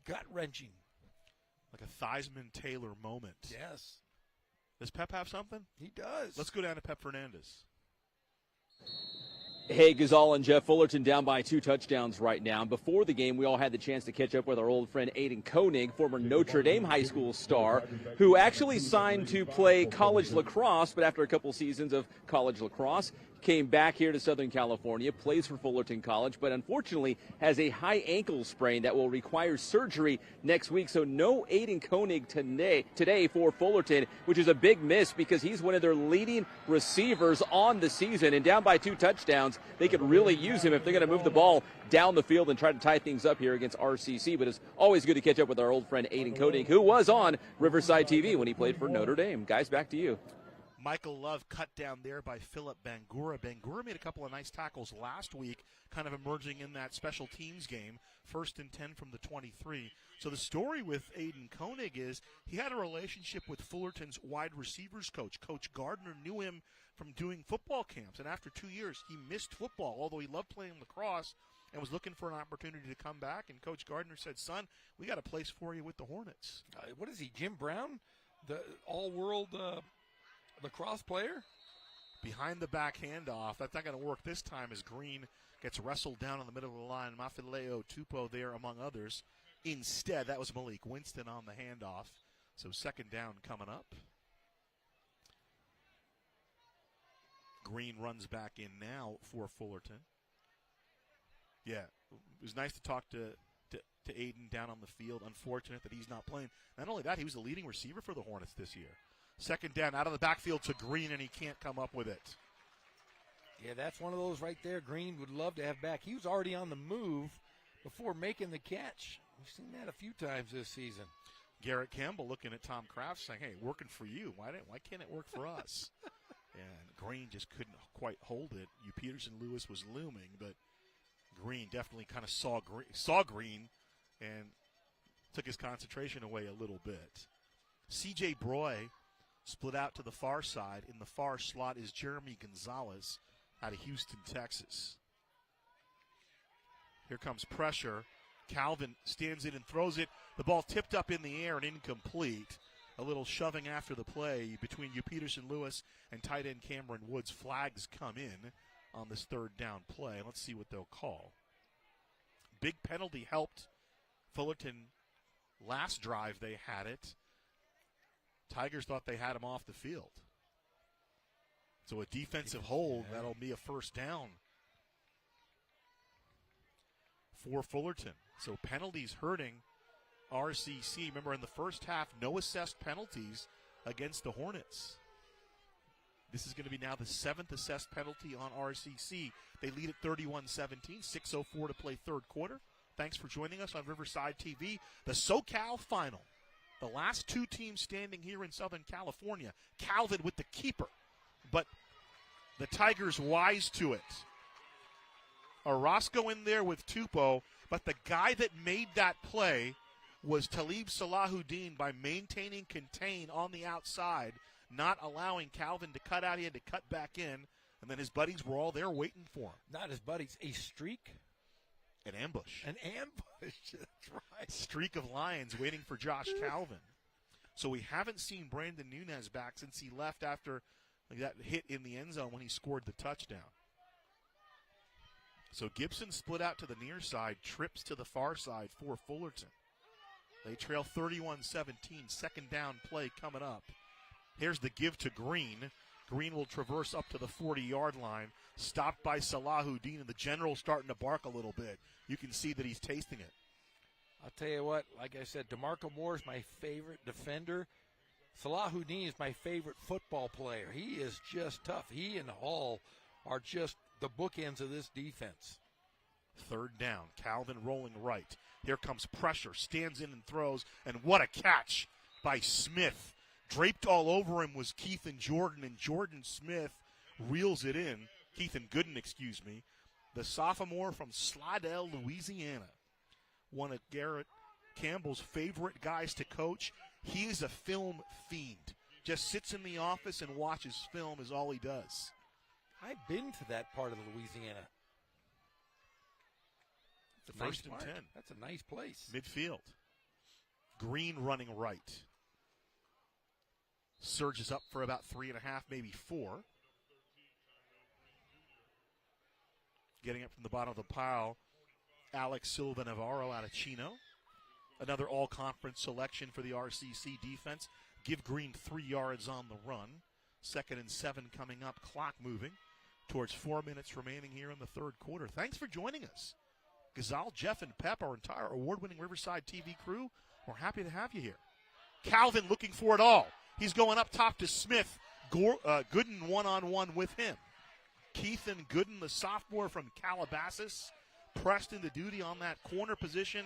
gut-wrenching. Like a Theismann-Taylor moment. Yes. Does Pep have something? He does. Let's go down to Pep Fernandez. Hey, Gazal and Jeff Fullerton down by 2 touchdowns right now. Before the game, we all had the chance to catch up with our old friend Aiden Koenig, former Notre Dame high school star, who actually signed to play college lacrosse, but after a couple seasons of college lacrosse, came back here to Southern California, plays for Fullerton College, but unfortunately has a high ankle sprain that will require surgery next week. So no Aiden Koenig today for Fullerton, which is a big miss because he's one of their leading receivers on the season. And down by 2 touchdowns, they could really use him if they're going to move the ball down the field and try to tie things up here against RCC. But it's always good to catch up with our old friend Aiden Koenig, who was on Riverside TV when he played for Notre Dame. Guys, back to you. Michael Love cut down there by Philip Bangura. Bangura made a couple of nice tackles last week, kind of emerging in that special teams game, 1st and 10 from the 23. So the story with Aiden Koenig is he had a relationship with Fullerton's wide receivers coach. Coach Gardner knew him from doing football camps, and after 2 years, he missed football, although he loved playing lacrosse and was looking for an opportunity to come back. And Coach Gardner said, son, we got a place for you with the Hornets. What is he, Jim Brown, the all-world lacrosse player? Behind the back handoff. That's not going to work this time as Green gets wrestled down in the middle of the line. Mafileo Tupou there among others. Instead, that was Malik Winston on the handoff. So second down coming up. Green runs back in now for Fullerton. Yeah, it was nice to talk to Aiden down on the field. Unfortunate that he's not playing. Not only that, he was the leading receiver for the Hornets this year. Second down out of the backfield to Green, and he can't come up with it. Yeah, that's one of those right there Green would love to have back. He was already on the move before making the catch. We've seen that a few times this season. Garrett Campbell looking at Tom Kraft saying, hey, working for you. Why can't it work for us? And Green just couldn't quite hold it. Peterson Lewis was looming, but Green definitely kind of saw Green and took his concentration away a little bit. C.J. Broy split out to the far side. In the far slot is Jeremy Gonzalez out of Houston, Texas. Here comes pressure. Calvin stands in and throws it. The ball tipped up in the air and incomplete. A little shoving after the play between Peterson Lewis and tight end Cameron Woods. Flags come in on this third down play. Let's see what they'll call. Big penalty helped Fullerton last drive they had it. Tigers thought they had him off the field. So a defensive hold, that'll be a first down for Fullerton. So penalties hurting RCC. Remember, in the first half, no assessed penalties against the Hornets. This is going to be now the 7th assessed penalty on RCC. They lead at 31-17, 6:04 to play third quarter. Thanks for joining us on Riverside TV. The SoCal Final. The last two teams standing here in Southern California. Calvin with the keeper, but the Tigers wise to it. Orozco in there with Tupou, but the guy that made that play was Talib Salahuddin by maintaining contain on the outside, not allowing Calvin to cut out. He had to cut back in, and then his buddies were all there waiting for him. Not his buddies, a streak. An ambush. An ambush, that's right. Streak of Lions waiting for Josh Calvin. So we haven't seen Brandon Nunez back since he left after that hit in the end zone when he scored the touchdown. So Gibson split out to the near side, trips to the far side for Fullerton. They trail 31-17, second down play coming up. Here's the give to Green. Green will traverse up to the 40-yard line, stopped by Salahuddin, and the general's starting to bark a little bit. You can see that he's tasting it. I'll tell you what, like I said, DeMarco Moore is my favorite defender. Salahuddin is my favorite football player. He is just tough. He and Hall are just the bookends of this defense. Third down, Calvin rolling right. Here comes pressure, stands in and throws, and what a catch by Smith. Draped all over him was Keithan Jordan, and Jordan Smith reels it in. Keithan Gooden, excuse me. The sophomore from Slidell, Louisiana. One of Garrett Campbell's favorite guys to coach. He is a film fiend. Just sits in the office and watches film is all he does. I've been to that part of Louisiana. It's a First nice and part. 10. That's a nice place. Midfield. Green running right. Surges up for about 3.5, maybe 4. Getting up from the bottom of the pile, Alex Silva Navarro out of Chino. Another all-conference selection for the RCC defense. Give Green 3 yards on the run. 2nd and 7 coming up, clock moving towards 4 minutes remaining here in the third quarter. Thanks for joining us. Gazal, Jeff, and Pep, our entire award-winning Riverside TV crew, we're happy to have you here. Calvin looking for it all. He's going up top to Smith. Gooden one-on-one with him. Keithan Gooden, the sophomore from Calabasas, pressed into duty on that corner position.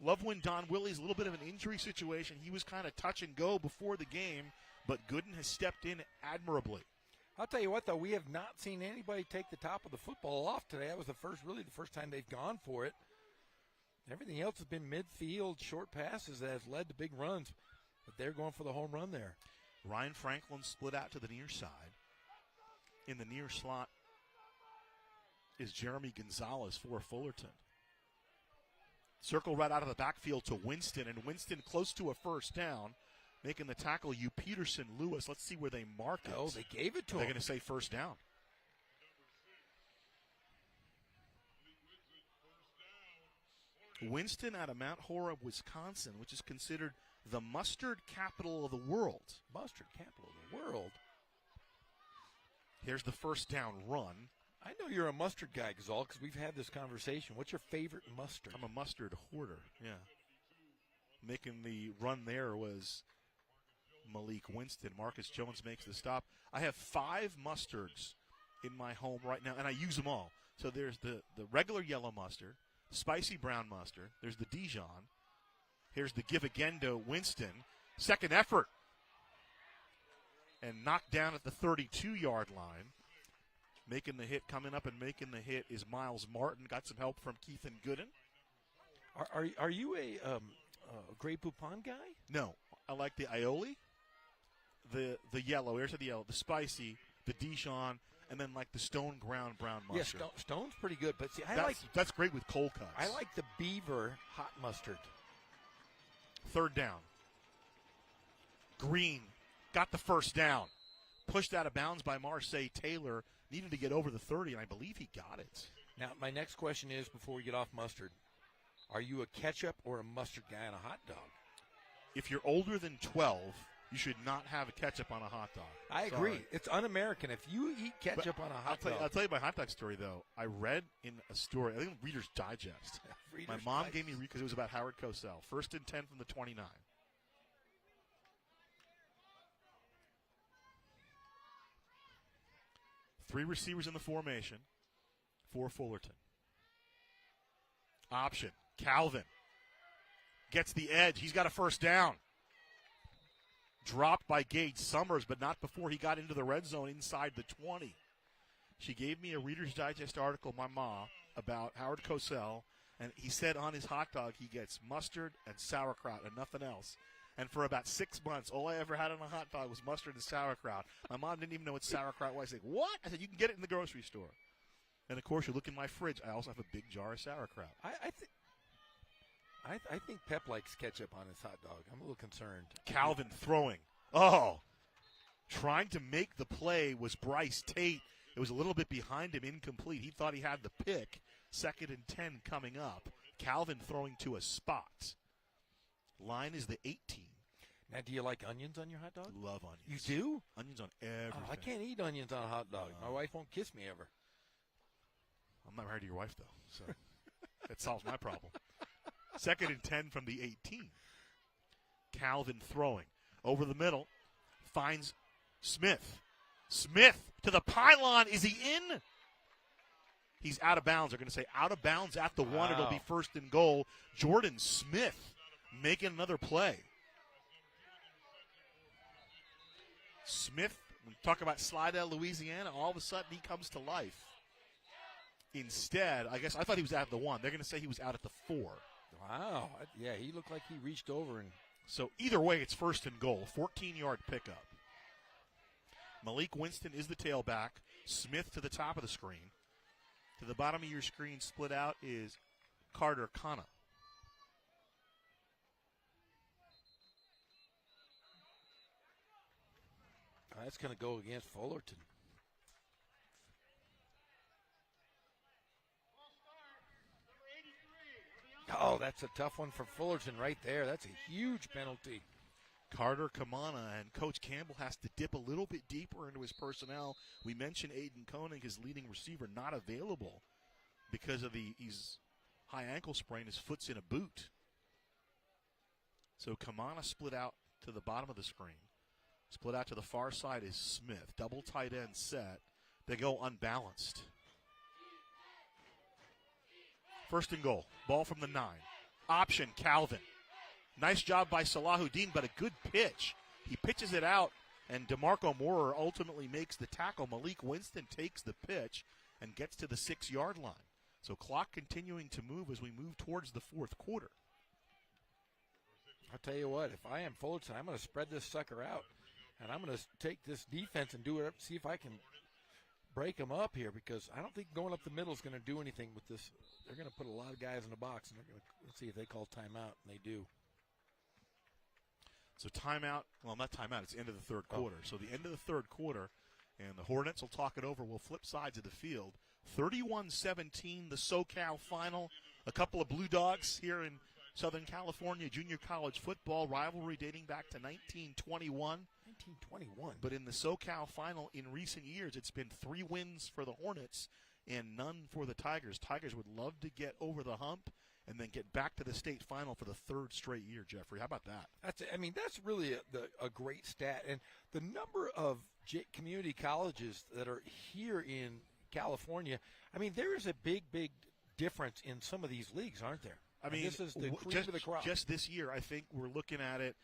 Love when Don Willie's a little bit of an injury situation. He was kind of touch and go before the game, but Gooden has stepped in admirably. I'll tell you what, though, we have not seen anybody take the top of the football off today. That was the first time they've gone for it. Everything else has been midfield, short passes that has led to big runs. But they're going for the home run there. Ryan Franklin split out to the near side. In the near slot is Jeremy Gonzalez for Fullerton. Circle right out of the backfield to Winston, and Winston close to a first down. Making the tackle, Peterson Lewis. Let's see where they mark it. Oh, they gave it to him. They're going to say first down. Winston out of Mount Horeb, Wisconsin, which is considered the mustard capital of the world. Mustard capital of the world? Here's the first down run. I know you're a mustard guy, Gazal, because we've had this conversation. What's your favorite mustard? I'm a mustard hoarder, yeah. Making the run there was Malik Winston. Marcus Jones makes the stop. I have 5 mustards in my home right now, and I use them all. So there's the regular yellow mustard, spicy brown mustard. There's the Dijon. Here's the give again to Winston. Second effort. And knocked down at the 32-yard line. Making the hit, coming up and making the hit is Miles Martin. Got some help from Keithan Gooden. Are you a Grey Poupon guy? No. I like the aioli, the yellow. Here's the yellow. The spicy, the Dijon, and then like the stone ground brown mustard. Yeah, Stone's pretty good. But see, that's great with cold cuts. I like the Beaver hot mustard. Third down. Green got the first down. Pushed out of bounds by Marseille Taylor. Needed to get over the 30, and I believe he got it. Now, my next question is, before we get off mustard, are you a ketchup or a mustard guy on a hot dog? If you're older than 12, you should not have a ketchup on a hot dog. I agree. It's un-American. If you eat ketchup on a hot dog. I'll tell you my hot dog story, though. I read in a story, I think Reader's Digest. My mom gave me, because it was about Howard Cosell, 1st and 10 from the 29. Three receivers in the formation for Fullerton. Option. Calvin gets the edge. He's got a first down. Dropped by Gage Summers, but not before he got into the red zone inside the 20. She gave me a Reader's Digest article, my mom, about Howard Cosell, and he said on his hot dog he gets mustard and sauerkraut and nothing else. And for about 6 months, all I ever had on a hot dog was mustard and sauerkraut. My mom didn't even know what sauerkraut was. I said, what? I said, you can get it in the grocery store. And, of course, you look in my fridge. I also have a big jar of sauerkraut. I think Pep likes ketchup on his hot dog. I'm a little concerned. Calvin throwing. Oh, trying to make the play was Bryce Tate. It was a little bit behind him, incomplete. He thought he had the pick. 2nd and 10 coming up. Calvin throwing to a spot. Line is the 18. Now, do you like onions on your hot dog? Love onions. You do? Onions on everything. Oh, I can't eat onions on a hot dog. My wife won't kiss me ever. I'm not married to your wife, though, so that solves my problem. 2nd and 10 from the 18. Calvin throwing. Over the middle. Finds Smith. Smith to the pylon. Is he in? He's out of bounds. They're going to say out of bounds at the 1. It'll be 1st and goal. Jordan Smith making another play. Smith, when we talk about Slidell, Louisiana, all of a sudden he comes to life. Instead, I thought he was out at the 1. They're going to say he was out at the 4. Wow. Yeah, he looked like he reached over. And So either way, it's 1st and goal. 14-yard pickup. Malik Winston is the tailback. Smith to the top of the screen. To the bottom of your screen, split out, is Carter Kana. That's going to go against Fullerton. Oh, that's a tough one for Fullerton right there. That's a huge penalty. Carter Kamana, and Coach Campbell has to dip a little bit deeper into his personnel. We mentioned Aiden Koenig, his leading receiver, not available because of his high ankle sprain. His foot's in a boot. So Kamana split out to the bottom of the screen. Split out to the far side is Smith. Double tight end set. They go unbalanced. 1st and goal. Ball from the 9. Option, Calvin. Nice job by Salahuddin, but a good pitch. He pitches it out, and DeMarco Moorer ultimately makes the tackle. Malik Winston takes the pitch and gets to the 6-yard line. So clock continuing to move as we move towards the 4th quarter. I'll tell you what, if I am Fullerton, I'm going to spread this sucker out, and I'm going to take this defense and do it, see if I can break them up here, because I don't think going up the middle is going to do anything with this. They're going to put a lot of guys in the box, and they're going to see if they call timeout, and they do. So timeout, well, not timeout, it's the end of the 3rd quarter. So the end of the 3rd quarter, and the Hornets will talk it over. We'll flip sides of the field. 31-17, the SoCal final. A couple of Blue Dogs here in Southern California junior college football rivalry dating back to 1921. 1921. But in the SoCal final in recent years, it's been 3 wins for the Hornets and none for the Tigers. Tigers would love to get over the hump and then get back to the state final for the 3rd straight year, Jeffrey. How about that? That's really a great stat. And the number of community colleges that are here in California, there is a big, big difference in some of these leagues, aren't there? This is the cream of the crop. Just this year, I think we're looking at it.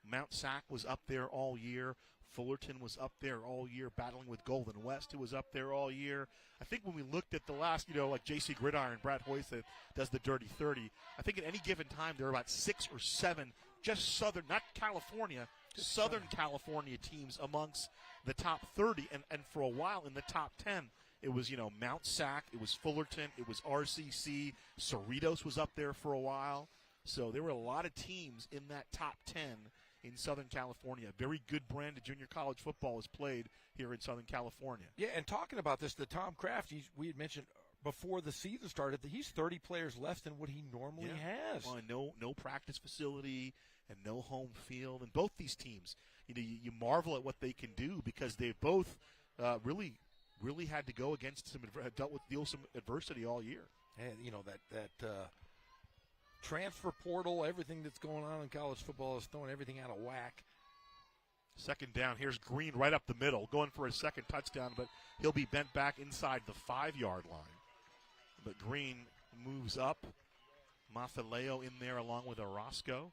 Mount Sac was up there all year. Fullerton was up there all year, battling with Golden West, who was up there all year. I think when we looked at the last, like J.C. Gridiron, Brad Hoyce that does the Dirty 30, I think at any given time there are about 6 or 7 just Southern, not California, Southern California teams amongst the top 30. And for a while in the top 10, it was, Mount Sac, it was Fullerton, it was RCC, Cerritos was up there for a while. So there were a lot of teams in that top 10 in Southern California. Very good brand of junior college football is played here in Southern California. Yeah, and talking about this, the Tom Kraft, we had mentioned before the season started that he's 30 players less than what he normally has. Well, no practice facility and no home field. And both these teams, you marvel at what they can do because they've both really had to go against dealt with some adversity all year. And that transfer portal, everything that's going on in college football is throwing everything out of whack. Second down. Here's Green right up the middle, going for his second touchdown, but he'll be bent back inside the 5-yard line. But Green moves up. Mafileo in there along with Orozco.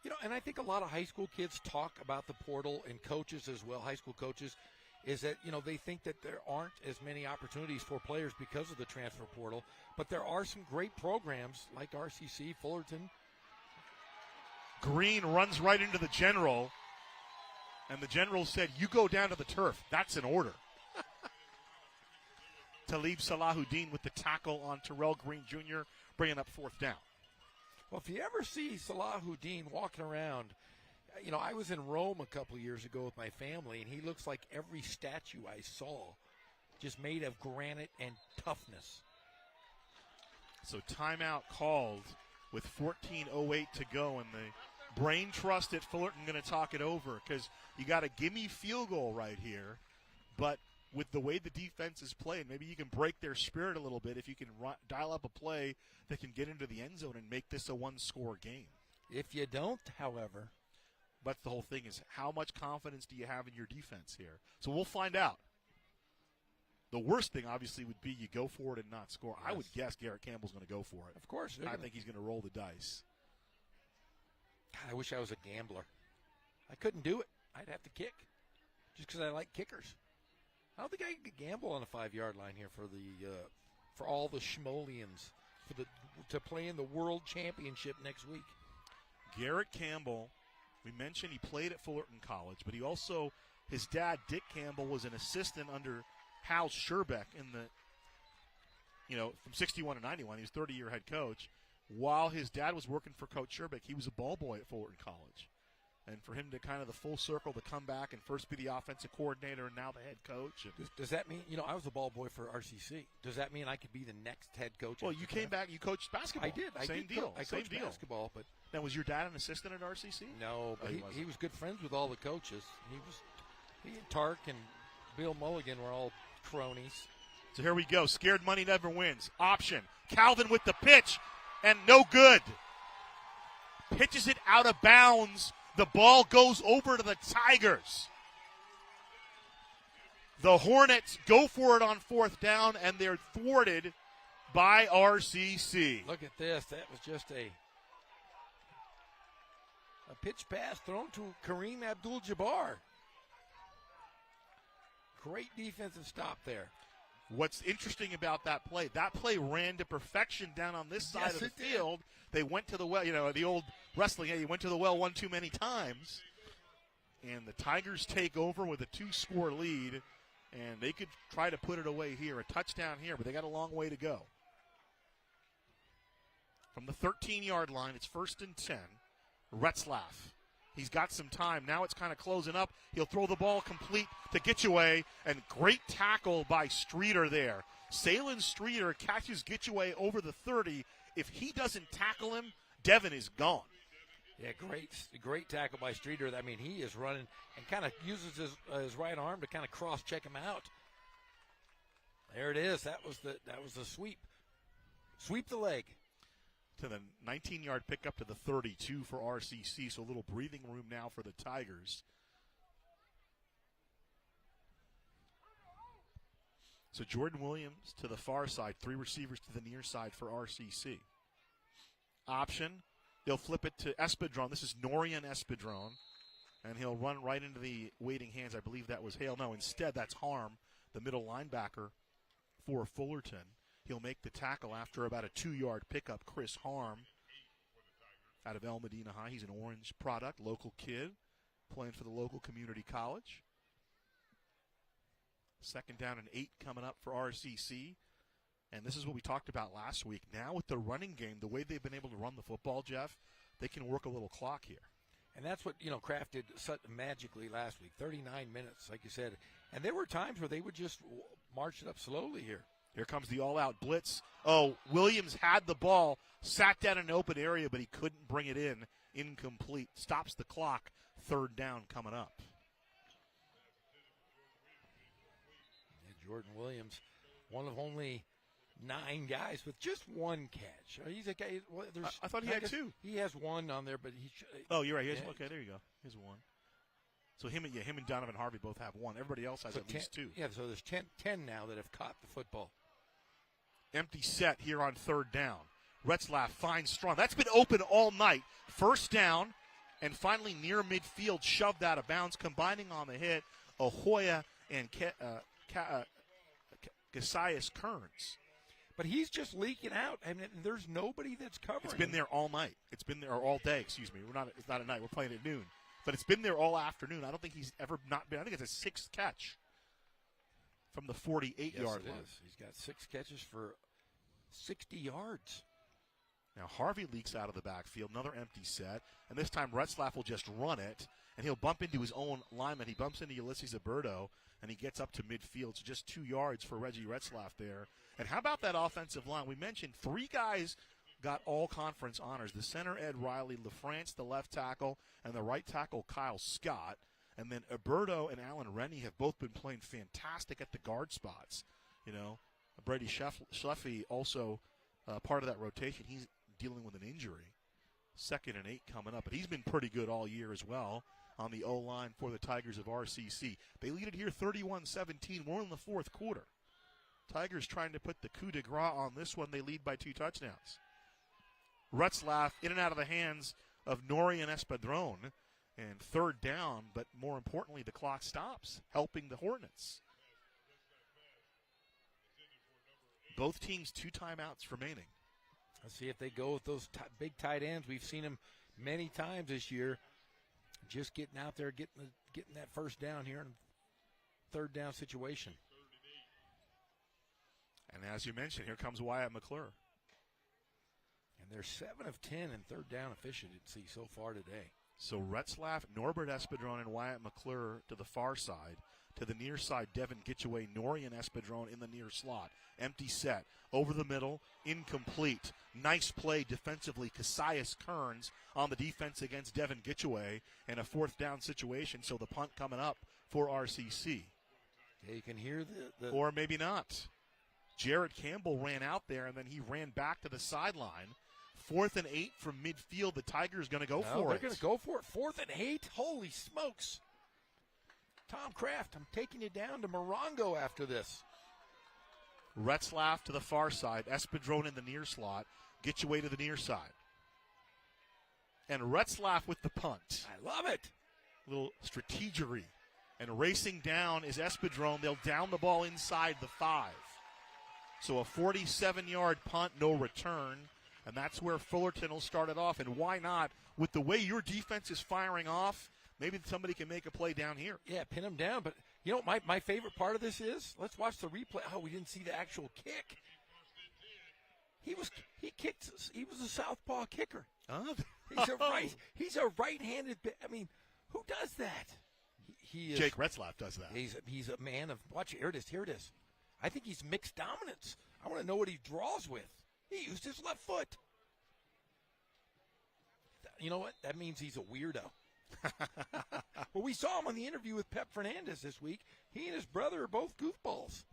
You know, and I think a lot of high school kids talk about the portal, and coaches as well, high school coaches, is that, you know, they think that there aren't as many opportunities for players because of the transfer portal. But there are some great programs like RCC, Fullerton. Green runs right into the general, and the general said, "You go down to the turf. That's an order." Talib Salahuddin with the tackle on Terrell Green Jr., bringing up fourth down. Well, if you ever see Salahuddin walking around, you know, I was in Rome a couple of years ago with my family, and he looks like every statue I saw, just made of granite and toughness. So timeout called with 14:08 to go, and the brain trust at Fullerton going to talk it over because you got a gimme field goal right here. But with the way the defense is playing, maybe you can break their spirit a little bit if you can dial up a play that can get into the end zone and make this a one-score game. If you don't, however. But the whole thing is, how much confidence do you have in your defense here? So we'll find out. The worst thing, obviously, would be you go for it and not score. Yes. I would guess Garrett Campbell's going to go for it. Of course. I think he's going to roll the dice. God, I wish I was a gambler. I couldn't do it. I'd have to kick just because I like kickers. I don't think I could gamble on a 5-yard line here for all the Schmolians to play in the World Championship next week. Garrett Campbell, we mentioned he played at Fullerton College, but he also, his dad, Dick Campbell, was an assistant under Hal Scherbeck in the, you know, from 61 to 91. He was 30-year head coach. While his dad was working for Coach Scherbeck, he was a ball boy at Fullerton College. And for him to kind of the full circle to come back and first be the offensive coordinator and now the head coach. Does that mean, you know, I was a ball boy for RCC. Does that mean I could be the next head coach? Well, you came back, you coached basketball. I did. Same deal. I coached basketball. But now, was your dad an assistant at RCC? No, but he was good friends with all the coaches. He and Tark and Bill Mulligan were all cronies. So here we go. Scared money never wins. Option. Calvin with the pitch, and no good. Pitches it out of bounds. The ball goes over to the Tigers. The Hornets go for it on fourth down, and they're thwarted by RCC. Look at this. That was just a pitch pass thrown to Kareem Abdul-Jabbar. Great defensive stop there. What's interesting about that play ran to perfection down on this side of the field. They went to the well, you know, the old wrestling, you went to the well one too many times. And the Tigers take over with a 2-score lead, and they could try to put it away here. A touchdown here, but they got a long way to go. From the 13-yard line, it's 1st and 10. Retzlaff. He's got some time. Now it's kind of closing up. He'll throw the ball complete to Gitchaway, and great tackle by Streeter there. Salen Streeter catches Gitchaway over the 30. If he doesn't tackle him, Devin is gone. Yeah, great tackle by Streeter. I mean, he is running and kind of uses his right arm to kind of cross-check him out. There it is. That was the sweep. Sweep the leg. To the 19-yard pickup to the 32 for RCC, so a little breathing room now for the Tigers. So Jordan Williams to the far side, 3 receivers to the near side for RCC. Option, they'll flip it to Espedron. This is Norian Espedron, and he'll run right into the waiting hands. I believe that was Hale. No, instead that's Harm, the middle linebacker for Fullerton. He'll make the tackle after about a 2-yard pickup. Chris Harm out of El Medina High. He's an Orange product, local kid, playing for the local community college. 2nd down and 8 coming up for RCC. And this is what we talked about last week. Now with the running game, the way they've been able to run the football, Jeff, they can work a little clock here. And that's what, Kraft did magically last week. 39 minutes, like you said. And there were times where they would just march it up slowly here. Here comes the all-out blitz. Oh, Williams had the ball, sat down in an open area, but he couldn't bring it in. Incomplete. Stops the clock. 3rd down coming up. Yeah, Jordan Williams, one of only 9 guys with just 1 catch. He's a guy. I thought he had 2. He has 1 on there, but he. Oh, you're right. Okay, there you go. Here's 1. So him and Donovan Harvey both have one. Everybody else has at least 2. Yeah, so there's 10 now that have caught the football. Empty set here on 3rd down. Retzlaff finds Strong. That's been open all night. First down, and finally near midfield, shoved out of bounds, combining on the hit Ahoya and Cassius Kearns. But he's just leaking out. I mean, there's nobody that's covering. It's been there all night. It's been there all day. Excuse me. It's not at night. We're playing at noon, but it's been there all afternoon. I don't think he's ever not been. I think it's a 6th catch from the 48-yard line. He's got 6 catches for 60 yards. Now Harvey leaks out of the backfield. Another empty set, and this time Retzlaff will just run it, and he'll bump into his own lineman. He bumps into Ulysses Alberto, and he gets up to midfield. So just 2 yards for Reggie Retzlaff there. And how about that offensive line? We mentioned 3 guys got all conference honors. The center, Ed Riley, LaFrance, the left tackle, and the right tackle, Kyle Scott. And then Alberto and Alan Rennie have both been playing fantastic at the guard spots. You know, Brady Schleffy also part of that rotation. He's dealing with an injury. 2nd and 8 coming up. But he's been pretty good all year as well on the O-line for the Tigers of RCC. They lead it here 31-17. We're in the 4th quarter. Tigers trying to put the coup de grace on this one. They lead by 2 touchdowns. Retzlaff in and out of the hands of Norian Espadron. And 3rd down, but more importantly, the clock stops, helping the Hornets. Both teams 2 timeouts remaining. Let's see if they go with those big tight ends. We've seen them many times this year. Just getting out there, getting that first down here in 3rd down situation. And as you mentioned, here comes Wyatt McClure. And they're 7 of 10 in 3rd down efficiency so far today. So Retzlaff, Norbert Espadron, and Wyatt McClure to the far side. To the near side, Devin Gitchaway, Norian Espadron in the near slot. Empty set. Over the middle, incomplete. Nice play defensively. Cassius Kearns on the defense against Devin Gitchaway in a 4th down situation. So the punt coming up for RCC. Yeah, you can hear the Or maybe not. Jared Campbell ran out there, and then he ran back to the sideline. 4th and 8 from midfield. The Tigers going to go for it. They're going to go for it. 4th and 8. Holy smokes. Tom Kraft, I'm taking you down to Morongo after this. Retzlaff to the far side. Espadron in the near slot. Gitchaway to the near side. And Retzlaff with the punt. I love it. Little strategery. And racing down is Espadron. They'll down the ball inside the 5. So a 47-yard punt, no return. And that's where Fullerton will start it off. And why not? With the way your defense is firing off, maybe somebody can make a play down here. Yeah, pin him down. But, you know what my favorite part of this is? Let's watch the replay. Oh, we didn't see the actual kick. He was a southpaw kicker. Oh. He's a right-handed. I mean, who does that? He is, Jake Retzlaff does that. He's a man of. Watch it. Here it is. I think he's mixed dominance. I want to know what he draws with. He used his left foot. You know what? That means he's a weirdo. Well, we saw him on the interview with Pep Fernandez this week. He and his brother are both goofballs.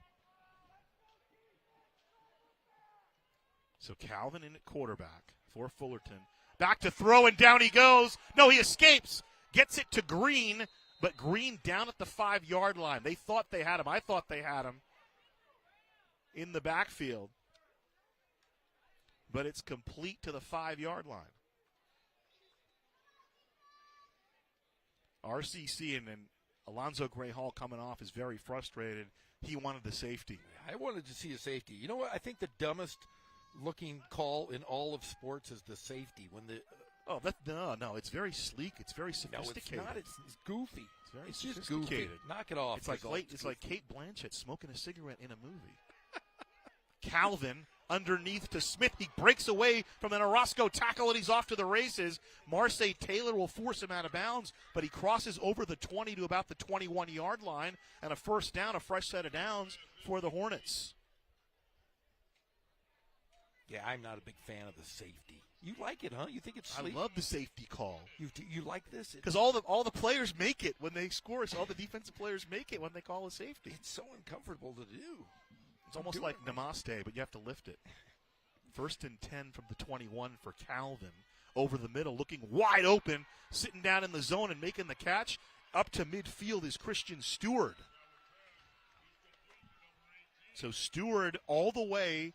So Calvin in at quarterback for Fullerton. Back to throw, and down he goes. No, he escapes. Gets it to Green, but Green down at the 5-yard line. They thought they had him. I thought they had him in the backfield. But it's complete to the 5-yard line. RCC and Alonzo Gray Hall coming off is very frustrated. He wanted the safety. I wanted to see a safety. You know what? I think the dumbest looking call in all of sports is the safety. When the no, it's very sleek. It's very sophisticated. No, it's not. It's goofy. It's just sophisticated. Goofy. Knock it off. It's like Kate Blanchett smoking a cigarette in a movie. Calvin underneath to Smith. He breaks away from an Orozco tackle, and he's off to the races. Marseille Taylor will force him out of bounds, but he crosses over the 20 to about the 21-yard line, and a first down, a fresh set of downs for the Hornets. Yeah, I'm not a big fan of the safety. You like it, huh? You think it's sleek? I love the safety call. You like this? Because all the players make it when they score. So all the defensive players make it when they call a safety. It's so uncomfortable to do. It's almost like Namaste, but you have to lift it. 1st and 10 from the 21 for Calvin. Over the middle, looking wide open, sitting down in the zone and making the catch. up to midfield is Christian Stewart. So Stewart all the way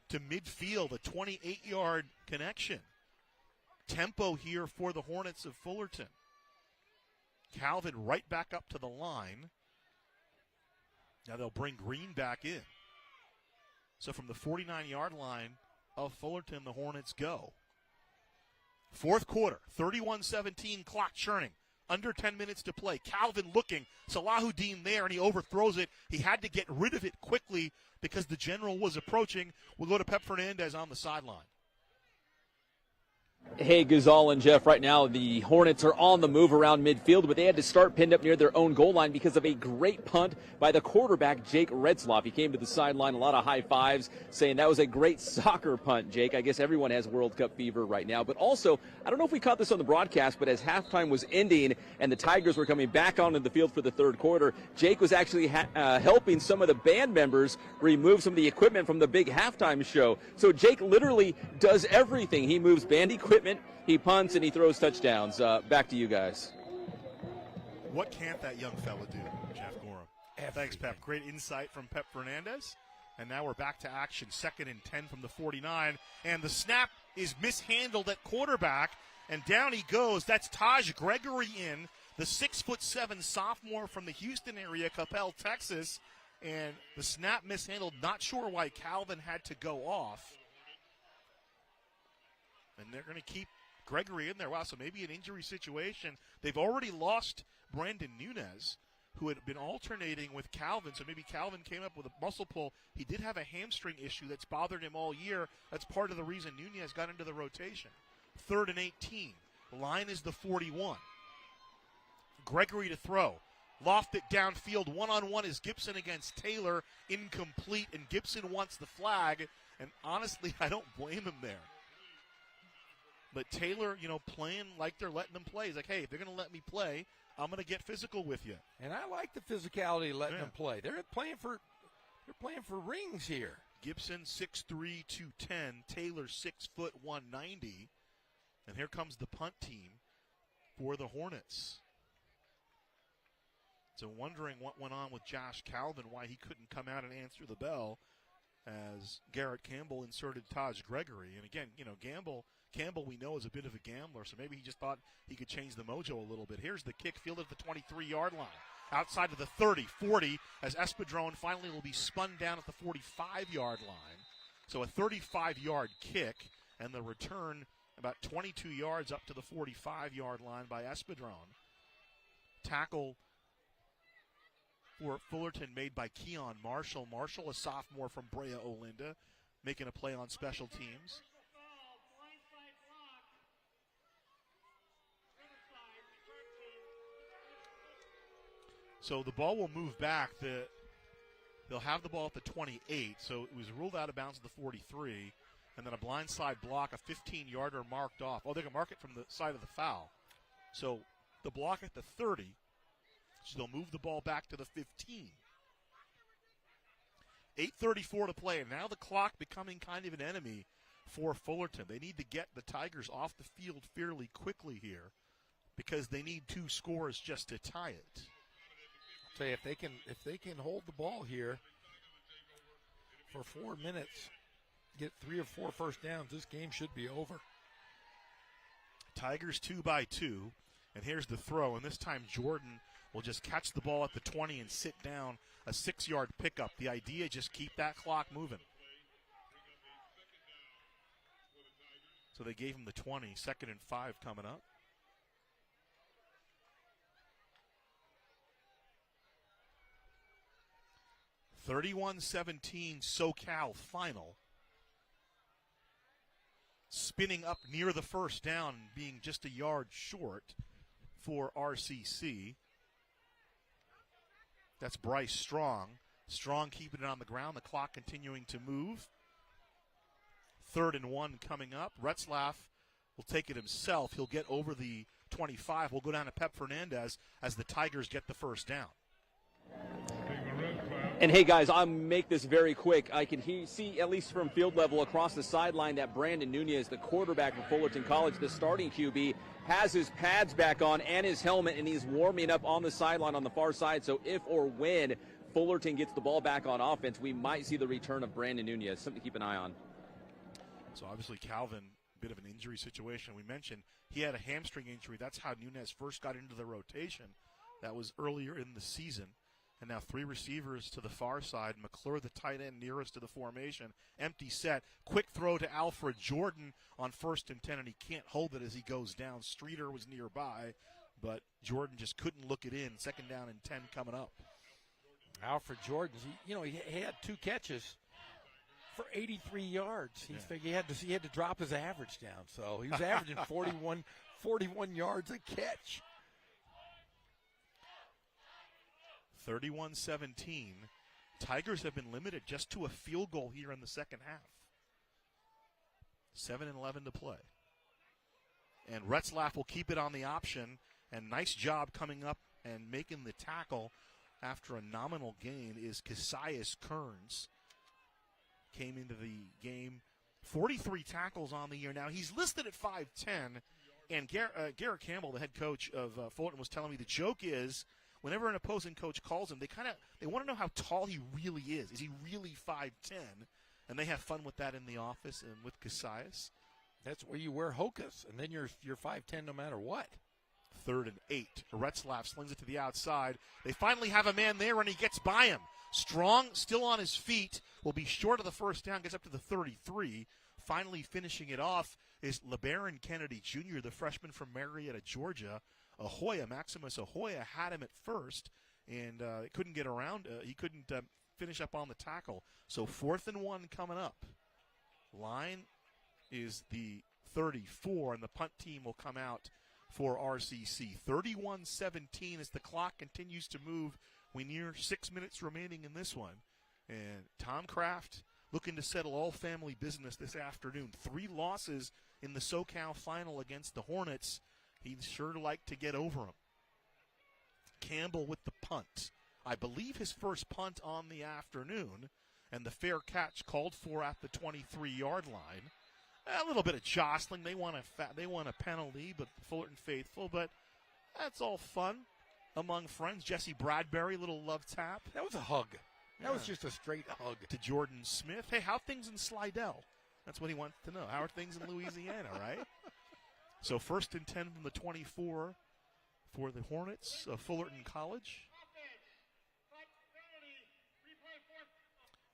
to midfield, a 28-yard connection. Tempo here for the Hornets of Fullerton. Calvin right back up to the line. Now they'll bring Green back in. So from the 49-yard line of Fullerton, the Hornets go. Fourth quarter, 31-17, clock churning. Under 10 minutes to play. Calvin looking. Salahuddin there, and he overthrows it. He had to get rid of it quickly because the general was approaching. We'll go to Pep Fernandez on the sideline. Hey, Gazal and Jeff, right now the Hornets are on the move around midfield, but they had to start pinned up near their own goal line because of a great punt by the quarterback, Jake Retzloff. He came to the sideline, a lot of high fives, saying that was a great soccer punt, Jake. I guess everyone has World Cup fever right now. But also, I don't know if we caught this on the broadcast, but as halftime was ending and the Tigers were coming back onto the field for the third quarter, Jake was actually helping some of the band members remove some of the equipment from the big halftime show. So Jake literally does everything. He moves band equipment, he punts, and he throws touchdowns. Back to you guys. What can't that young fella do, Jeff Gorham? Thanks, Pep. Great insight from Pep Fernandez. And now we're back to action. 2nd and 10 from the 49. And the snap is mishandled at quarterback. And down he goes. That's Taj Gregory in, the 6'7" sophomore from the Houston area, Coppell, Texas. And the snap mishandled. Not sure why Calvin had to go off. And they're going to keep Gregory in there. Wow, so maybe an injury situation. They've already lost Brandon Nunez, who had been alternating with Calvin. So maybe Calvin came up with a muscle pull. He did have a hamstring issue that's bothered him all year. That's part of the reason Nunez got into the rotation. 3rd and 18. The line is the 41. Gregory to throw. Loft it downfield. One-on-one is Gibson against Taylor. Incomplete, and Gibson wants the flag. And honestly, I don't blame him there. But Taylor, playing like they're letting them play. He's like, hey, if they're going to let me play, I'm going to get physical with you. And I like the physicality letting them play. They're playing for rings here. Gibson 6'3", 210. Taylor 6 foot 190. And here comes the punt team for the Hornets. So wondering what went on with Josh Calvin, why he couldn't come out and answer the bell as Garrett Campbell inserted Taj Gregory. And again, Campbell we know is a bit of a gambler, so maybe he just thought he could change the mojo a little bit. Here's the kick fielded at the 23-yard line. Outside of the 30, 40, as Espadrone finally will be spun down at the 45-yard line. So a 35-yard kick, and the return about 22 yards up to the 45-yard line by Espadrone. Tackle for Fullerton made by Keon Marshall. Marshall, a sophomore from Brea Olinda, making a play on special teams. So the ball will move back. They'll have the ball at the 28. So it was ruled out of bounds at the 43. And then a blindside block, a 15-yarder marked off. Oh, they can mark it from the side of the foul. So the block at the 30. So they'll move the ball back to the 15. 8:34 to play. And now the clock becoming kind of an enemy for Fullerton. They need to get the Tigers off the field fairly quickly here because they need 2 scores just to tie it. Say if they can hold the ball here for 4 minutes, get 3 or 4 first downs, this game should be over. Tigers 2 by 2, and here's the throw, and this time Jordan will just catch the ball at the 20 and sit down, a 6-yard pickup. The idea, just keep that clock moving. So they gave him the 20, 2nd and 5 coming up. (31-17) SoCal final. Spinning up near the first down, being just a yard short for RCC. That's Bryce Strong. Strong keeping it on the ground. The clock continuing to move. 3rd and 1 coming up. Retzlaff will take it himself. He'll get over the 25. We'll go down to Pep Fernandez as the Tigers get the first down. And hey guys, I'll make this very quick. I can see, at least from field level across the sideline, that Brandon Nunez, the quarterback from Fullerton College, the starting QB, has his pads back on and his helmet, and he's warming up on the sideline on the far side. So if or when Fullerton gets the ball back on offense, we might see the return of Brandon Nunez. Something to keep an eye on. So obviously Calvin, bit of an injury situation. We mentioned he had a hamstring injury. That's how Nunez first got into the rotation. That was earlier in the season. And now 3 receivers to the far side. McClure, the tight end nearest to the formation. Empty set. Quick throw to Alfred Jordan on 1st and 10, and he can't hold it as he goes down. Streeter was nearby, but Jordan just couldn't look it in. 2nd down and 10 coming up. Alfred Jordan, he had 2 catches for 83 yards. He figured he had to drop his average down, so he was averaging 41 yards a catch. 31-17. Tigers have been limited just to a field goal here in the second half. 7:11 to play. And Retzlaff will keep it on the option, and nice job coming up and making the tackle after a nominal gain is Cassius Kearns. Came into the game, 43 tackles on the year. Now, he's listed at 5'10", and Garrett Campbell, the head coach of Fullerton, was telling me the joke is whenever an opposing coach calls him, they want to know how tall he really is. Is he really 5'10"? And they have fun with that in the office and with Cassius. That's where you wear Hokas, and then you're 5'10" no matter what. 3rd and 8. Retzlaff slings it to the outside. They finally have a man there, and he gets by him. Strong, still on his feet, will be short of the 1st down, gets up to the 33. Finally finishing it off is LeBaron Kennedy Jr., the freshman from Marietta, Georgia. Maximus Ahoya had him at first, and couldn't get around. He couldn't finish up on the tackle. So 4th and 1 coming up. Line is the 34, and the punt team will come out for RCC. 31-17 as the clock continues to move. We near 6 minutes remaining in this one. And Tom Kraft looking to settle all family business this afternoon. 3 losses in the SoCal final against the Hornets. He'd sure like to get over them. Campbell with the punt. I believe his first punt on the afternoon, and the fair catch called for at the 23-yard line. A little bit of jostling. They want a penalty, but Fullerton faithful. But that's all fun among friends. Jesse Bradbury, little love tap. That was a hug. That was just a straight hug. To Jordan Smith. Hey, how are things in Slidell? That's what he wants to know. How are things in Louisiana, right? So 1st and 10 from the 24 for the Hornets of Fullerton College.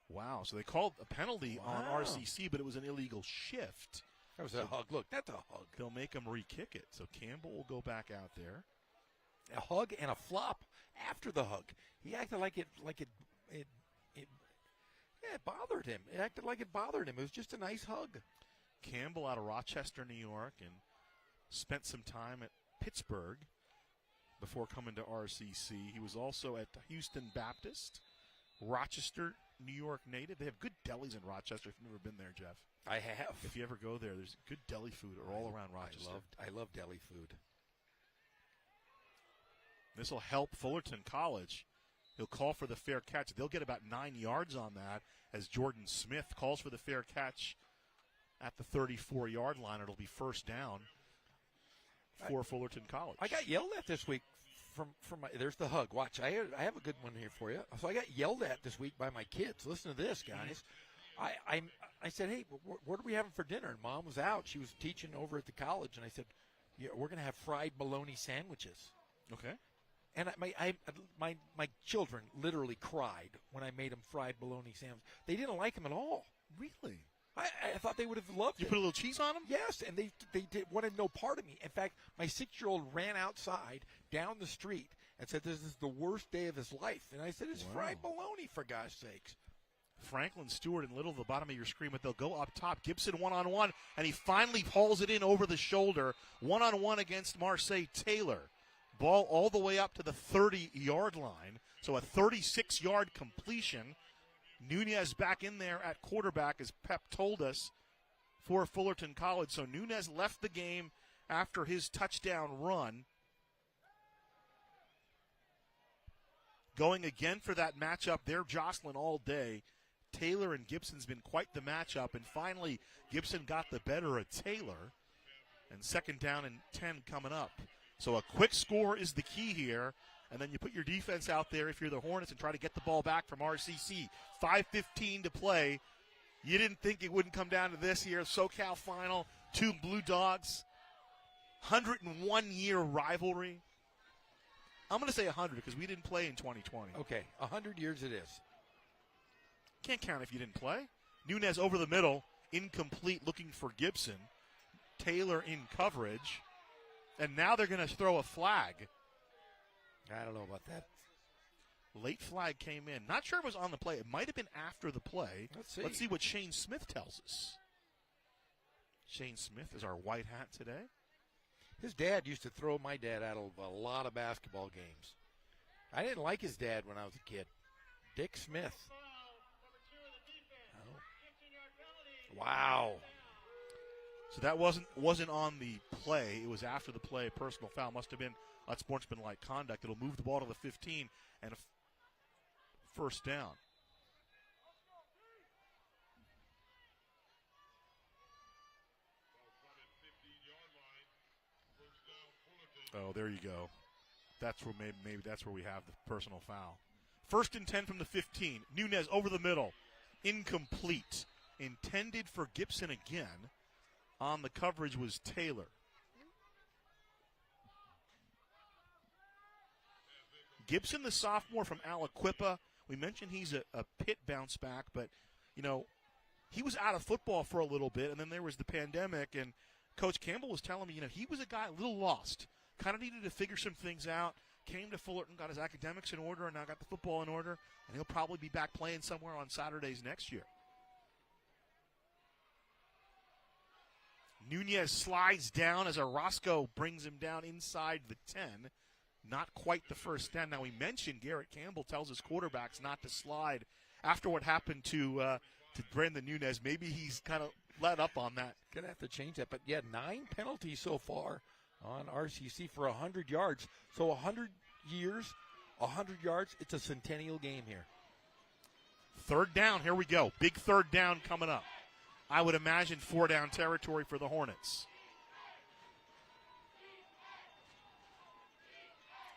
Wow, so they called a penalty on RCC, but it was an illegal shift. That was a hug. Look, that's a hug. They'll make him re-kick it. So Campbell will go back out there. A hug and a flop after the hug. He acted like it bothered him. It acted like it bothered him. It was just a nice hug. Campbell out of Rochester, New York, and spent some time at Pittsburgh before coming to RCC. He was also at Houston Baptist, Rochester, New York native. They have good delis in Rochester if you've never been there, Jeff. I have. If you ever go there, there's good deli food all around Rochester. I love deli food. This will help Fullerton College. He'll call for the fair catch. They'll get about 9 yards on that as Jordan Smith calls for the fair catch at the 34-yard line. It'll be 1st down for Fullerton College. I got yelled at this week from my. There's the hug. Watch, I have a good one here for you. So I got yelled at this week by my kids. Listen to this, guys. I said, hey, what are we having for dinner? And Mom was out. She was teaching over at the college, and I said, yeah, we're going to have fried bologna sandwiches. Okay. And my children literally cried when I made them fried bologna sandwiches. They didn't like them at all. Really? I thought they would have loved it. You put a little cheese on them? Yes, and they wanted no part of me. In fact, my 6-year-old ran outside down the street and said this is the worst day of his life. And I said, it's fried bologna, for gosh sakes. Franklin Stewart in little at the bottom of your screen, but they'll go up top. Gibson one-on-one, and he finally hauls it in over the shoulder. One-on-one against Marseille Taylor. Ball all the way up to the 30-yard line. So a 36-yard completion. Nunez back in there at quarterback, as Pep told us, for Fullerton College. So Nunez left the game after his touchdown run. Going again for that matchup. They're jostling all day. Taylor and Gibson's been quite the matchup. And finally, Gibson got the better of Taylor. And second down and 10 coming up. So a quick score is the key here. And then you put your defense out there if you're the Hornets and try to get the ball back from RCC. 5:15 to play. You didn't think it wouldn't come down to this here. SoCal final, 2 Blue Dogs. 101-year rivalry. I'm going to say 100 because we didn't play in 2020. Okay, 100 years it is. Can't count if you didn't play. Nunez over the middle, incomplete, looking for Gibson. Taylor in coverage. And now they're going to throw a flag. I don't know about that. Late flag came in. Not sure if it was on the play. It might have been after the play. Let's see what Shane Smith tells us. Shane Smith is our white hat today. His dad used to throw my dad out of a lot of basketball games. I didn't like his dad when I was a kid. Dick Smith. Oh. Wow. So that wasn't on the play. It was after the play. Personal foul. Must have been unsportsmanlike conduct. It'll move the ball to the 15 and a first down. Oh, there you go. That's where maybe that's where we have the personal foul. First and 10 from the 15. Nunez over the middle. Incomplete. Intended for Gibson again. On the coverage was Taylor. Gibson, the sophomore from Aliquippa. We mentioned he's a Pitt bounce back, but, you know, he was out of football for a little bit, and then there was the pandemic, and Coach Campbell was telling me, you know, he was a guy a little lost. Kind of needed to figure some things out. Came to Fullerton, got his academics in order, and now got the football in order, and he'll probably be back playing somewhere on Saturdays next year. Nunez slides down as Orozco brings him down inside the 10. Not quite the first down. Now, we mentioned Garrett Campbell tells his quarterbacks not to slide after what happened to Brandon Nunez. Maybe he's kind of let up on that. Going to have to change that. But, yeah, 9 penalties so far on RCC for 100 yards. So 100 years, 100 yards, it's a centennial game here. Third down, here we go. Big third down coming up. I would imagine 4-down territory for the Hornets.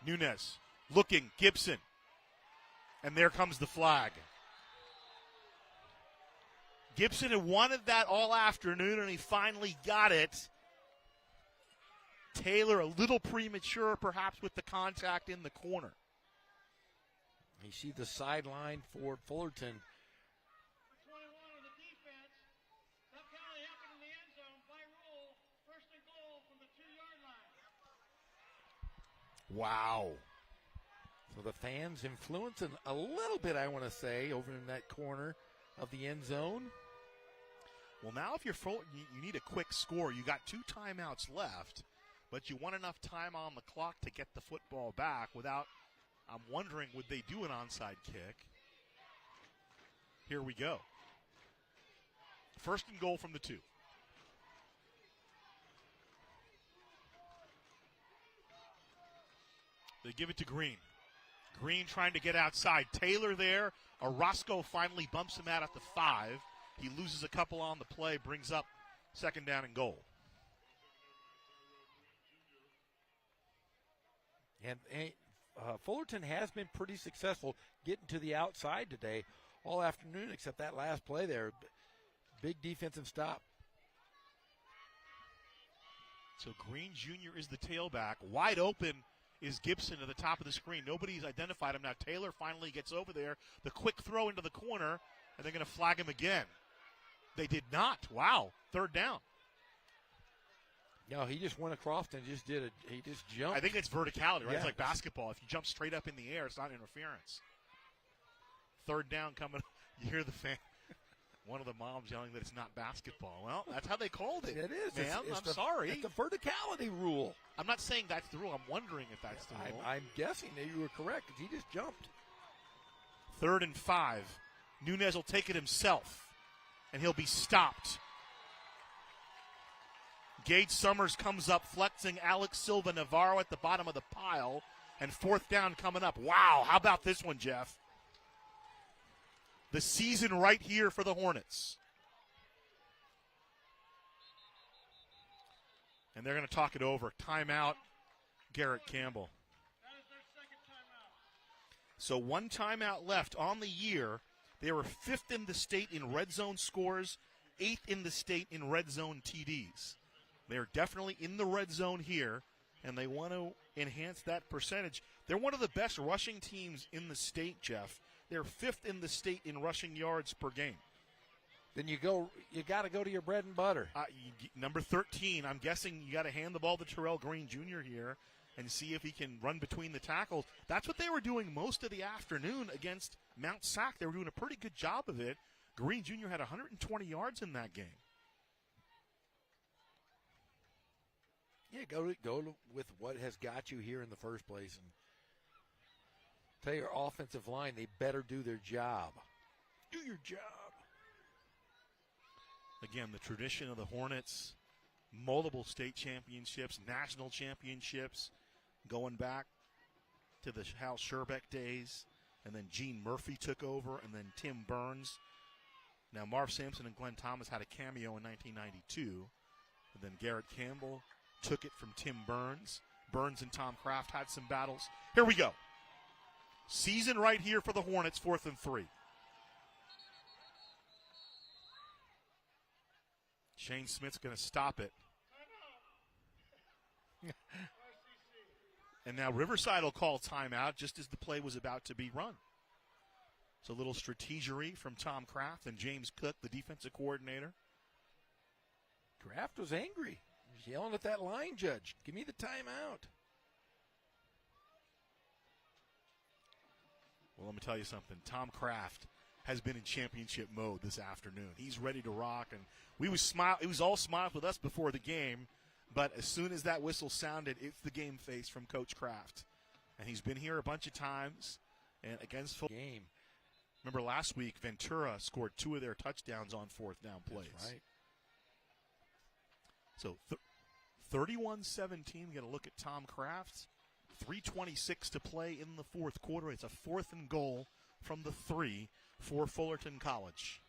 Nunez looking, Gibson. And there comes the flag. Gibson had wanted that all afternoon, and he finally got it. Taylor a little premature, perhaps, with the contact in the corner. You see the sideline for Fullerton. Wow. So the fans influencing a little bit, I want to say, over in that corner of the end zone. Well, now if you're full, you need a quick score. You got 2 timeouts left, but you want enough time on the clock to get the football back without, I'm wondering, would they do an onside kick? Here we go. First and goal from the 2. They give it to Green. Green trying to get outside. Taylor there. Orozco finally bumps him out at the 5. He loses a couple on the play, brings up second down and goal. And Fullerton has been pretty successful getting to the outside today all afternoon, except that last play there. Big defensive stop. So Green Jr. is the tailback. Wide open is Gibson to the top of the screen. Nobody's identified him. Now Taylor finally gets over there. The quick throw into the corner, and they're going to flag him again. They did not. Wow. Third down. No, he just went across and he just jumped. I think it's verticality, right? Yeah. It's like basketball. If you jump straight up in the air, it's not interference. Third down coming. You hear the fan. One of the moms yelling that it's not basketball. Well, that's how they called it. It is. Ma'am, I'm sorry. It's the verticality rule. I'm not saying that's the rule. I'm wondering if that's the rule. I'm guessing that you were correct because he just jumped. 3rd and 5. Nunez will take it himself, and he'll be stopped. Gage Summers comes up, flexing Alex Silva Navarro at the bottom of the pile, and 4th down coming up. Wow, how about this one, Jeff? The season right here for the Hornets. And they're going to talk it over. Timeout, Garrett Campbell. So 1 timeout left on the year. They were 5th in the state in red zone scores, 8th in the state in red zone TDs. They're definitely in the red zone here, and they want to enhance that percentage. They're one of the best rushing teams in the state, Jeff. They're 5th in the state in rushing yards per game. Then you got to go to your bread and butter. Number 13, I'm guessing you got to hand the ball to Terrell Green Jr. here and see if he can run between the tackles. That's what they were doing most of the afternoon against Mount Sac. They were doing a pretty good job of it. Green Jr. had 120 yards in that game. Yeah, go with what has got you here in the first place. And tell your offensive line they better do their job. Do your job. Again, the tradition of the Hornets, multiple state championships, national championships, going back to the Hal Scherbeck days, and then Gene Murphy took over, and then Tim Burns. Now, Marv Sampson and Glenn Thomas had a cameo in 1992, and then Garrett Campbell took it from Tim Burns. Burns and Tom Kraft had some battles. Here we go. Season right here for the Hornets, 4th and 3. Shane Smith's going to stop it. And now Riverside will call timeout just as the play was about to be run. It's a little strategery from Tom Kraft and James Cook, the defensive coordinator. Kraft was angry. He was yelling at that line judge. Give me the timeout. Well, let me tell you something. Tom Kraft has been in championship mode this afternoon. He's ready to rock, and it was all smiles with us before the game, but as soon as that whistle sounded, it's the game face from Coach Kraft. And he's been here a bunch of times and against full game. Remember last week, Ventura scored 2 of their touchdowns on 4th down plays. That's right. So 31-17, going to look at Tom Kraft. 3:26 to play in the 4th quarter. It's a 4th and goal from the 3 for Fullerton College.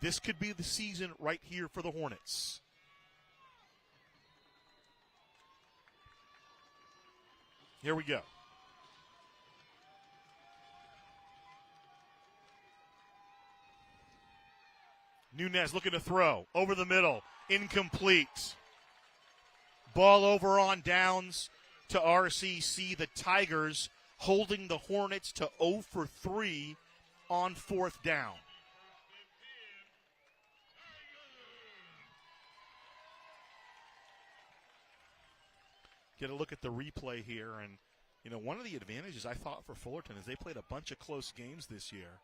This could be the season right here for the Hornets. Here we go. Nunez looking to throw. Over the middle. Incomplete. Ball over on downs to RCC. The Tigers holding the Hornets to 0 for 3 on 4th down. Get a look at the replay here, and one of the advantages I thought for Fullerton is they played a bunch of close games this year.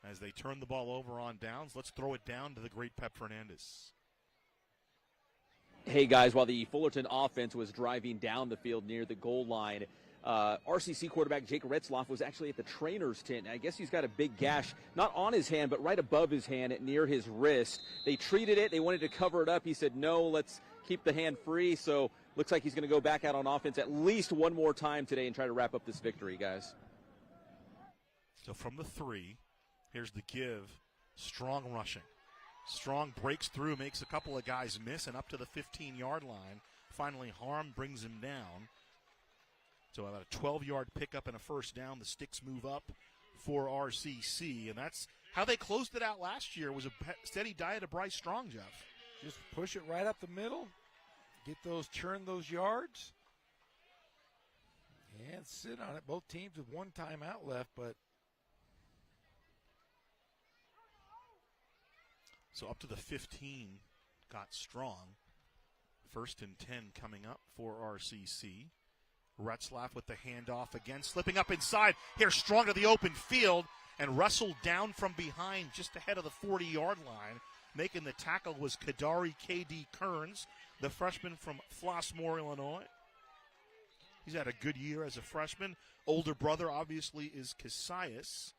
As they turn the ball over on downs, let's throw it down to the great Pep Fernandez. Hey, guys, while the Fullerton offense was driving down the field near the goal line, RCC quarterback Jake Retzloff was actually at the trainer's tent. I guess he's got a big gash, not on his hand, but right above his hand near his wrist. They treated it. They wanted to cover it up. He said, no, let's keep the hand free. So looks like he's going to go back out on offense at least one more time today and try to wrap up this victory, guys. So from the 3, here's the give. Strong rushing. Strong breaks through, makes a couple of guys miss, and up to the 15-yard line. Finally, Harm brings him down. So about a 12-yard pickup and a first down. The sticks move up for RCC, and that's how they closed it out last year. Was a steady diet of Bryce Strong, Jeff. Just push it right up the middle. Churn those yards. And sit on it. Both teams with 1 timeout left, but so up to the 15 got Strong. 1st and 10 coming up for RCC. Retzlaff with the handoff again, slipping up inside. Here, Strong to the open field, and wrestled down from behind just ahead of the 40-yard line. Making the tackle was Kadari K.D. Kearns, the freshman from Flossmoor, Illinois. He's had a good year as a freshman. Older brother, obviously, is Cassius.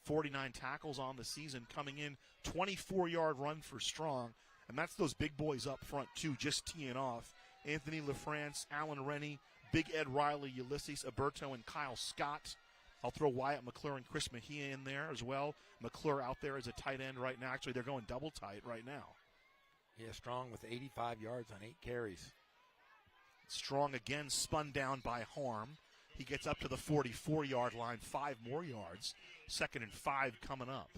49 tackles on the season, coming in 24-yard run for Strong. And that's those big boys up front, too, just teeing off. Anthony LaFrance, Alan Rennie, Big Ed Riley, Ulysses Alberto, and Kyle Scott. I'll throw Wyatt McClure and Chris Mejia in there as well. McClure out there as a tight end right now. Actually, they're going double tight right now. Yeah, Strong with 85 yards on 8 carries. Strong again spun down by Harm. He gets up to the 44-yard line, 5 more yards. 2nd and 5 coming up.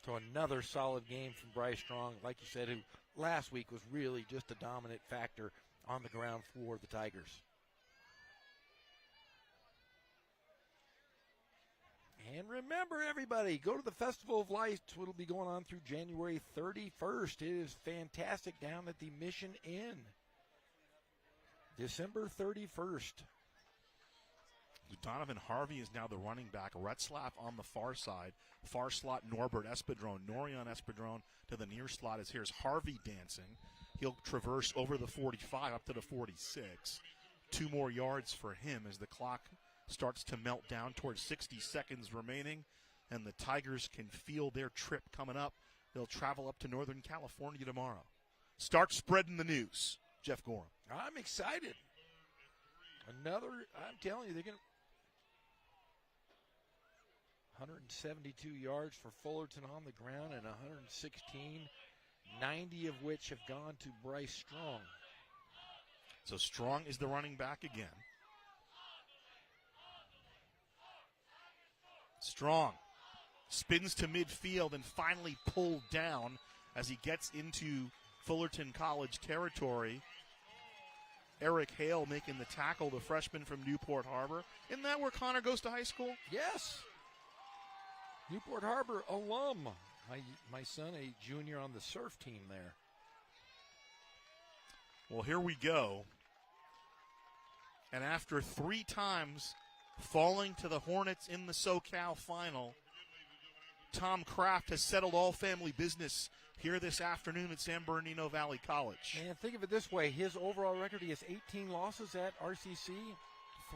So another solid game from Bryce Strong, like you said, who last week was really just a dominant factor on the ground for the Tigers. And remember, everybody, go to the Festival of Lights. It'll be going on through January 31st. It is fantastic down at the Mission Inn. December 31st. Donovan Harvey is now the running back. Retzlaff on the far side. Far slot, Norbert Espadron. Norion Espadron to the near slot is here's Harvey dancing. He'll traverse over the 45 up to the 46. 2 more yards for him as the clock starts to melt down towards 60 seconds remaining, and the Tigers can feel their trip coming up. They'll travel up to Northern California tomorrow. Start spreading the news. Jeff Gorham. I'm excited. I'm telling you, they're going to 172 yards for Fullerton on the ground and 116, 90 of which have gone to Bryce Strong. So Strong is the running back again. Strong spins to midfield and finally pulled down as he gets into Fullerton College territory. Eric Hale making the tackle, the freshman from Newport Harbor. Isn't that where Connor goes to high school? Yes. Newport Harbor alum. My son, a junior on the surf team there. Well, here we go. And after 3 times falling to the Hornets in the SoCal final, Tom Kraft has settled all family business here this afternoon at San Bernardino Valley College. And think of it this way, his overall record, he has 18 losses at RCC,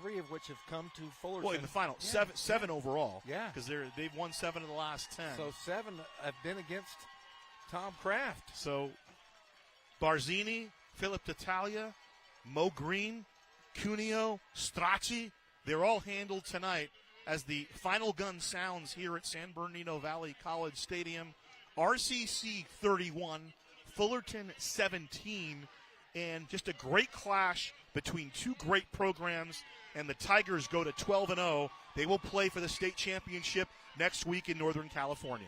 3 of which have come to Fullerton. Well, in the final, yeah. seven overall. Yeah. Because they've won 7 of the last 10. So 7 have been against Tom Kraft. So Barzini, Philip D'Italia, Mo Green, Cuneo, Stracci, they're all handled tonight as the final gun sounds here at San Bernardino Valley College Stadium. RCC 31, Fullerton 17, and just a great clash between 2 great programs, and the Tigers go to 12-0. They will play for the state championship next week in Northern California.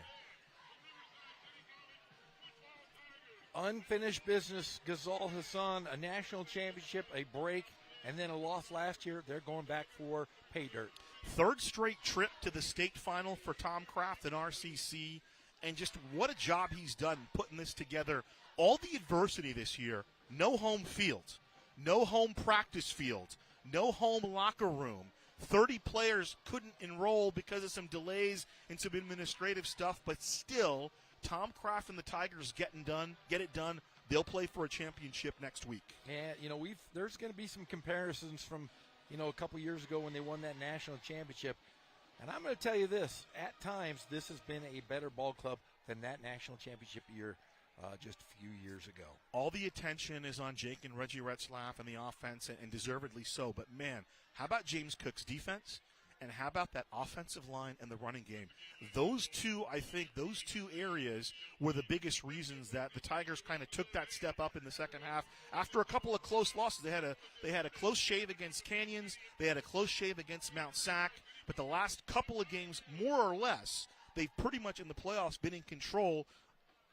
Unfinished business, Ghazal Hassan, a national championship, a break, and then a loss last year. They're going back for pay dirt. 3rd straight trip to the state final for Tom Kraft and RCC, and just what a job he's done putting this together. All the adversity this year, no home field, no home practice field, no home locker room. 30 players couldn't enroll because of some delays and some administrative stuff, but still, Tom Kraft and the Tigers get it done. They'll play for a championship next week. And, there's going to be some comparisons from, a couple years ago when they won that national championship. And I'm going to tell you this, at times this has been a better ball club than that national championship year just a few years ago. All the attention is on Jake and Reggie Retzlaff and the offense, and deservedly so. But, man, how about James Cook's defense? And how about that offensive line and the running game? Those two areas were the biggest reasons that the Tigers kind of took that step up in the second half. After a couple of close losses, they had a close shave against Canyons. They had a close shave against Mount Sac. But the last couple of games, more or less, they've pretty much in the playoffs been in control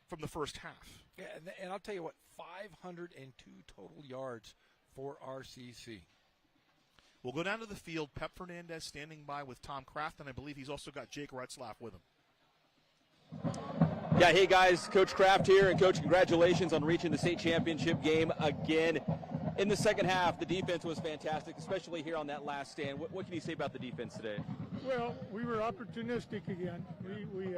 from the first half. Yeah, and I'll tell you what, 502 total yards for RCC. We'll go down to the field. Pep Fernandez standing by with Tom Kraft, and I believe he's also got Jake Retzlaff with him. Yeah, hey guys, Coach Kraft here, and Coach, congratulations on reaching the state championship game again. In the second half, the defense was fantastic, especially here on that last stand. What can you say about the defense today? Well, we were opportunistic again. We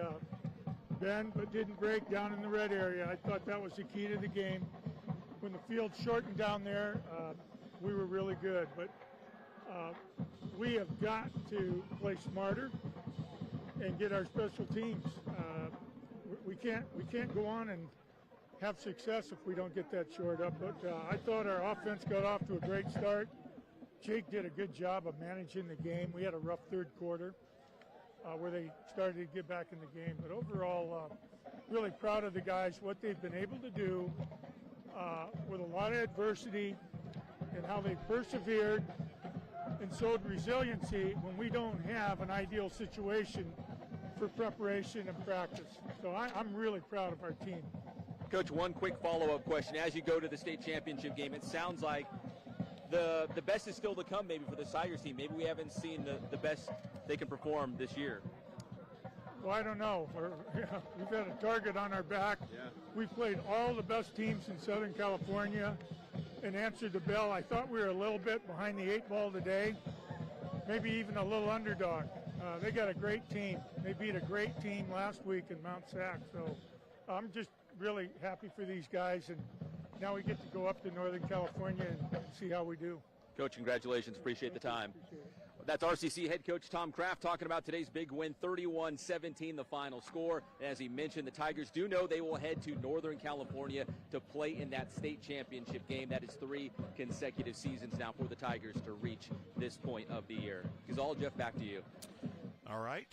bend but didn't break down in the red area. I thought that was the key to the game. When the field shortened down there, we were really good. But we have got to play smarter and get our special teams. We can't go on and have success if we don't get that shored up. But I thought our offense got off to a great start. Jake did a good job of managing the game. We had a rough third quarter where they started to get back in the game. But overall, really proud of the guys, what they've been able to do with a lot of adversity and how they persevered and showed resiliency when we don't have an ideal situation for preparation and practice. So I'm really proud of our team. Coach, one quick follow-up question. As you go to the state championship game, it sounds like the best is still to come maybe for the Tigers team. Maybe we haven't seen the best they can perform this year. Well, I don't know. We've got a target on our back. Yeah. We played all the best teams in Southern California and answered the bell. I thought we were a little bit behind the 8 ball today, maybe even a little underdog. They got a great team. They beat a great team last week in Mount Sac. So I'm just really happy for these guys, and now we get to go up to Northern California and see how we do. Coach, congratulations. Appreciate the time. That's RCC head coach Tom Kraft talking about today's big win, 31-17, the final score. And as he mentioned, the Tigers do know they will head to Northern California to play in that state championship game. That is 3 consecutive seasons now for the Tigers to reach this point of the year. Gazal, Jeff, back to you. All right.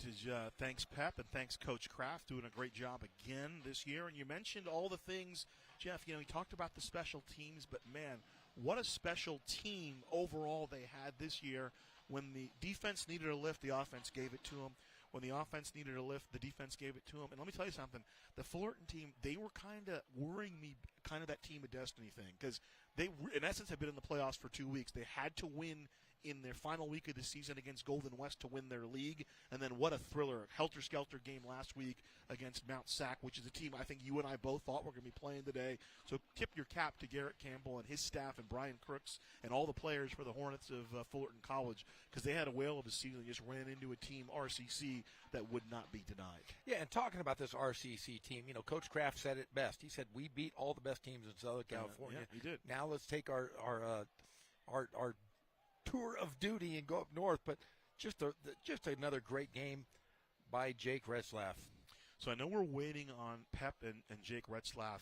Thanks, Pep, and thanks, Coach Kraft, doing a great job again this year. And you mentioned all the things, Jeff, he talked about the special teams, but, man, what a special team overall they had this year. When the defense needed a lift, the offense gave it to them. When the offense needed a lift, the defense gave it to them. And let me tell you something. The Fullerton team, they were kind of worrying me, kind of that team of destiny thing, because they, in essence, have been in the playoffs for 2 weeks. They had to win in their final week of the season against Golden West to win their league. And then what a thriller, helter-skelter game last week against Mount Sac, which is a team I think you and I both thought were going to be playing today. So tip your cap to Garrett Campbell and his staff and Brian Crooks and all the players for the Hornets of Fullerton College, because they had a whale of a season and just ran into a team, RCC, that would not be denied. Yeah, and talking about this RCC team, Coach Kraft said it best. He said, we beat all the best teams in Southern California. Yeah, he did. Now let's take our tour of duty and go up north. But just another great game by Jake Retzlaff. So I know we're waiting on Pep and Jake Retzlaff.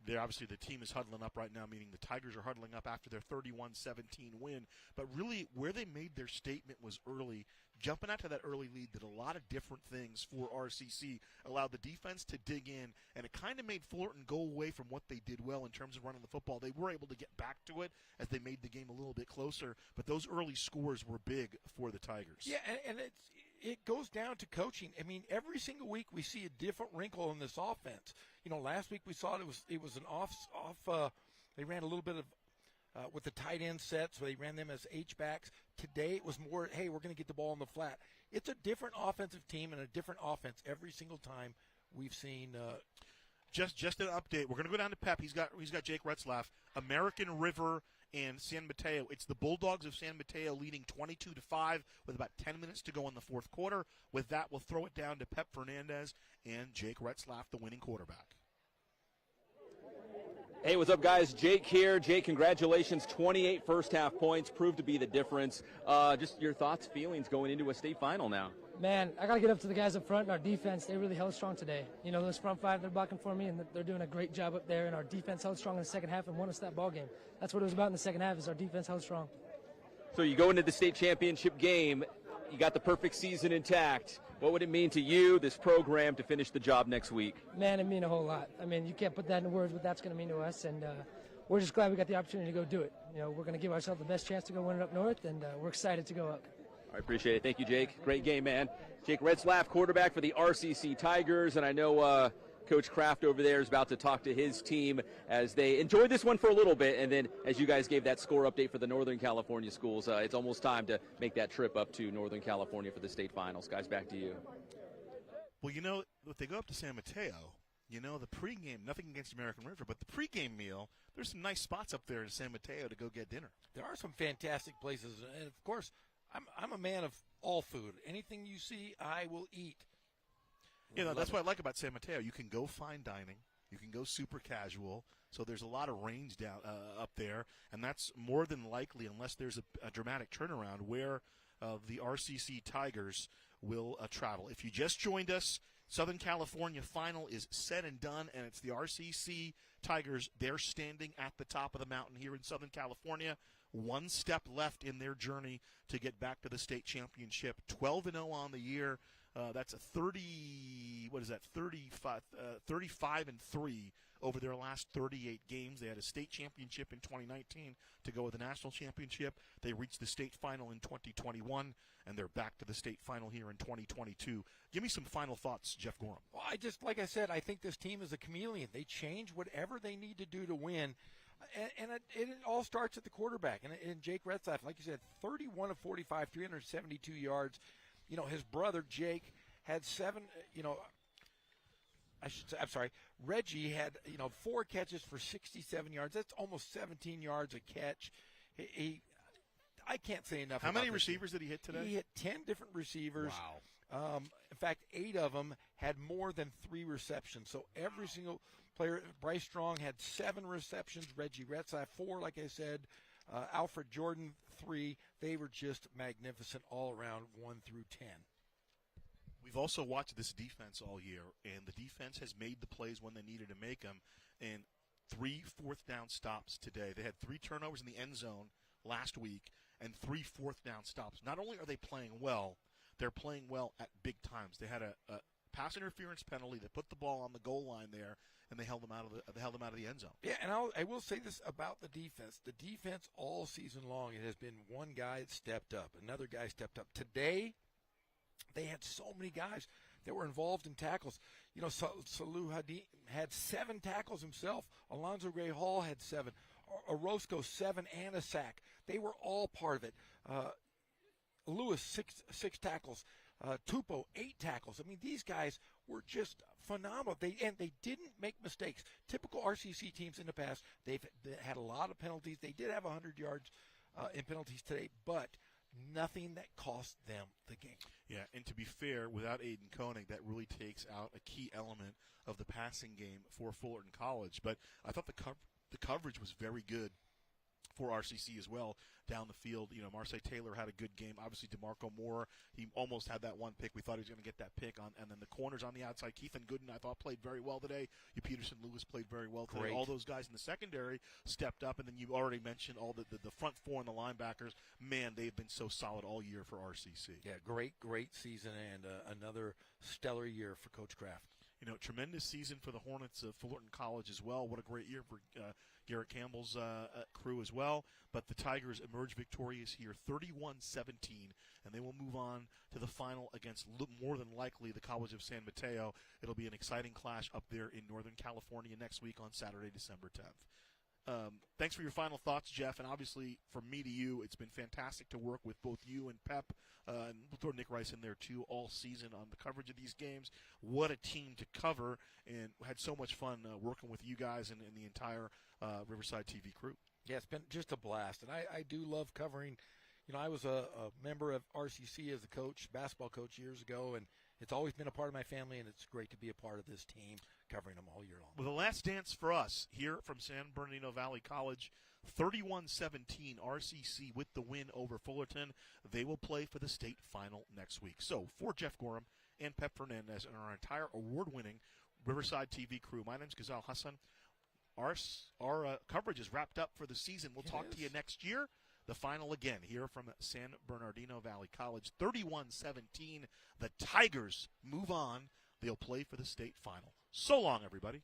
They're obviously, the team is huddling up right now, meaning the Tigers are huddling up after their 31-17 win. But really, where they made their statement was early. Jumping out to that early lead did a lot of different things for RCC, allowed the defense to dig in, and it kind of made Fullerton go away from what they did well in terms of running the football. They were able to get back to it as they made the game a little bit closer, but those early scores were big for the Tigers. Yeah, and it goes down to coaching. I mean, every single week we see a different wrinkle in this offense. Last week we saw it was an off. They ran a little bit of with the tight end set, so they ran them as H-backs. Today it was more, hey, we're going to get the ball in the flat. It's a different offensive team and a different offense every single time we've seen. Just an update. We're going to go down to Pep. He's got Jake Retzlaff, American River, and San Mateo. It's the Bulldogs of San Mateo leading 22-5 with about 10 minutes to go in the fourth quarter. With that, we'll throw it down to Pep Fernandez and Jake Retzlaff, the winning quarterback. Hey, what's up, guys? Jake here. Jake, congratulations. 28 first-half points proved to be the difference. Just your thoughts, feelings going into a state final now. Man, I got to get up to the guys up front and our defense. They really held strong today. Those front five, they're blocking for me, and they're doing a great job up there. And our defense held strong in the second half and won us that ball game. That's what it was about in the second half, is our defense held strong. So you go into the state championship game. You got the perfect season intact. What would it mean to you, this program, to finish the job next week? Man, it mean a whole lot. I mean, you can't put that into words what that's going to mean to us, and we're just glad we got the opportunity to go do it. We're going to give ourselves the best chance to go win it up north, and we're excited to go up. I appreciate it. Thank you, Jake. Great game, man. Jake Retzlaff, quarterback for the RCC Tigers, and I know Coach Kraft over there is about to talk to his team as they enjoyed this one for a little bit, and then as you guys gave that score update for the Northern California schools, it's almost time to make that trip up to Northern California for the state finals. Guys, back to you. Well, if they go up to San Mateo, the pregame, nothing against American River, but the pregame meal, there's some nice spots up there in San Mateo to go get dinner. There are some fantastic places, and of course, I'm a man of all food. Anything you see, I will eat. That's what I like about San Mateo. You can go fine dining. You can go super casual. So there's a lot of range down up there, and that's more than likely, unless there's a dramatic turnaround, where the RCC Tigers will travel. If you just joined us, Southern California final is said and done, and it's the RCC Tigers. They're standing at the top of the mountain here in Southern California. One step left in their journey to get back to the state championship. 12-0 on the year. That's a 35-3 over their last 38 games. They had a state championship in 2019 to go with the national championship. They reached the state final in 2021, and they're back to the state final here in 2022. Give me some final thoughts, Jeff Gorham. Well, like I said, I think this team is a chameleon. They change whatever they need to do to win. And it all starts at the quarterback. And Jake Retzlaff, like you said, 31 of 45, 372 yards. His brother, Jake, had 7, Reggie had, 4 catches for 67 yards. That's almost 17 yards a catch. I can't say enough. How many receivers did he hit today? He hit 10 different receivers. Wow. In fact, 8 of them had more than 3 receptions. So every single player, Bryce Strong had 7 receptions, Reggie Retzlaff 4, like I said, Alfred Jordan 3. They were just magnificent all around, 1 through 10. We've also watched this defense all year, and the defense has made the plays when they needed to make them. And 3 fourth-down stops today. They had 3 turnovers in the end zone last week and 3 fourth-down stops. Not only are they playing well, they're playing well at big times. They had a pass interference penalty that put the ball on the goal line there, and they held them out of the end zone. Yeah, and I will say this about the defense. The defense all season long, it has been one guy that stepped up, another guy stepped up. Today, they had so many guys that were involved in tackles. Salu Hadid had 7 tackles himself. Alonzo Gray Hall had 7. Orozco 7 and a sack. They were all part of it. Lewis 6 tackles. Tupou 8 tackles. I mean, these guys were just phenomenal. They didn't make mistakes. Typical RCC teams in the past, they had a lot of penalties. They did have 100 yards in penalties today, but nothing that cost them the game. Yeah, and to be fair, without Aiden Koenig, that really takes out a key element of the passing game for Fullerton College. But I thought the coverage was very good for RCC as well down the field. Marseille Taylor had a good game. Obviously, DeMarco Moore, he almost had that one pick. We thought he was going to get that pick on. And then the corners on the outside, Keithan Gooden, I thought, played very well today. Peterson Lewis played very well today. Great. All those guys in the secondary stepped up. And then you already mentioned all the front 4 and the linebackers. Man, they've been so solid all year for RCC. Yeah, great season and another stellar year for Coach Kraft. Tremendous season for the Hornets of Fullerton College as well. What a great year for Garrett Campbell's crew as well. But the Tigers emerge victorious here, 31-17, and they will move on to the final against more than likely the College of San Mateo. It'll be an exciting clash up there in Northern California next week on Saturday, December 10th. Thanks for your final thoughts, Jeff. And obviously, from me to you, it's been fantastic to work with both you and Pep, and we'll throw Nick Rice in there too, all season on the coverage of these games. What a team to cover, and had so much fun working with you guys and the entire Riverside TV crew. Yeah, it's been just a blast, and I do love covering. I was a member of RCC as a coach, basketball coach years ago, and it's always been a part of my family, and it's great to be a part of this team, covering them all year long. Well, the last dance for us here from San Bernardino Valley College, 31-17, RCC with the win over Fullerton. They will play for the state final next week. So, for Jeff Gorham and Pep Fernandez and our entire award-winning Riverside TV crew, my name's Ghazal Hassan. Our coverage is wrapped up for the season. We'll talk to you next year. The final again here from San Bernardino Valley College, 31-17. The Tigers move on. They'll play for the state final. So long, everybody.